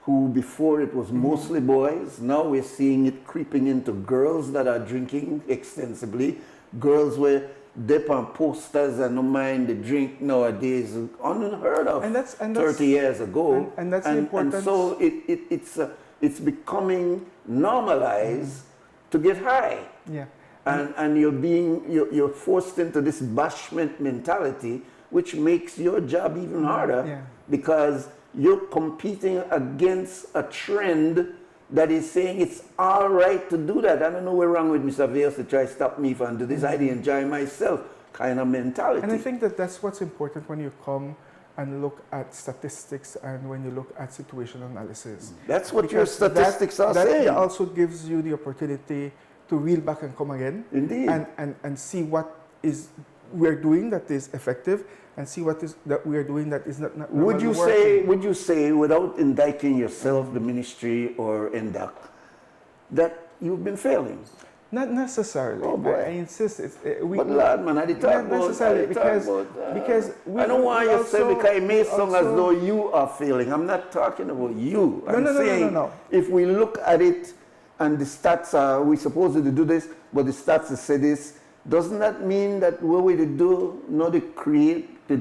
who before it was mostly boys. Now we're seeing it creeping into girls that are drinking extensively. Girls where dip on posters and don't mind the drink nowadays, unheard of and that's 30 years ago. And that's the importance. And so it's becoming normalized to get high. Yeah. And you're forced into this bashment mentality, which makes your job even harder because you're competing against a trend that is saying it's all right to do that. I don't know what's wrong with Mr. Vales to try to stop me from doing this. I enjoy myself kind of mentality. And I think that that's what's important when you come and look at statistics and when you look at situational analysis. That's what your statistics are saying. That also gives you the opportunity to reel back and come again. Indeed. And see what is we're doing that is effective and see what is that we are doing that is not would you say, without indicting yourself, the ministry or NDAC, that you've been failing? Not necessarily. Oh boy. I insist. But Lord, man, I did talk not necessarily because I don't want you to say because it may sound as though you are failing. I'm not talking about you. I'm saying if we look at it and the stats are, we're supposed to do this, but the stats say this, doesn't that mean that what we do not to create the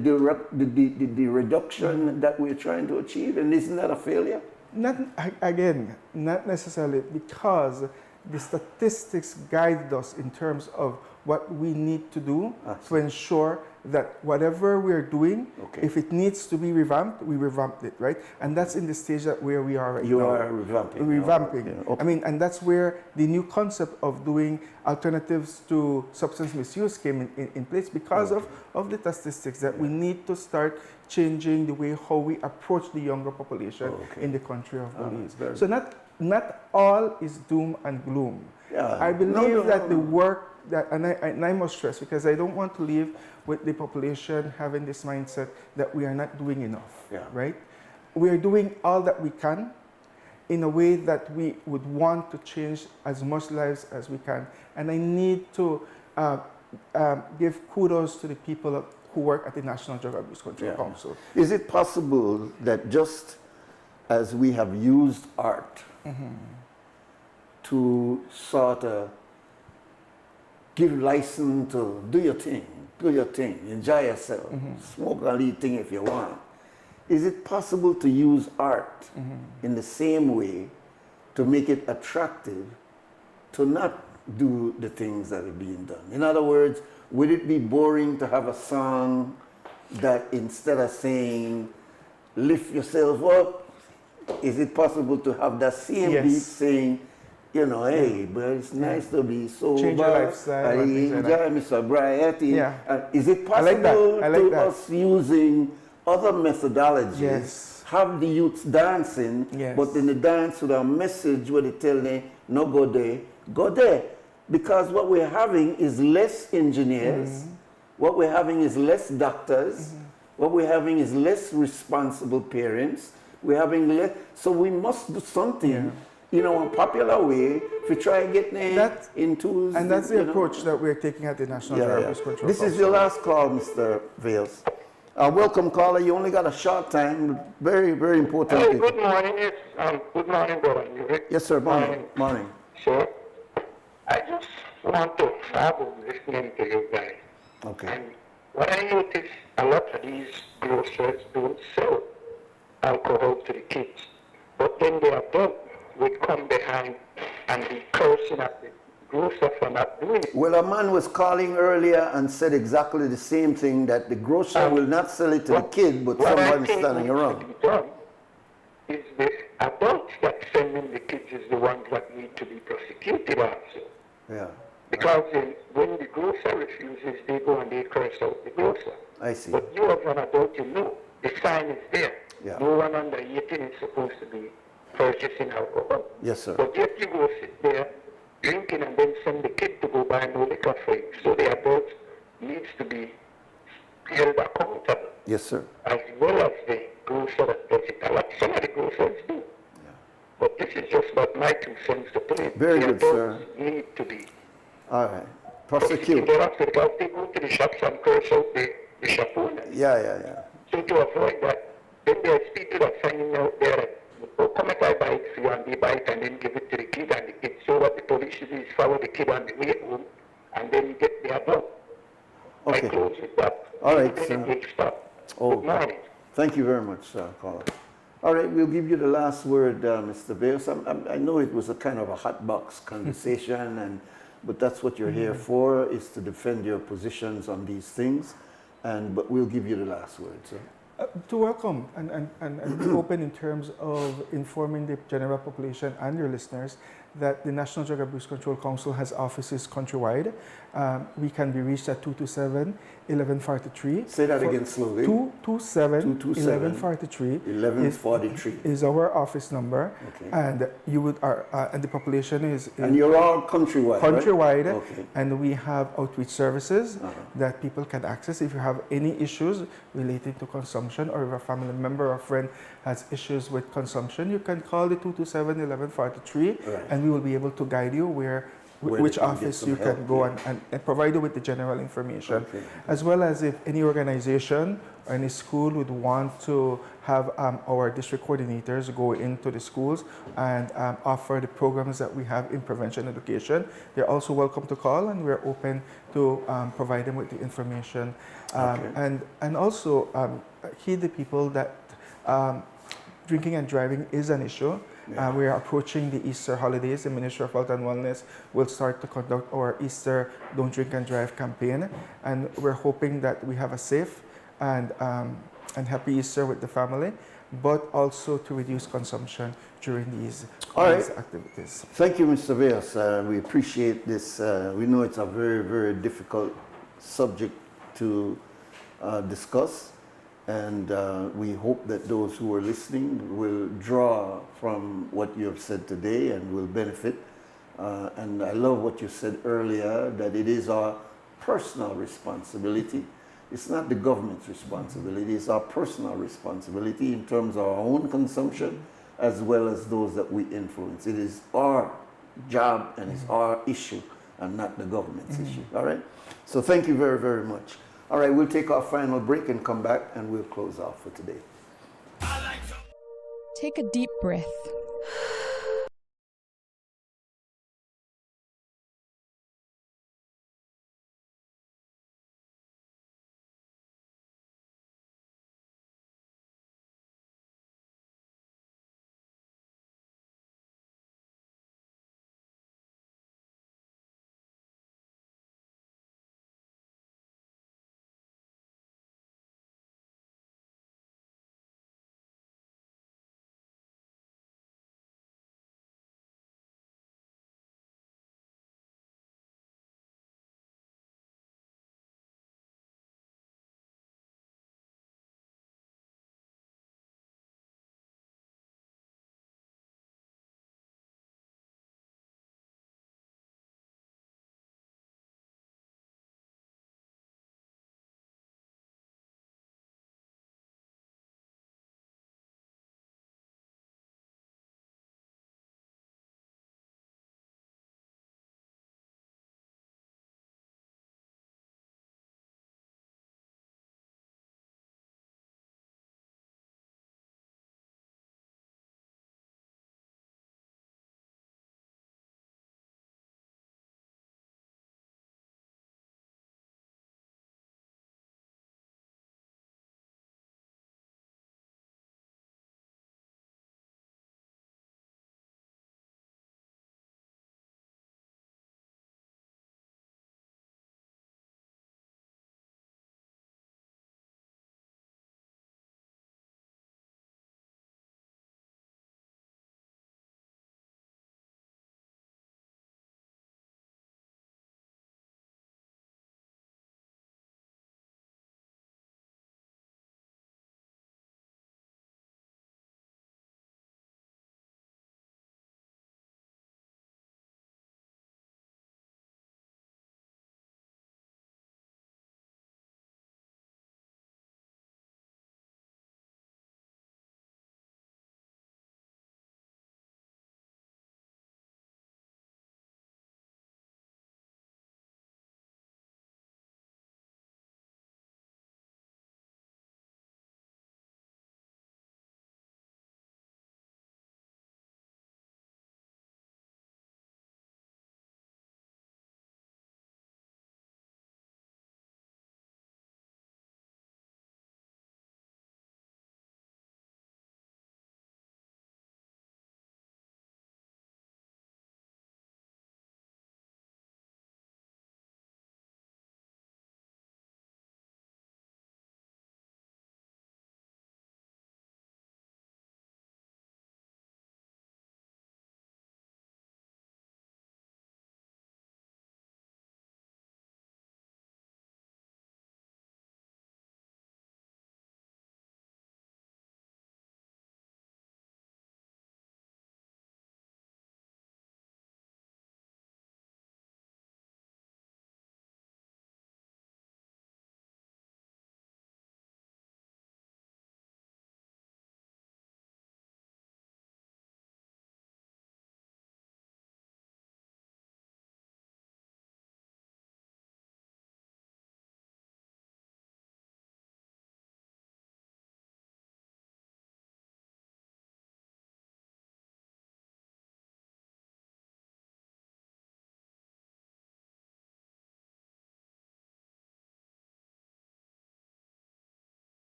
reduction that we're trying to achieve? And isn't that a failure? Not necessarily, because the statistics guide us in terms of what we need to do to ensure that whatever we're doing, if it needs to be revamped, we revamped it, right? And that's in the stage that where we are right now. You are revamping. Revamping. Okay. I mean, and that's where the new concept of doing alternatives to substance misuse came in place because of the statistics that we need to start changing the way how we approach the younger population in the country of Belize. So not all is doom and gloom. Yeah. I believe that the work that, and I must stress, because I don't want to leave with the population having this mindset that we are not doing enough, right? We are doing all that we can in a way that we would want to change as much lives as we can. And I need to give kudos to the people who work at the National Drug Abuse Control Council. Is it possible that just as we have used art to sort of give license to do your thing, enjoy yourself, smoke a little thing if you want, is it possible to use art in the same way to make it attractive to not do the things that are being done? In other words, would it be boring to have a song that instead of saying, lift yourself up, is it possible to have that same beat saying, you know, hey, but it's nice to be sober. Change your lifestyle. I enjoy my sobriety. Is it possible I like that. us using other methodologies, have the youths dancing, but in the dance with a message where they tell them, no go there, go there. Because what we're having is less engineers, what we're having is less doctors, what we're having is less responsible parents, we're having less, so we must do something. In a popular way, if we try and get into... And that's the approach that we're taking at the National Drug Abuse Control This is your last call, Mr. Vales. Welcome, caller. You only got a short time. Very, very important. Hey, good morning. Good morning, brother. Yes, sir. Morning. Sure. I just want to travel listening to you guys. Okay. And what I notice, a lot of these grocers don't sell alcohol to the kids. But then the adult would come behind and be cursing at the grocer for not doing it. Well, a man was calling earlier and said exactly the same thing, that the grocer will not sell it to the kid, but someone standing around. Is the adults that sending the kids is the ones that need to be prosecuted also. Yeah. Because when the grocer refuses, they go and they curse out the grocer. I see. But you as an adult, you know, the sign is there. Yeah. No one under 18 is supposed to be purchasing alcohol. Yes, sir. But yet you go sit there drinking and then send the kid to go buy no liquor for you. So the adult needs to be held accountable. Yes, sir. As well as the grocer that does it. Like some of the grocers do. But this is just about my 2 cents to put in. Very the good, sir. Need to be. All right. Prosecute. Because they go to the shops and curse out the shop owners. Yeah. So to avoid that, then there's people that are finding out there that oh, come and I buy it for you, and they buy it and then give it to the kid, and the kid. So what the police should do is follow the kid on the way home, and then you get their bill. Okay. I close with that. All right, Then sir. it will stop. Oh, Good morning. thank you very much, caller. All right, we'll give you the last word, Mr. Beos. I know it was a kind of a hot box conversation, but that's what you're here for, is to defend your positions on these things. But we'll give you the last word, sir. To welcome and be open in terms of informing the general population and your listeners that the National Drug Abuse Control Council has offices countrywide. We can be reached at 227-1143. Say that again slowly. 227-1143. 1143 is our office number. Okay. And you would and the population is and you're all countrywide, countrywide, right? Okay. And we have outreach services that people can access if you have any issues related to consumption, or if a family member or friend has issues with consumption, you can call the 227-1143, and we will be able to guide you which office you can go and provide you with the general information. Okay. As well as if any organization or any school would want to have our district coordinators go into the schools and offer the programs that we have in prevention education, they're also welcome to call, and we're open to provide them with the information. And also heed the people that drinking and driving is an issue. We are approaching the Easter holidays. The Ministry of Health and Wellness will start to conduct our Easter Don't Drink and Drive campaign, and we're hoping that we have a safe and happy Easter with the family, but also to reduce consumption during these activities. Thank you, Mr. Beos. We appreciate this. We know it's a very, very difficult subject to discuss. And we hope that those who are listening will draw from what you have said today and will benefit. And I love what you said earlier, that it is our personal responsibility. It's not the government's responsibility, it's our personal responsibility in terms of our own consumption as well as those that we influence. It is our job and it's our issue and not the government's issue. All right? So thank you very, very much. All right, we'll take our final break and come back and we'll close off for today. Take a deep breath.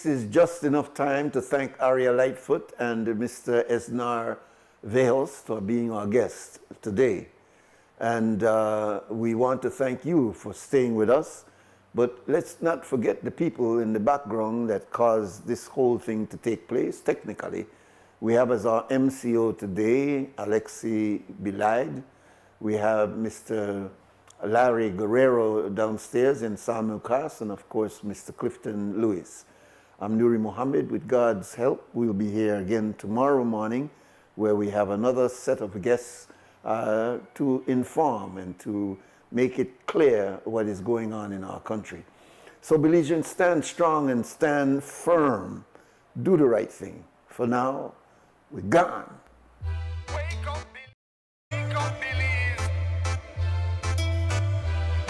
this is just enough time to thank Aria Lightfoot and Mr. Esnar Vejos for being our guest today. And we want to thank you for staying with us. But let's not forget the people in the background that caused this whole thing to take place technically. We have as our MCO today, Alexi Bilaid. We have Mr. Larry Guerrero downstairs in Samuel Cast, and of course, Mr. Clifton Lewis. I'm Nuri Mohammed. With God's help, we'll be here again tomorrow morning, where we have another set of guests to inform and to make it clear what is going on in our country. So Belizeans, stand strong and stand firm. Do the right thing. For now, we're gone. Wake up, Belize. Wake up, Belize.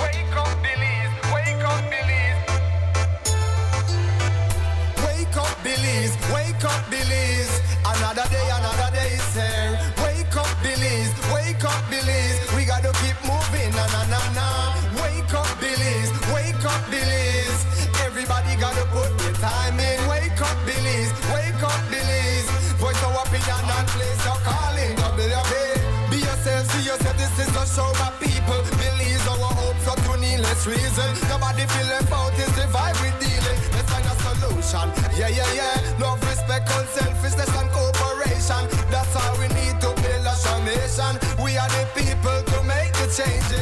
Wake up, Belize. Wake up, Belize. Wake up, Belize. Another day is here. Wake up, Belize. Wake up, Belize. We gotta keep moving, na na na na. Wake up, Belize. Wake up, Belize. Everybody gotta put their time in. Wake up, Belize. Wake up, Belize. Voice our opinion and place your calling. WB. Be yourself, see yourself. This is a show by people. Believe our hopes are to needless reason. Nobody feel left out is the vibe we dealing. Let's find a solution. Yeah, yeah, yeah. Love, respect, unselfishness and cooperation. That's how we need to build a strong nation. We are the people to make the changes.